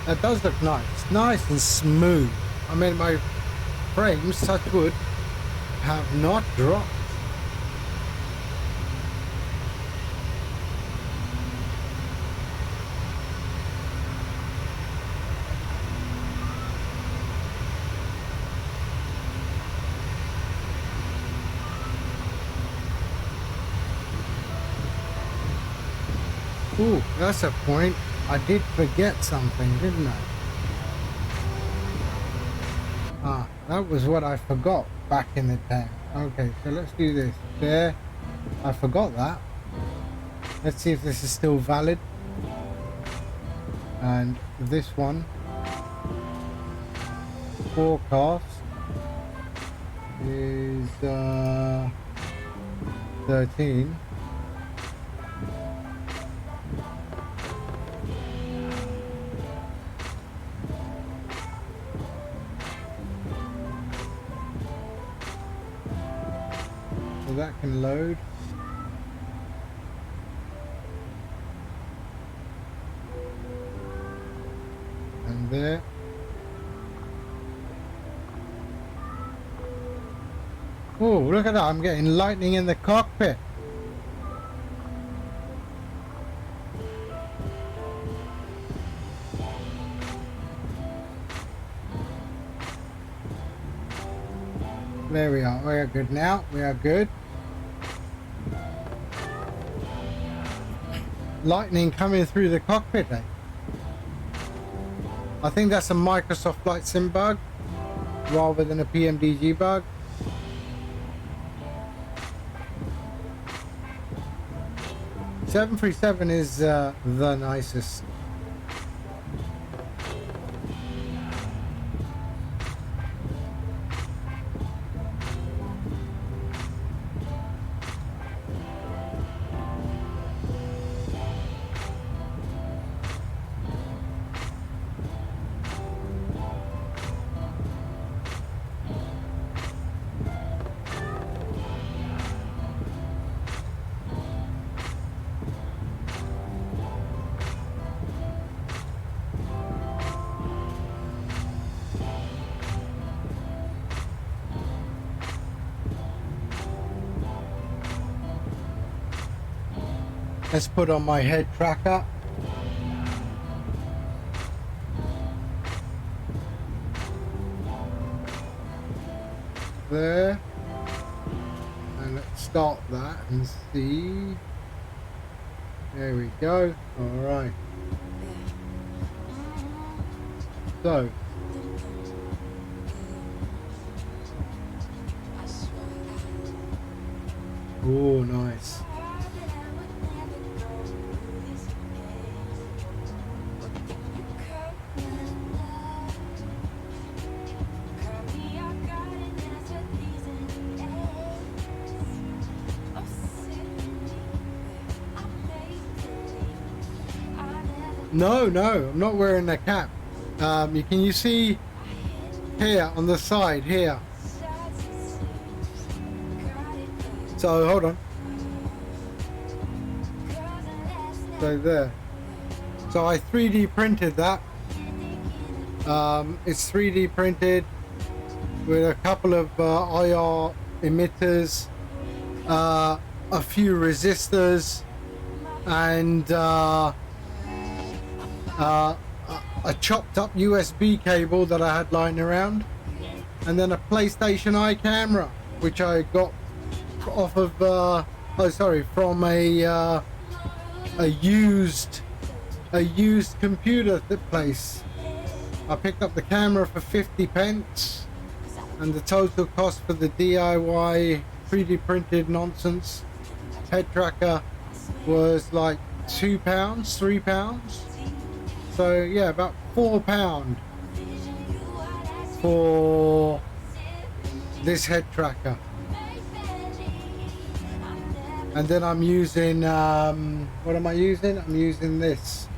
That does look nice. Nice and smooth. I mean, my frames, touch wood, have not dropped. Ooh, that's a point. I did forget something, didn't I? Ah, that was what I forgot back in the day. Okay, so let's do this. There. I forgot that. Let's see if this is still valid. And this one. Forecast is 13. So that can load. And there. Oh, look at that. I'm getting lightning in the cockpit. There we are. We are good now. We are good. Lightning coming through the cockpit, eh? I think that's a Microsoft Flight Sim bug rather than a PMDG bug. .737 is the nicest. Let's put on my head tracker. There. And let's start that and see. There we go. Alright. So. Oh, nice. No, I'm not wearing a cap. Can you see here on the side here? So hold on. So there. So I 3D printed that. It's 3D printed with a couple of IR emitters, a few resistors, and a chopped up USB cable that I had lying around, and then a PlayStation Eye camera, which I got off of from a used computer place. I picked up the camera for 50 pence, and the total cost for the DIY 3D printed nonsense head tracker was like £2, £3. So yeah, about £4 for this head tracker. And then I'm using what am I using? I'm using this.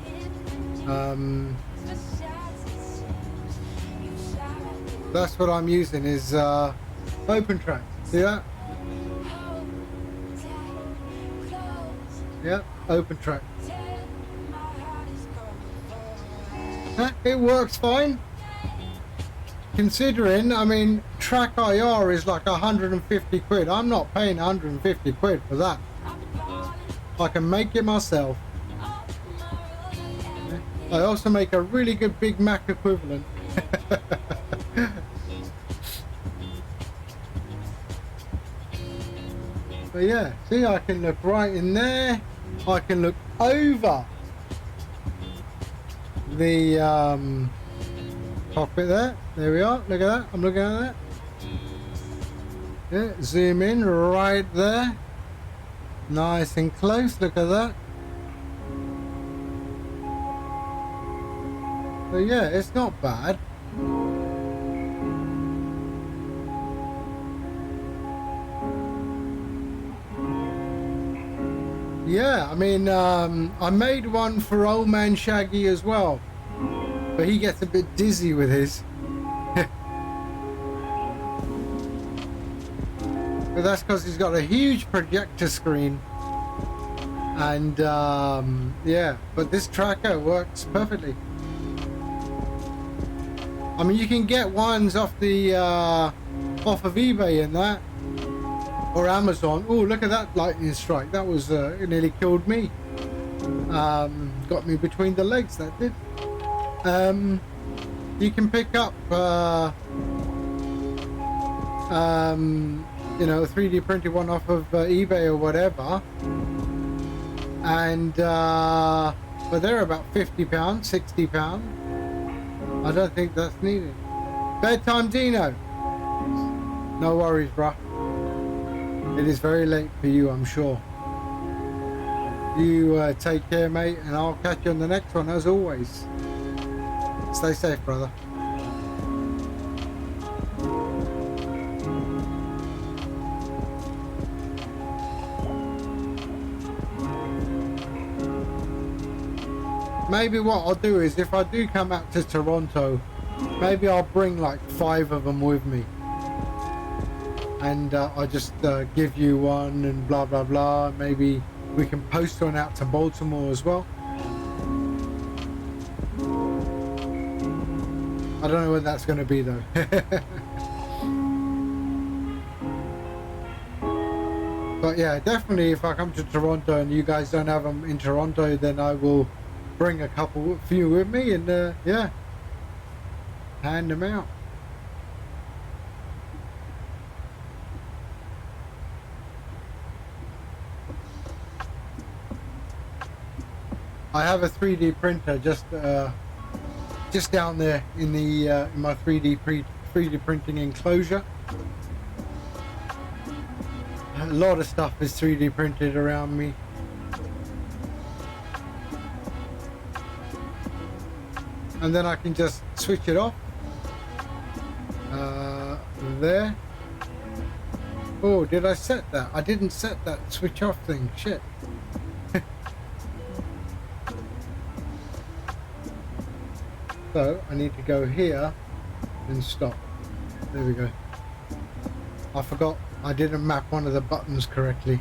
That's what I'm using is OpenTrack. See that? Yeah, OpenTrack. It works fine. Considering, I mean, Track IR is like 150 quid. I'm not paying 150 quid for that. I can make it myself. I also make a really good Big Mac equivalent. But yeah, see, I can look right in there. I can look over the cockpit there. There we are. Look at that. I'm looking at that. Yeah, zoom in right there. Nice and close. Look at that. So yeah, it's not bad. Yeah, I mean, I made one for old man Shaggy as well, but he gets a bit dizzy with his. But that's because he's got a huge projector screen. And yeah, but this tracker works perfectly. I mean, you can get ones off the off of eBay and that, or Amazon. Oh, look at that lightning strike! That was it nearly killed me. Got me between the legs. That did. You can pick up, you know, a 3D printed one off of eBay or whatever, and but they're about £50, £60. I don't think that's needed. Bedtime, Dino. No worries, bruh. It is very late for you, I'm sure. You take care, mate, and I'll catch you on the next one, as always. Stay safe, brother. Maybe what I'll do is, if I do come out to Toronto, maybe I'll bring like 5 of them with me, and I'll just give you one and blah blah blah. Maybe we can post one out to Baltimore as well. I don't know when that's going to be though. But yeah, definitely if I come to Toronto and you guys don't have them in Toronto, then I will bring a few with me, and yeah, hand them out. I have a 3D printer just down there in the in my 3D printing enclosure. A lot of stuff is 3D printed around me. And then I can just switch it off. There. Oh, did I set that? I didn't set that switch off thing. Shit. So I need to go here and stop. There we go. I forgot I didn't map one of the buttons correctly.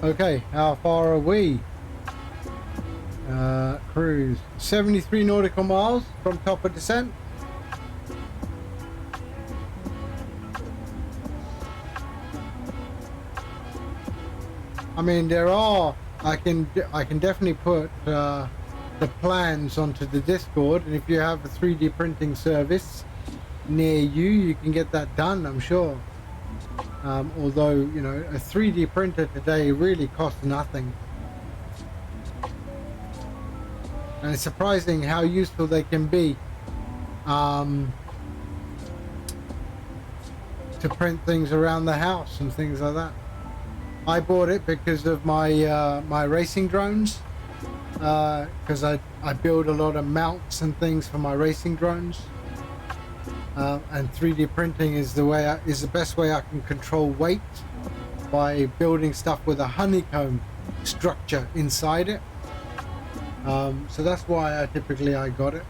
Okay, how far are we? Cruise 73 nautical miles from top of descent. I mean, there are. I can definitely put the plans onto the Discord, and if you have a 3D printing service near you, you can get that done, I'm sure. Although, you know, a 3D printer today really costs nothing. And it's surprising how useful they can be to print things around the house and things like that. I bought it because of my my racing drones, because I build a lot of mounts and things for my racing drones. And 3D printing is the best way I can control weight, by building stuff with a honeycomb structure inside it. So that's why I got it.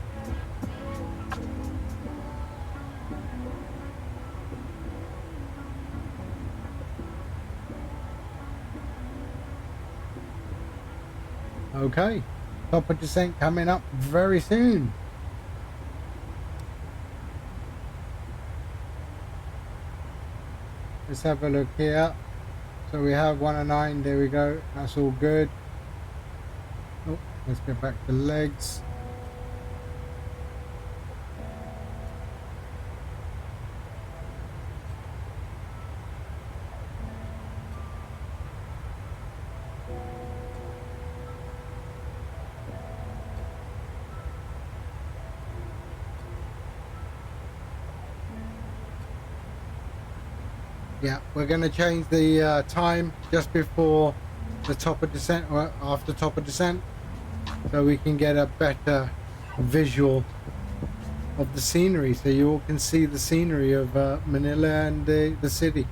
Okay, top of descent coming up very soon. Let's have a look here. So we have 109, there we go, that's all good. Oh, let's get back to legs. Yeah, we're going to change the time just before the top of descent or after top of descent, so we can get a better visual of the scenery, so you all can see the scenery of Manila and the city.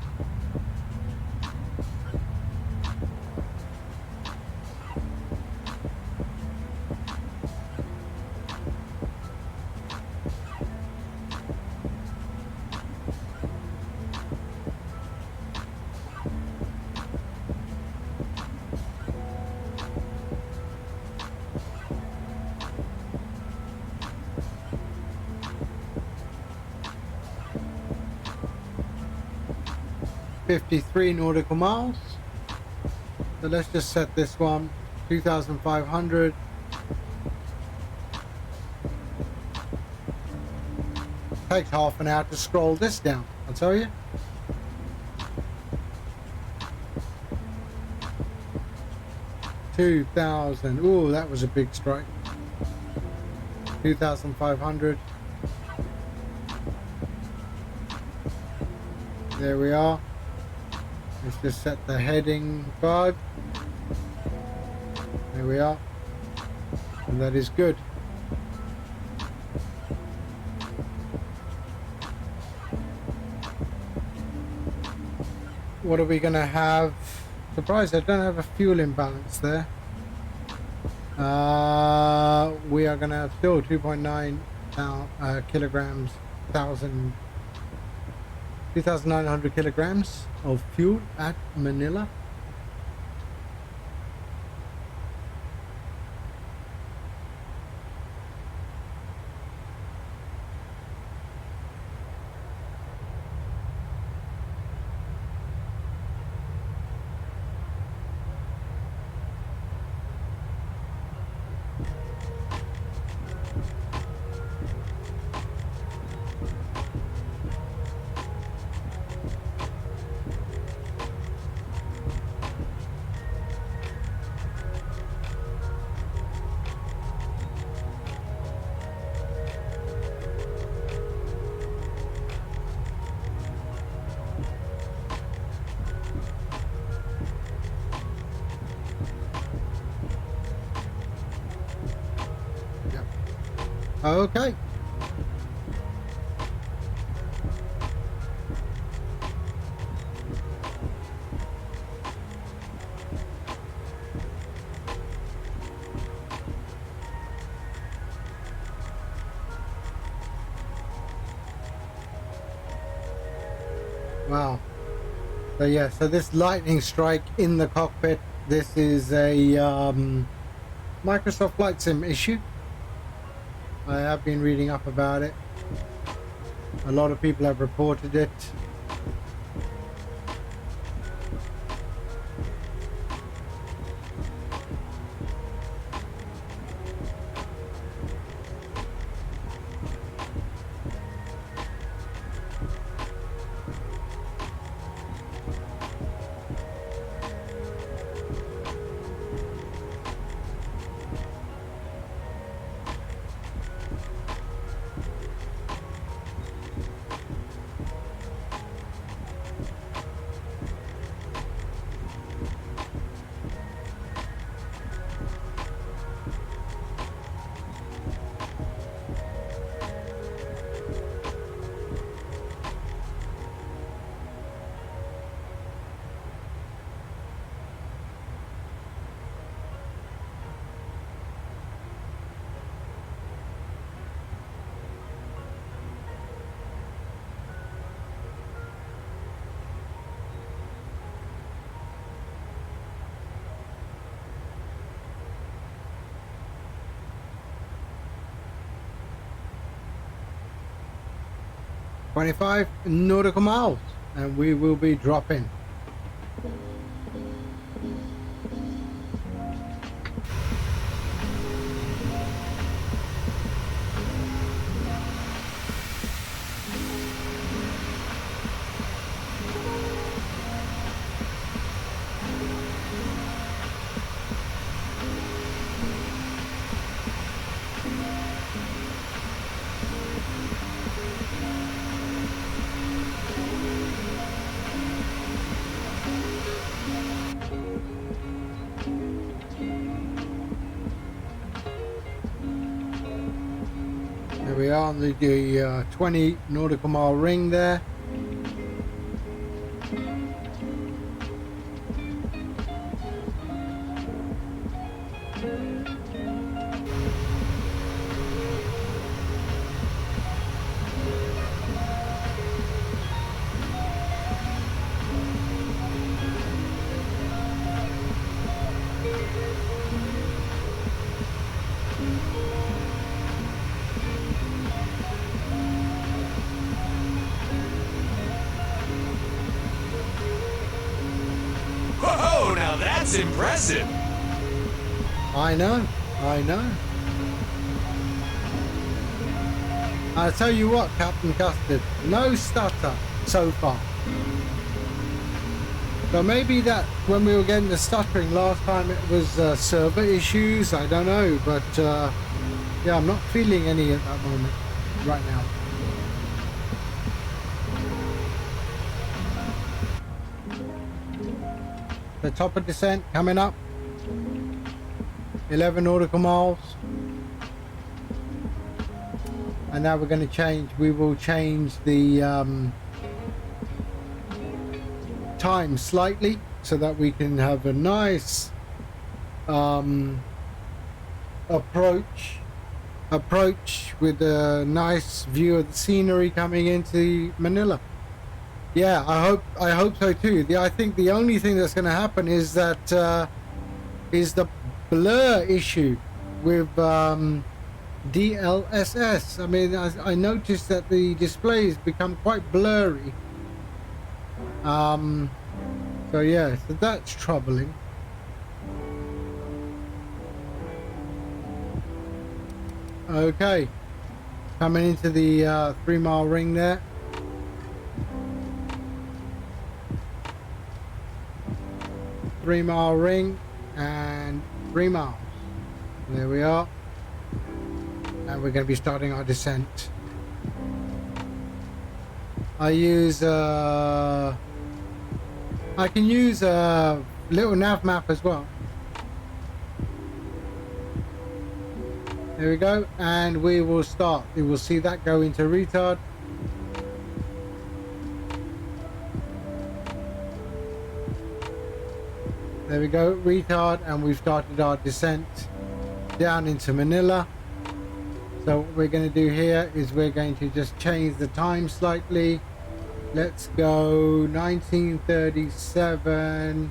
.53 nautical miles. So let's just set this one 2,500. Takes half an hour to scroll this down, I'll tell you. $2,000. Ooh, that was a big strike. 2,500. There we are. Let's just set the heading 5. There we are. And that is good. What are we going to have? Surprised I don't have a fuel imbalance there. We are going to have still 2.9 kilograms, 2,900 kilograms of fuel at Manila. Okay. Wow. So yeah, so this lightning strike in the cockpit, this is a Microsoft Flight Sim issue. I have been reading up about it. A lot of people have reported it. .25 nautical miles, and we will be dropping. we are on the 20 nautical mile ring there. Whoa, now that's impressive. I know. I'll tell you what, Captain Custard, no stutter so far. So maybe that when we were getting the stuttering last time it was server issues, I don't know, but yeah, I'm not feeling any at that moment right now. The top of descent coming up, 11 nautical miles, and now we're going to change, we will change the time slightly so that we can have a nice approach with a nice view of the scenery coming into Manila. Yeah, I hope so too. I think the only thing that's going to happen is that is the blur issue with DLSS. I mean, I noticed that the displays become quite blurry. So yeah, so that's troubling. Okay, coming into the 3 mile ring there. Three-mile ring and 3 miles. There we are. And we're going to be starting our descent. I can use a little nav map as well. There we go, and we will start. You will see that go into retard. There we go, retard, and we've started our descent down into Manila. So what we're going to do here is we're going to just change the time slightly. Let's go 1937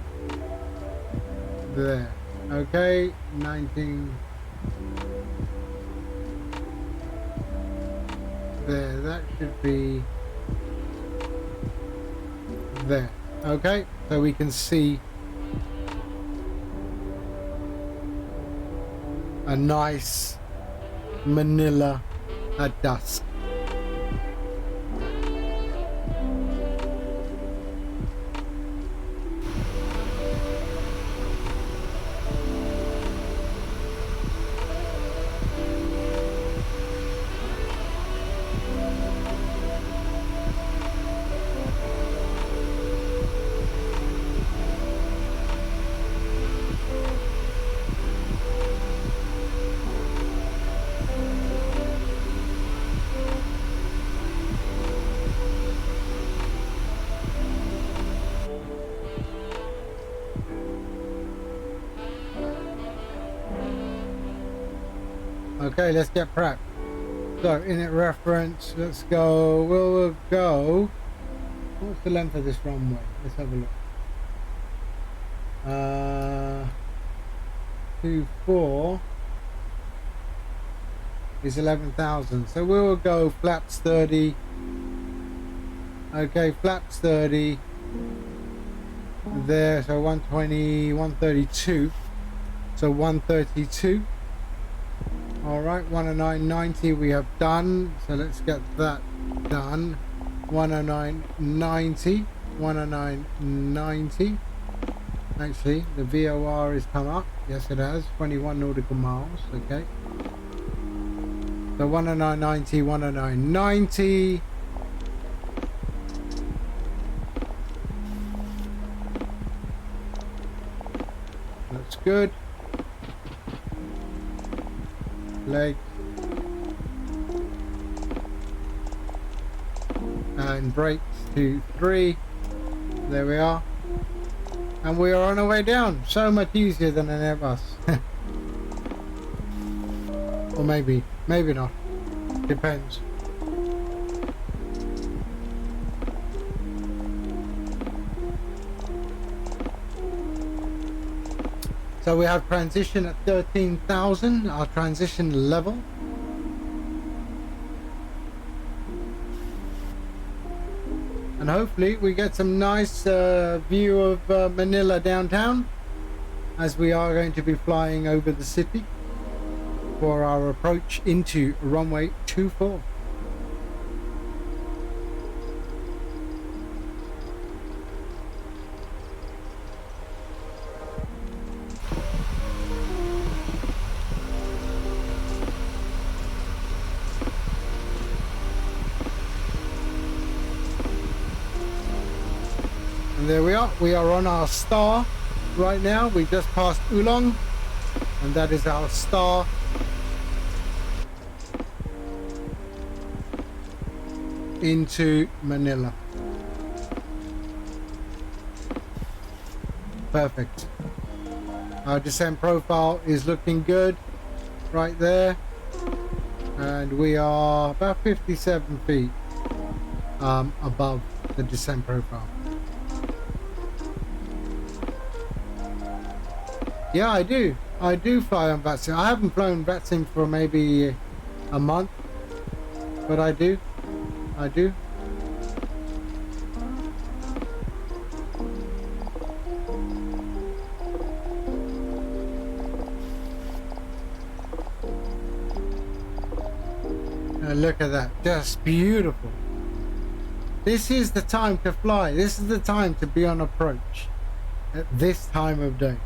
there. Okay, 19 there, that should be there. Okay, so we can see a nice Manila at dusk. Okay, let's get prepped. So, init reference, let's go, we'll go, what's the length of this runway? Let's have a look. 24 is 11,000, so we will go flaps 30. Okay, flaps 30 there, so 120, 132, so 132. Alright, 109.90 we have done, so let's get that done. 109.90, 109.90. Actually, the VOR has come up. Yes, it has. 21 nautical miles. Okay. So 109.90, 109.90. That's good. Leg. and brakes to 3. There we are. And we are on our way down. So much easier than an Airbus. Or maybe not. Depends. So we have transition at 13,000, our transition level. And hopefully we get some nice view of Manila downtown, as we are going to be flying over the city for our approach into runway 24. And there we are on our star right now. We just passed Oolong, and that is our star. Into Manila. Perfect. Our descent profile is looking good right there, and we are about 57 feet above the descent profile. Yeah, I do fly on VTBS. I haven't flown VTBS for maybe a month, but I do. And look at that, just beautiful. This is the time to fly. This is the time to be on approach at this time of day.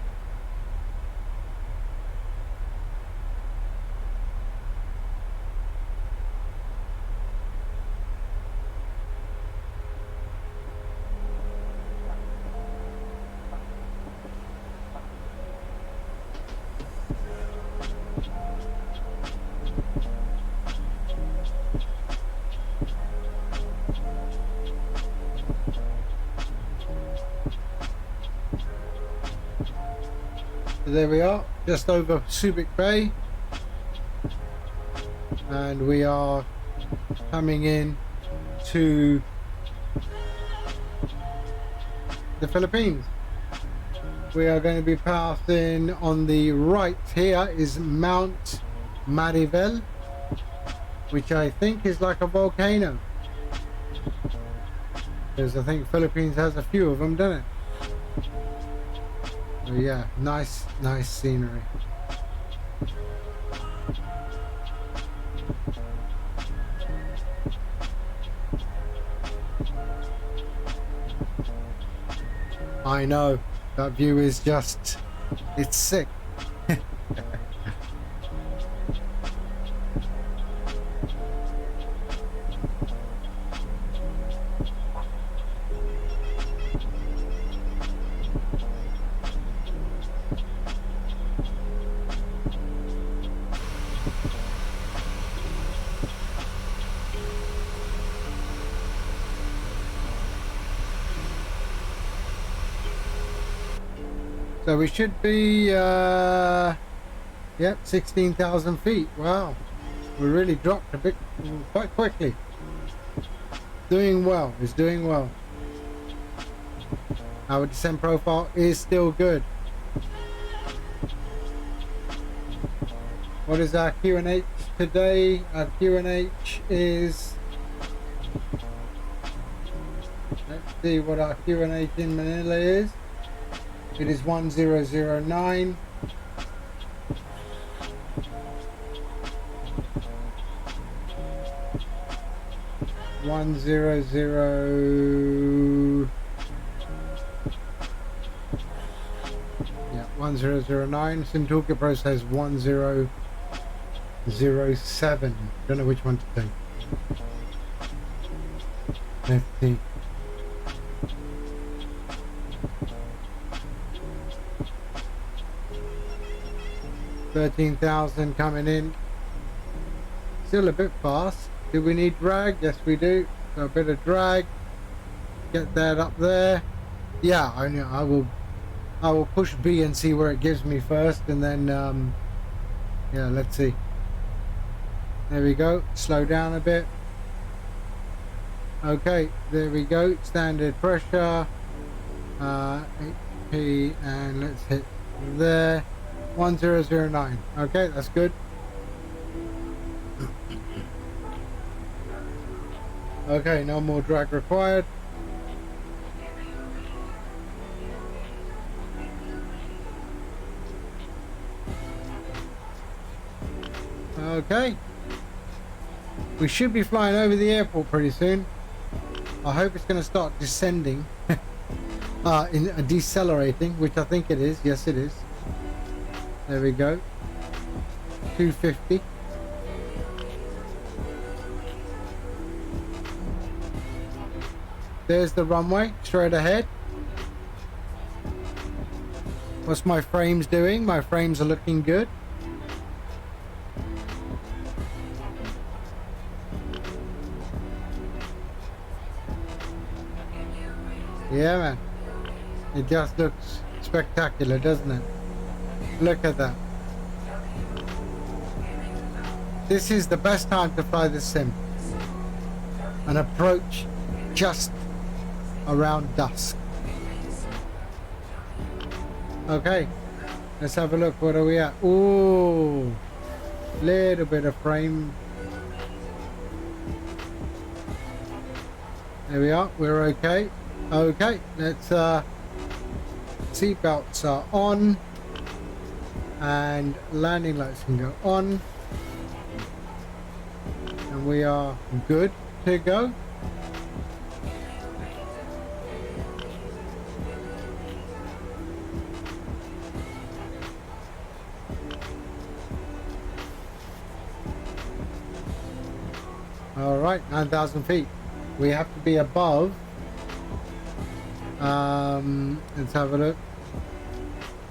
There we are, just over Subic Bay, and we are coming in to the Philippines. We are going to be passing on the right. Here is Mount Maribel, which I think is like a volcano, because I think Philippines has a few of them, doesn't it? So yeah, nice scenery. I know, that view is just, it's sick. So we should be, yep, 16,000 feet. Wow, we really dropped a bit, quite quickly. Doing well, it's doing well. Our descent profile is still good. What is our QNH today? Our QNH is, let's see what our QNH in Manila is. It is 1009. Yeah, 1009. Simtuka Pro says 1007. Don't know which one to take. Let's see. $13,000 coming in. Still a bit fast. Do we need drag? Yes, we do. So a bit of drag. Get that up there. Yeah, I know. I will push B and see where it gives me first, and then yeah, let's see. There we go. Slow down a bit. Okay, there we go. Standard pressure. 8p, and let's hit there. 1009. Okay, that's good. Okay, no more drag required. Okay. We should be flying over the airport pretty soon. I hope it's going to start descending. Decelerating, which I think it is. Yes, it is. There we go. 250. There's the runway, straight ahead. What's my frames doing? My frames are looking good. Yeah, man. It just looks spectacular, doesn't it? Look at that. This is the best time to fly the sim. An approach just around dusk. Okay, let's have a look. What are we at? Ooh, little bit of frame. There we are. We're okay. Okay, let's seatbelts are on and landing lights can go on, and we are good to go. All right, 9,000 feet. We have to be above. Let's have a look.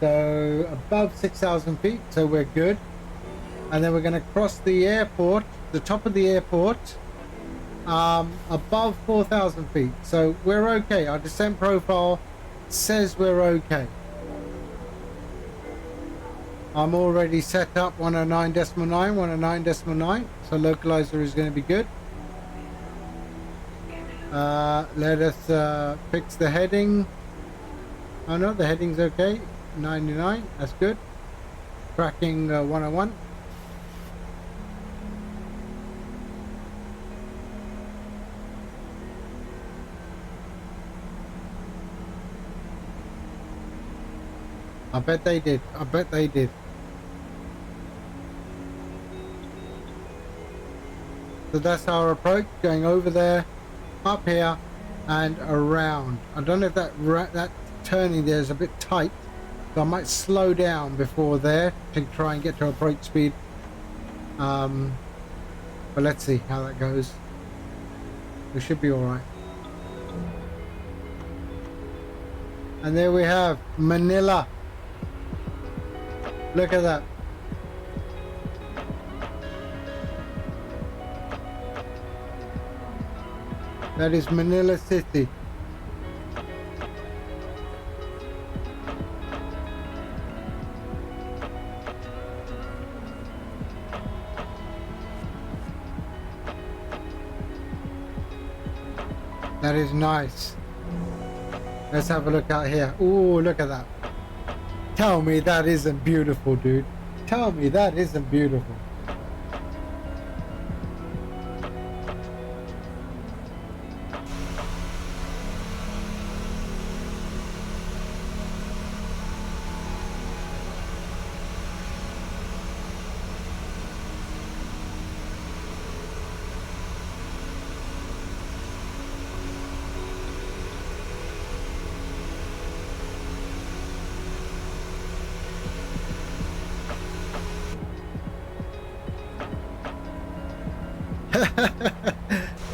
So above 6,000 feet, so we're good. And then we're going to cross the airport, the top of the airport, above 4,000 feet. So we're okay. Our descent profile says we're okay. I'm already set up 109.9, 109.9. So localizer is going to be good. Let us fix the heading. Oh no, the heading's okay. 99, that's good. Tracking 101. I bet they did. I bet they did. So that's our approach, going over there, up here, and around. I don't know if that turning there is a bit tight, so I might slow down before there to try and get to approach speed. But let's see how that goes. We should be all right. And there we have Manila. Look at that. That is Manila City. That is nice. Let's have a look out here. Ooh, look at that. Tell me that isn't beautiful, dude. Tell me that isn't beautiful.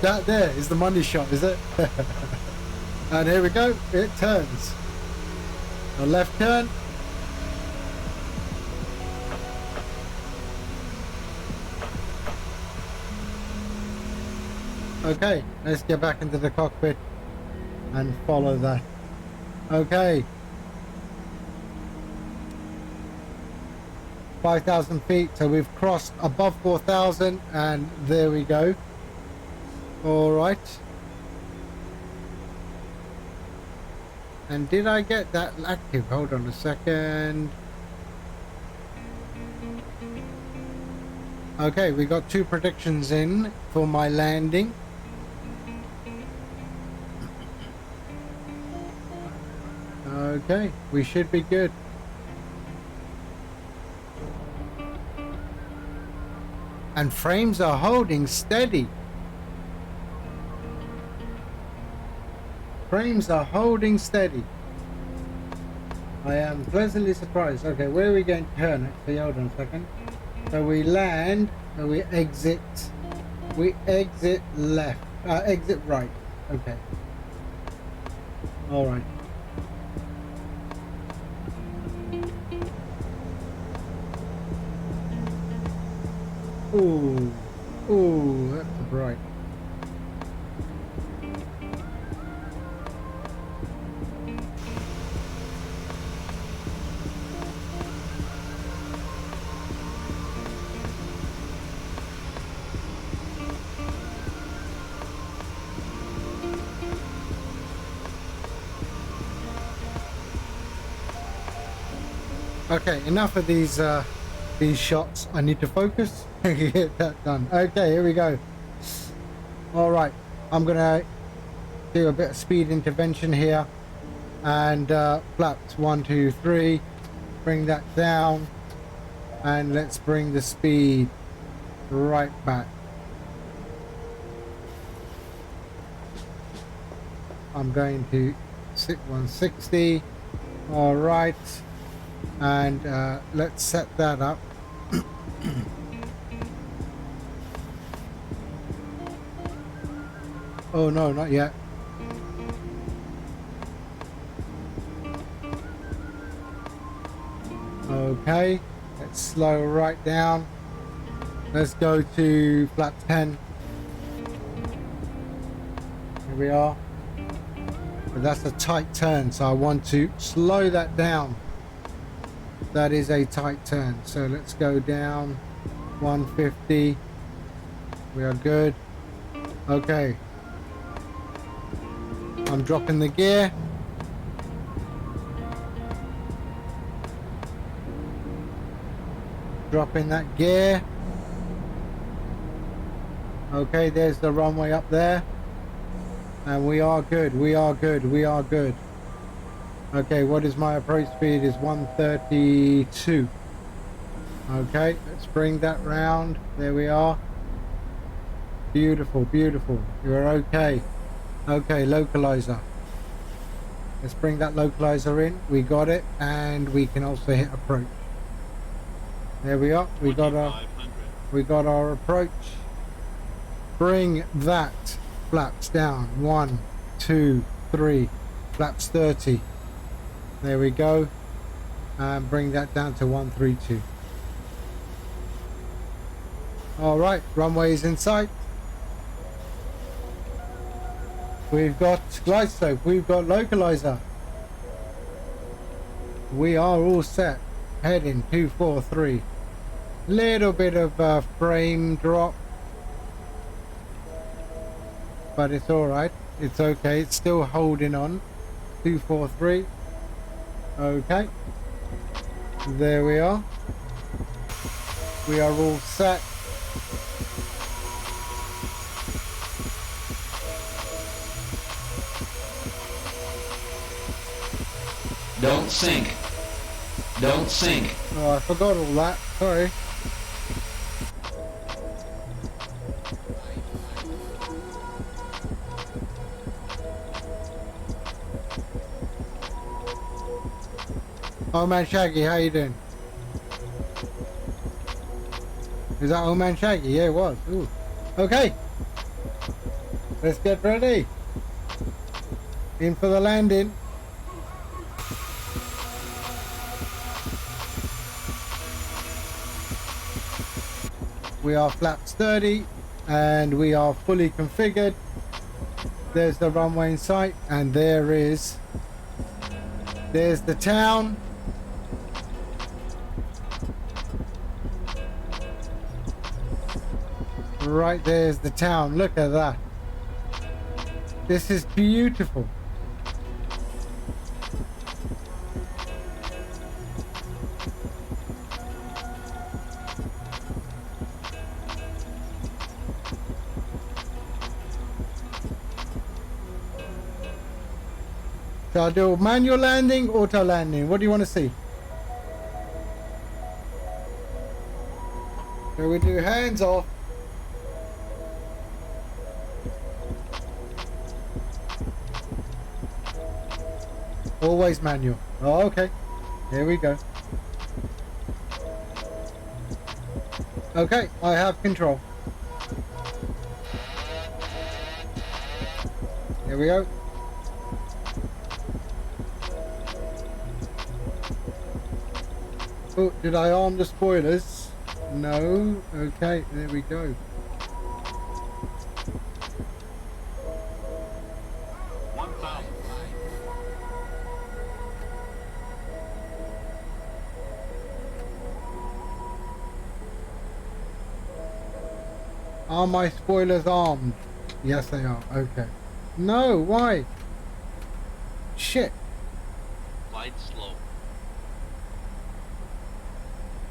That there is the money shot, is it? And here we go, it turns. A left turn. Okay, let's get back into the cockpit and follow that. Okay. 5,000 feet, so we've crossed above 4,000 and there we go. All right. And did I get that active? Hold on a second. Okay, we got 2 predictions in for my landing. Okay, we should be good. And frames are holding steady. Frames are holding steady. I am pleasantly surprised. Okay, where are we going to turn? Actually, hold on a second. So we land, and we exit left, exit right. Okay. All right. Ooh, ooh, that's bright. Okay, enough of these shots. I need to focus and get that done. Okay, here we go. All right, I'm gonna do a bit of speed intervention here, and flaps 1, 2, 3. Bring that down, and let's bring the speed right back. I'm going to 160. All right. And let's set that up. Oh no, not yet. Okay, let's slow right down. Let's go to flap 10. Here we are. But that's a tight turn, so I want to slow that down. That is a tight turn, so let's go down 150. We are good. Okay, I'm dropping the gear. Dropping that gear. Okay, there's the runway up there, and we are good. We are good. We are good. Okay, what is my approach speed? Is 132. Okay, let's bring that round. There we are. Beautiful, beautiful. You're okay. Okay, localizer. Let's bring that localizer in. We got it, and we can also hit approach. There we are. We got our approach. Bring that flaps down. 1, 2, 3. Flaps 30. There we go, and bring that down to 132. All right, runway is in sight. We've got glide slope, we've got localizer. We are all set. Heading 243. Little bit of frame drop, but it's all right. It's okay. It's still holding on. 243. Okay, there we are. We are all set. Don't sink. Don't sink. Oh, I forgot all that. Sorry. Oh man Shaggy, how you doing? Is that old man Shaggy? Yeah, it was. Ooh. Okay. Let's get ready. In for the landing. We are flaps 30. and we are fully configured. There's the runway in sight, and there's the town. Right there's the town. Look at that. This is beautiful. So I'll do manual landing, auto landing. What do you want to see? So we do hands off. Always manual. Oh, okay. Here we go. Okay, I have control. Here we go. Oh, did I arm the spoilers? No. Okay, there we go. Are my spoilers armed? Yes, they are. Okay. No, why? Shit. Glide slow.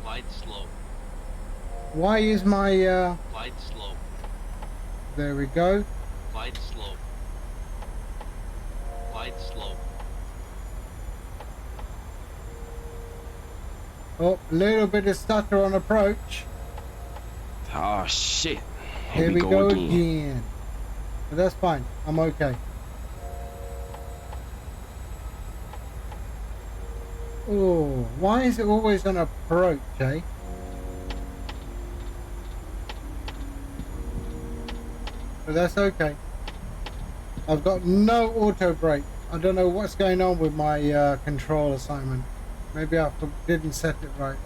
Glide slow. Why is my Glide slow. there we go. Glide slow. Glide slow. Oh, little bit of stutter on approach. Oh shit. Here we go again. But that's fine. I'm okay. Oh, why is it always on approach, eh? But that's okay. I've got no auto brake. I don't know what's going on with my control assignment. Maybe I didn't set it right.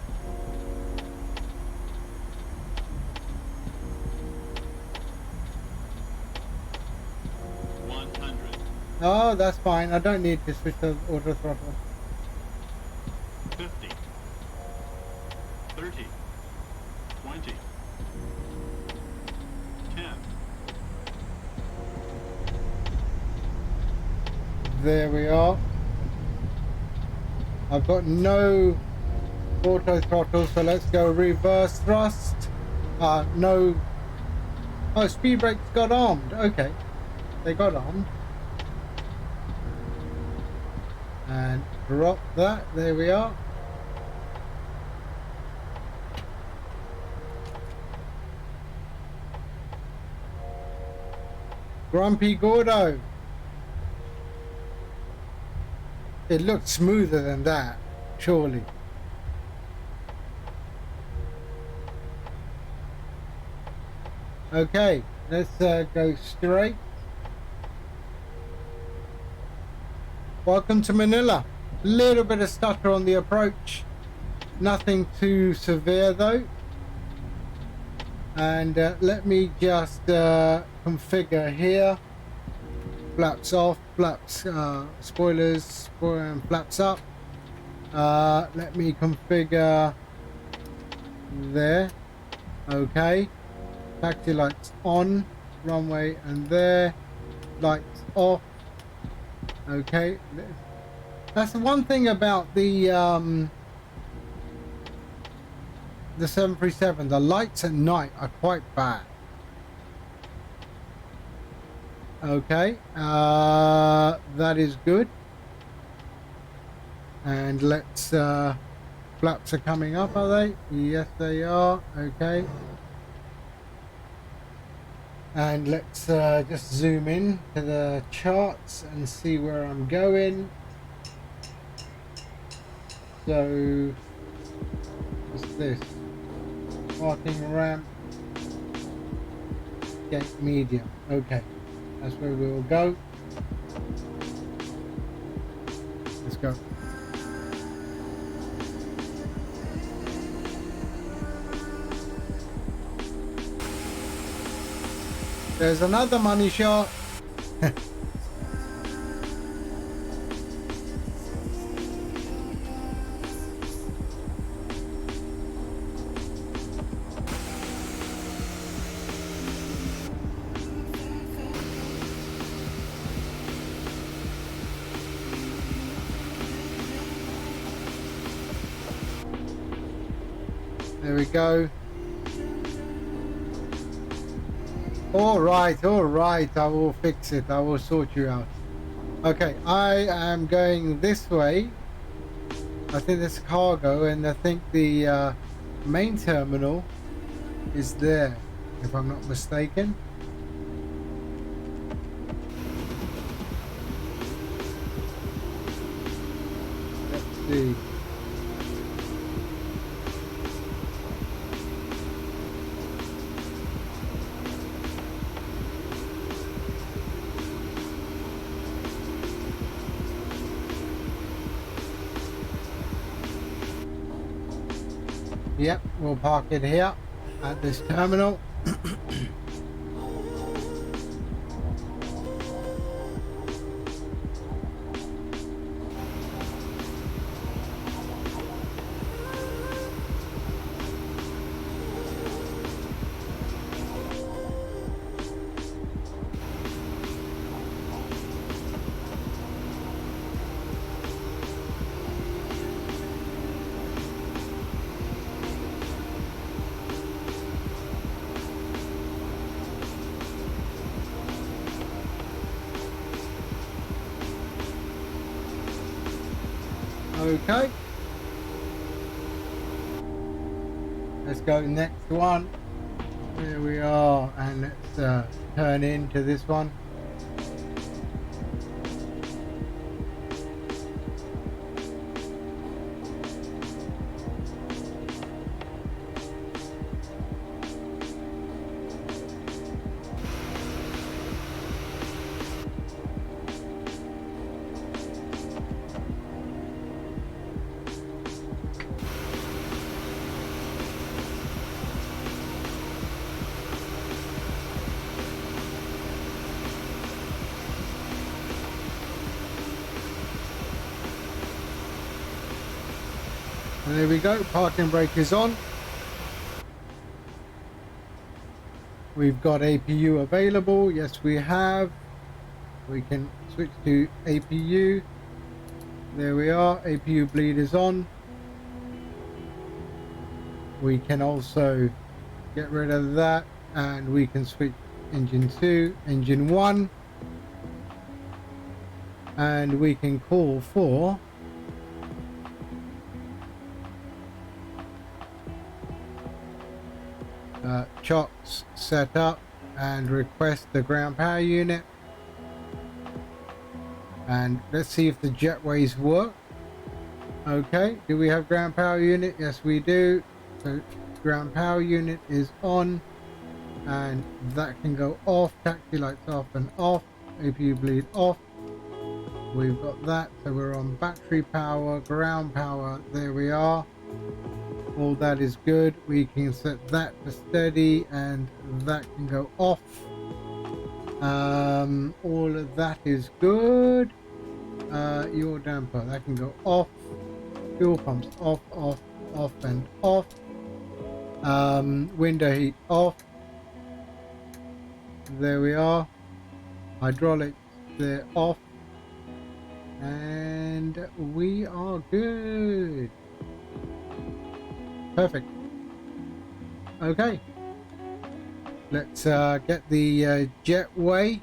Oh, that's fine. I don't need to switch to auto throttle. 50, 30, 20, 10. There we are. I've got no auto throttle, so let's go reverse thrust. No. Oh, speed brakes got armed. Okay. They got armed. And drop that. There we are. Grumpy Gordo. It looked smoother than that, surely. Okay, let's go straight. Welcome to Manila. Little bit of stutter on the approach. Nothing too severe though. And let me just configure here. Flaps off, flaps, spoilers, spoiler and flaps up. Let me configure there. Okay. Taxi lights on, runway and there. Lights off. Okay. That's the one thing about the 737. The lights at night are quite bad. Okay, that is good. And let's flaps are coming up, are they? Yes, they are. Okay. And let's just zoom in to the charts and see where I'm going. So, what's this? Parking ramp. Gate medium. Okay. That's where we will go. Let's go. There's another money shot. There we go. All right, I will fix it. I will sort you out. Okay, I am going this way. I think there's cargo, and I think the main terminal is there, if I'm not mistaken. Let's see. Yep, we'll park it here at this terminal. Okay, let's go next one. There we are, and let's turn into this one. And there we go, parking brake is on. We've got APU available, yes we have. We can switch to APU. There we are, APU bleed is on. We can also get rid of that, and we can switch engine 2, engine 1. And we can call for chocks set up and request the ground power unit, and let's see if the jetways work. Okay, do we have ground power unit? Yes we do. So ground power unit is on, and that can go off. Taxi lights off and off. APU bleed off. We've got that, so we're on battery power, ground power. There we are. All that is good. We can set that to steady, and that can go off. All of that is good. Your damper, that can go off. Fuel pumps off, off, off, and off. Window heat off. There we are. Hydraulics, they're off. And we are good. Perfect. Okay, let's get the jetway.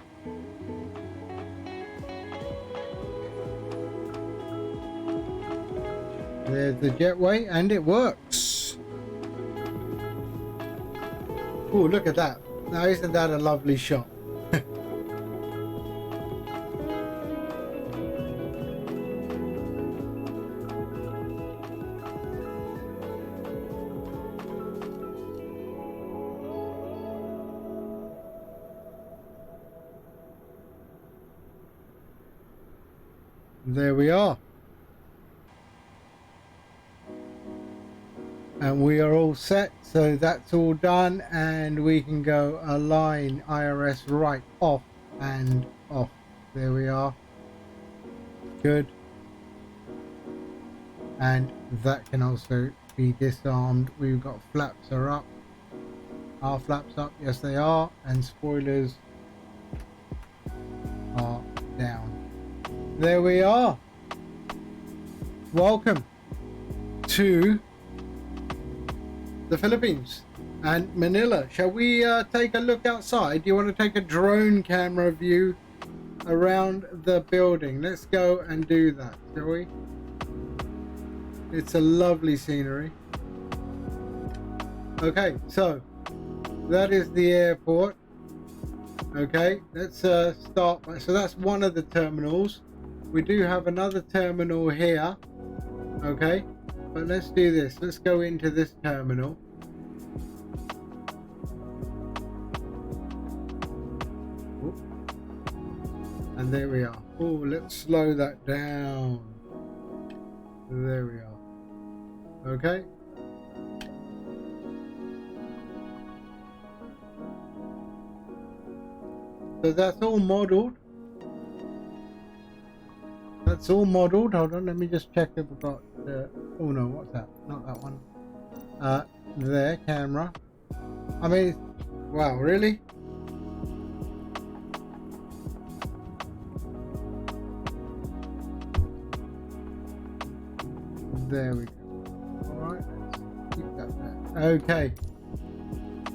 There's the jetway, and it works. Oh, look at that. Now isn't that a lovely shot? There we are. And we are all set, so that's all done, and we can go align IRS right off and off. There we are. Good. And that can also be disarmed. We've got flaps are up. Are flaps up? Yes, they are. And spoilers are down. There we are. Welcome to the Philippines and Manila. Shall we take a look outside? Do you want to take a drone camera view around the building? Let's go and do that, shall we? It's a lovely scenery. Okay, so that is the airport. Okay, let's start. So that's one of the terminals. We do have another terminal here. Okay, but let's do this. Let's go into this terminal. Oop. And there we are. Oh, let's slow that down. There we are. Okay. So that's all modeled. That's all modeled. Hold on, let me just check if we've got the... Oh no, what's that? Not that one. There, camera. I mean, wow, really? There we go. Alright, let's keep that there. Okay.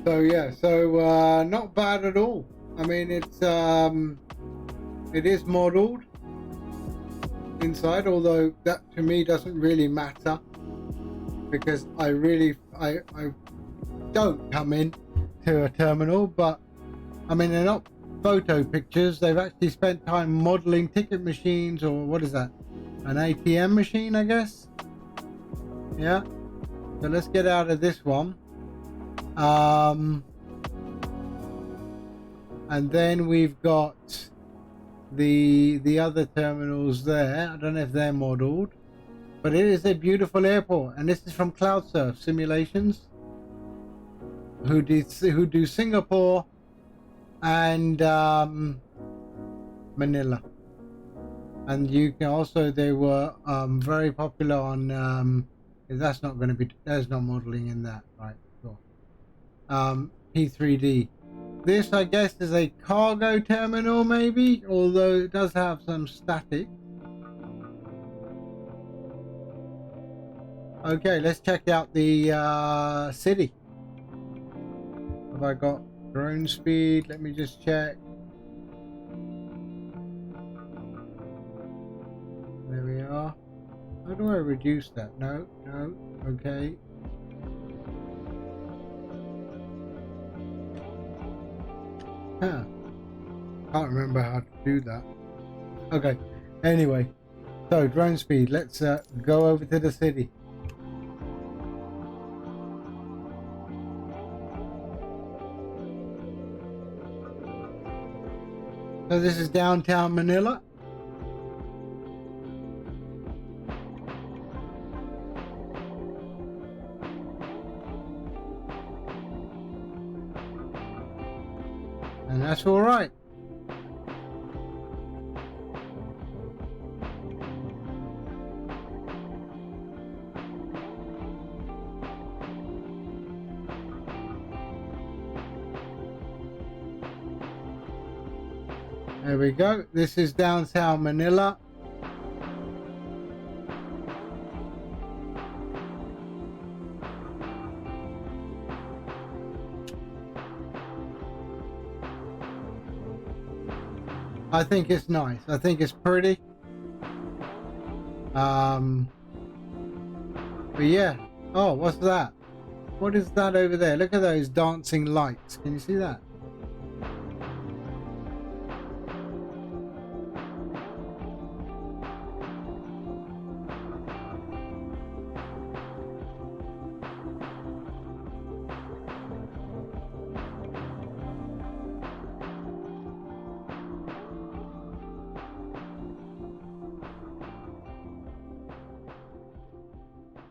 So yeah, so not bad at all. I mean, it is modeled inside, although that to me doesn't really matter because I don't come in to a terminal. But I mean, they're not photo pictures. They've actually spent time modeling ticket machines, or what is that, an ATM machine, I guess. Yeah, so let's get out of this one. And then we've got the other terminals there. I don't know if they're modeled, but it is a beautiful airport. And this is from CloudSurf Simulations, who do Singapore and Manila. And you can also, they were very popular on that's not going to be, there's no modeling in that, right? Sure. P3D. This, I guess, is a cargo terminal, maybe, although it does have some static. Okay, let's check out the city. Have I got drone speed? Let me just check. There we are. How do I reduce that? No, no, okay. Huh. Can't remember how to do that. Okay, anyway, so drone speed. Let's go over to the city. So this is downtown Manila. And that's all right. There we go. This is downtown Manila. I think it's nice. I think it's pretty. But yeah. Oh, what's that? What is that over there? Look at those dancing lights. Can you see that?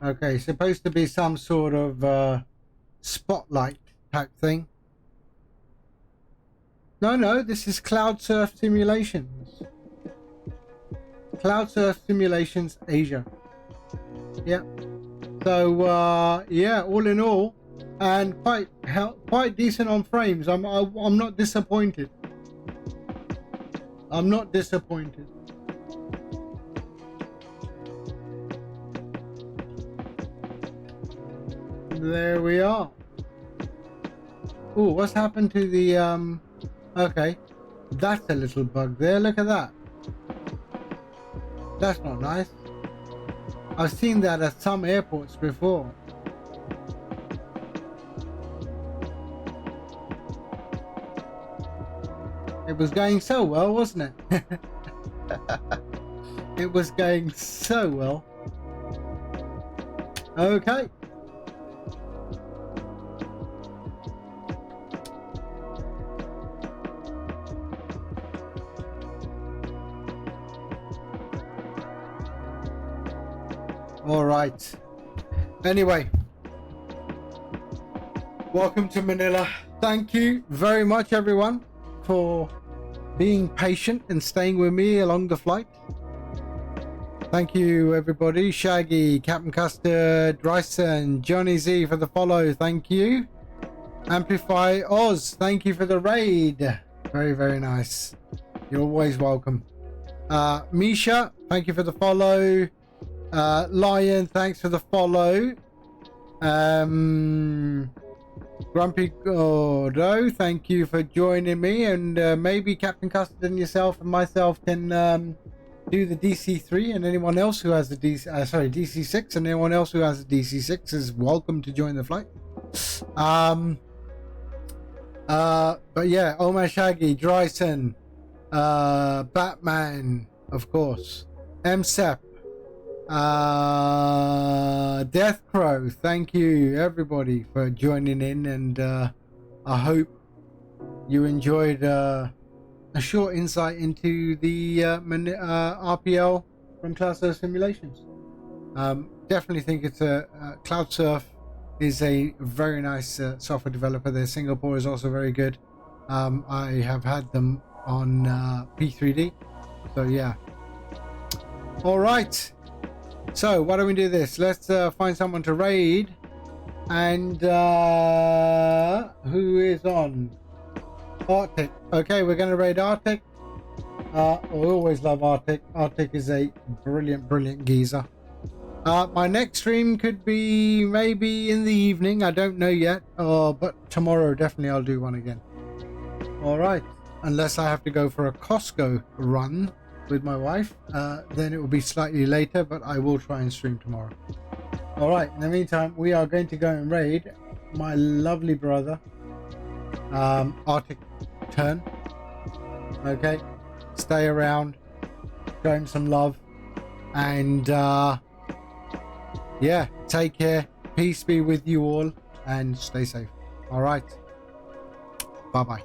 Okay, supposed to be some sort of spotlight type thing. No, this is Cloud Surf Simulations. Cloud Surf Simulations Asia. Yeah. So yeah, all in all, and quite decent on frames. I'm not disappointed. I'm not disappointed. There we are. Oh, what's happened to the okay, that's a little bug there. Look at that. That's not nice. I've seen that at some airports before. It was going so well, wasn't it? It was going so well. Okay. All right. Anyway, welcome to Manila. Thank you very much, everyone, for being patient and staying with me along the flight. Thank you, everybody. Shaggy, Captain Custard, Bryson, Johnny Z for the follow. Thank you. Amplify Oz, thank you for the raid. Very, very nice. You're always welcome. Misha, thank you for the follow. Lion, thanks for the follow. Grumpy Gordo, thank you for joining me, and maybe Captain Custard and yourself and myself can do the DC3, and anyone else who has the DC6, and anyone else who has the DC6 is welcome to join the flight. But yeah, Omar Shaggy, Dryson, Batman, of course, MSEP, Death Crow, thank you everybody for joining in, and I hope you enjoyed a short insight into the RPL from Cloud Surf Simulations. Definitely think it's Cloud Surf is a very nice software developer there. Singapore is also very good. I have had them on P3D, so yeah. All right, so why don't we do this? Let's find someone to raid. And who is on? Arctic. Okay, we're going to raid Arctic. I always love Arctic. Arctic is a brilliant geezer. My next stream could be maybe in the evening. I don't know yet. But tomorrow definitely I'll do one again. All right. Unless I have to go for a Costco run with my wife, then it will be slightly later, but I will try and stream tomorrow. All right. In the meantime, we are going to go and raid my lovely brother, Arctic Turn. Okay. Stay around. Show him some love. And yeah, take care. Peace be with you all, and stay safe. All right. Bye-bye.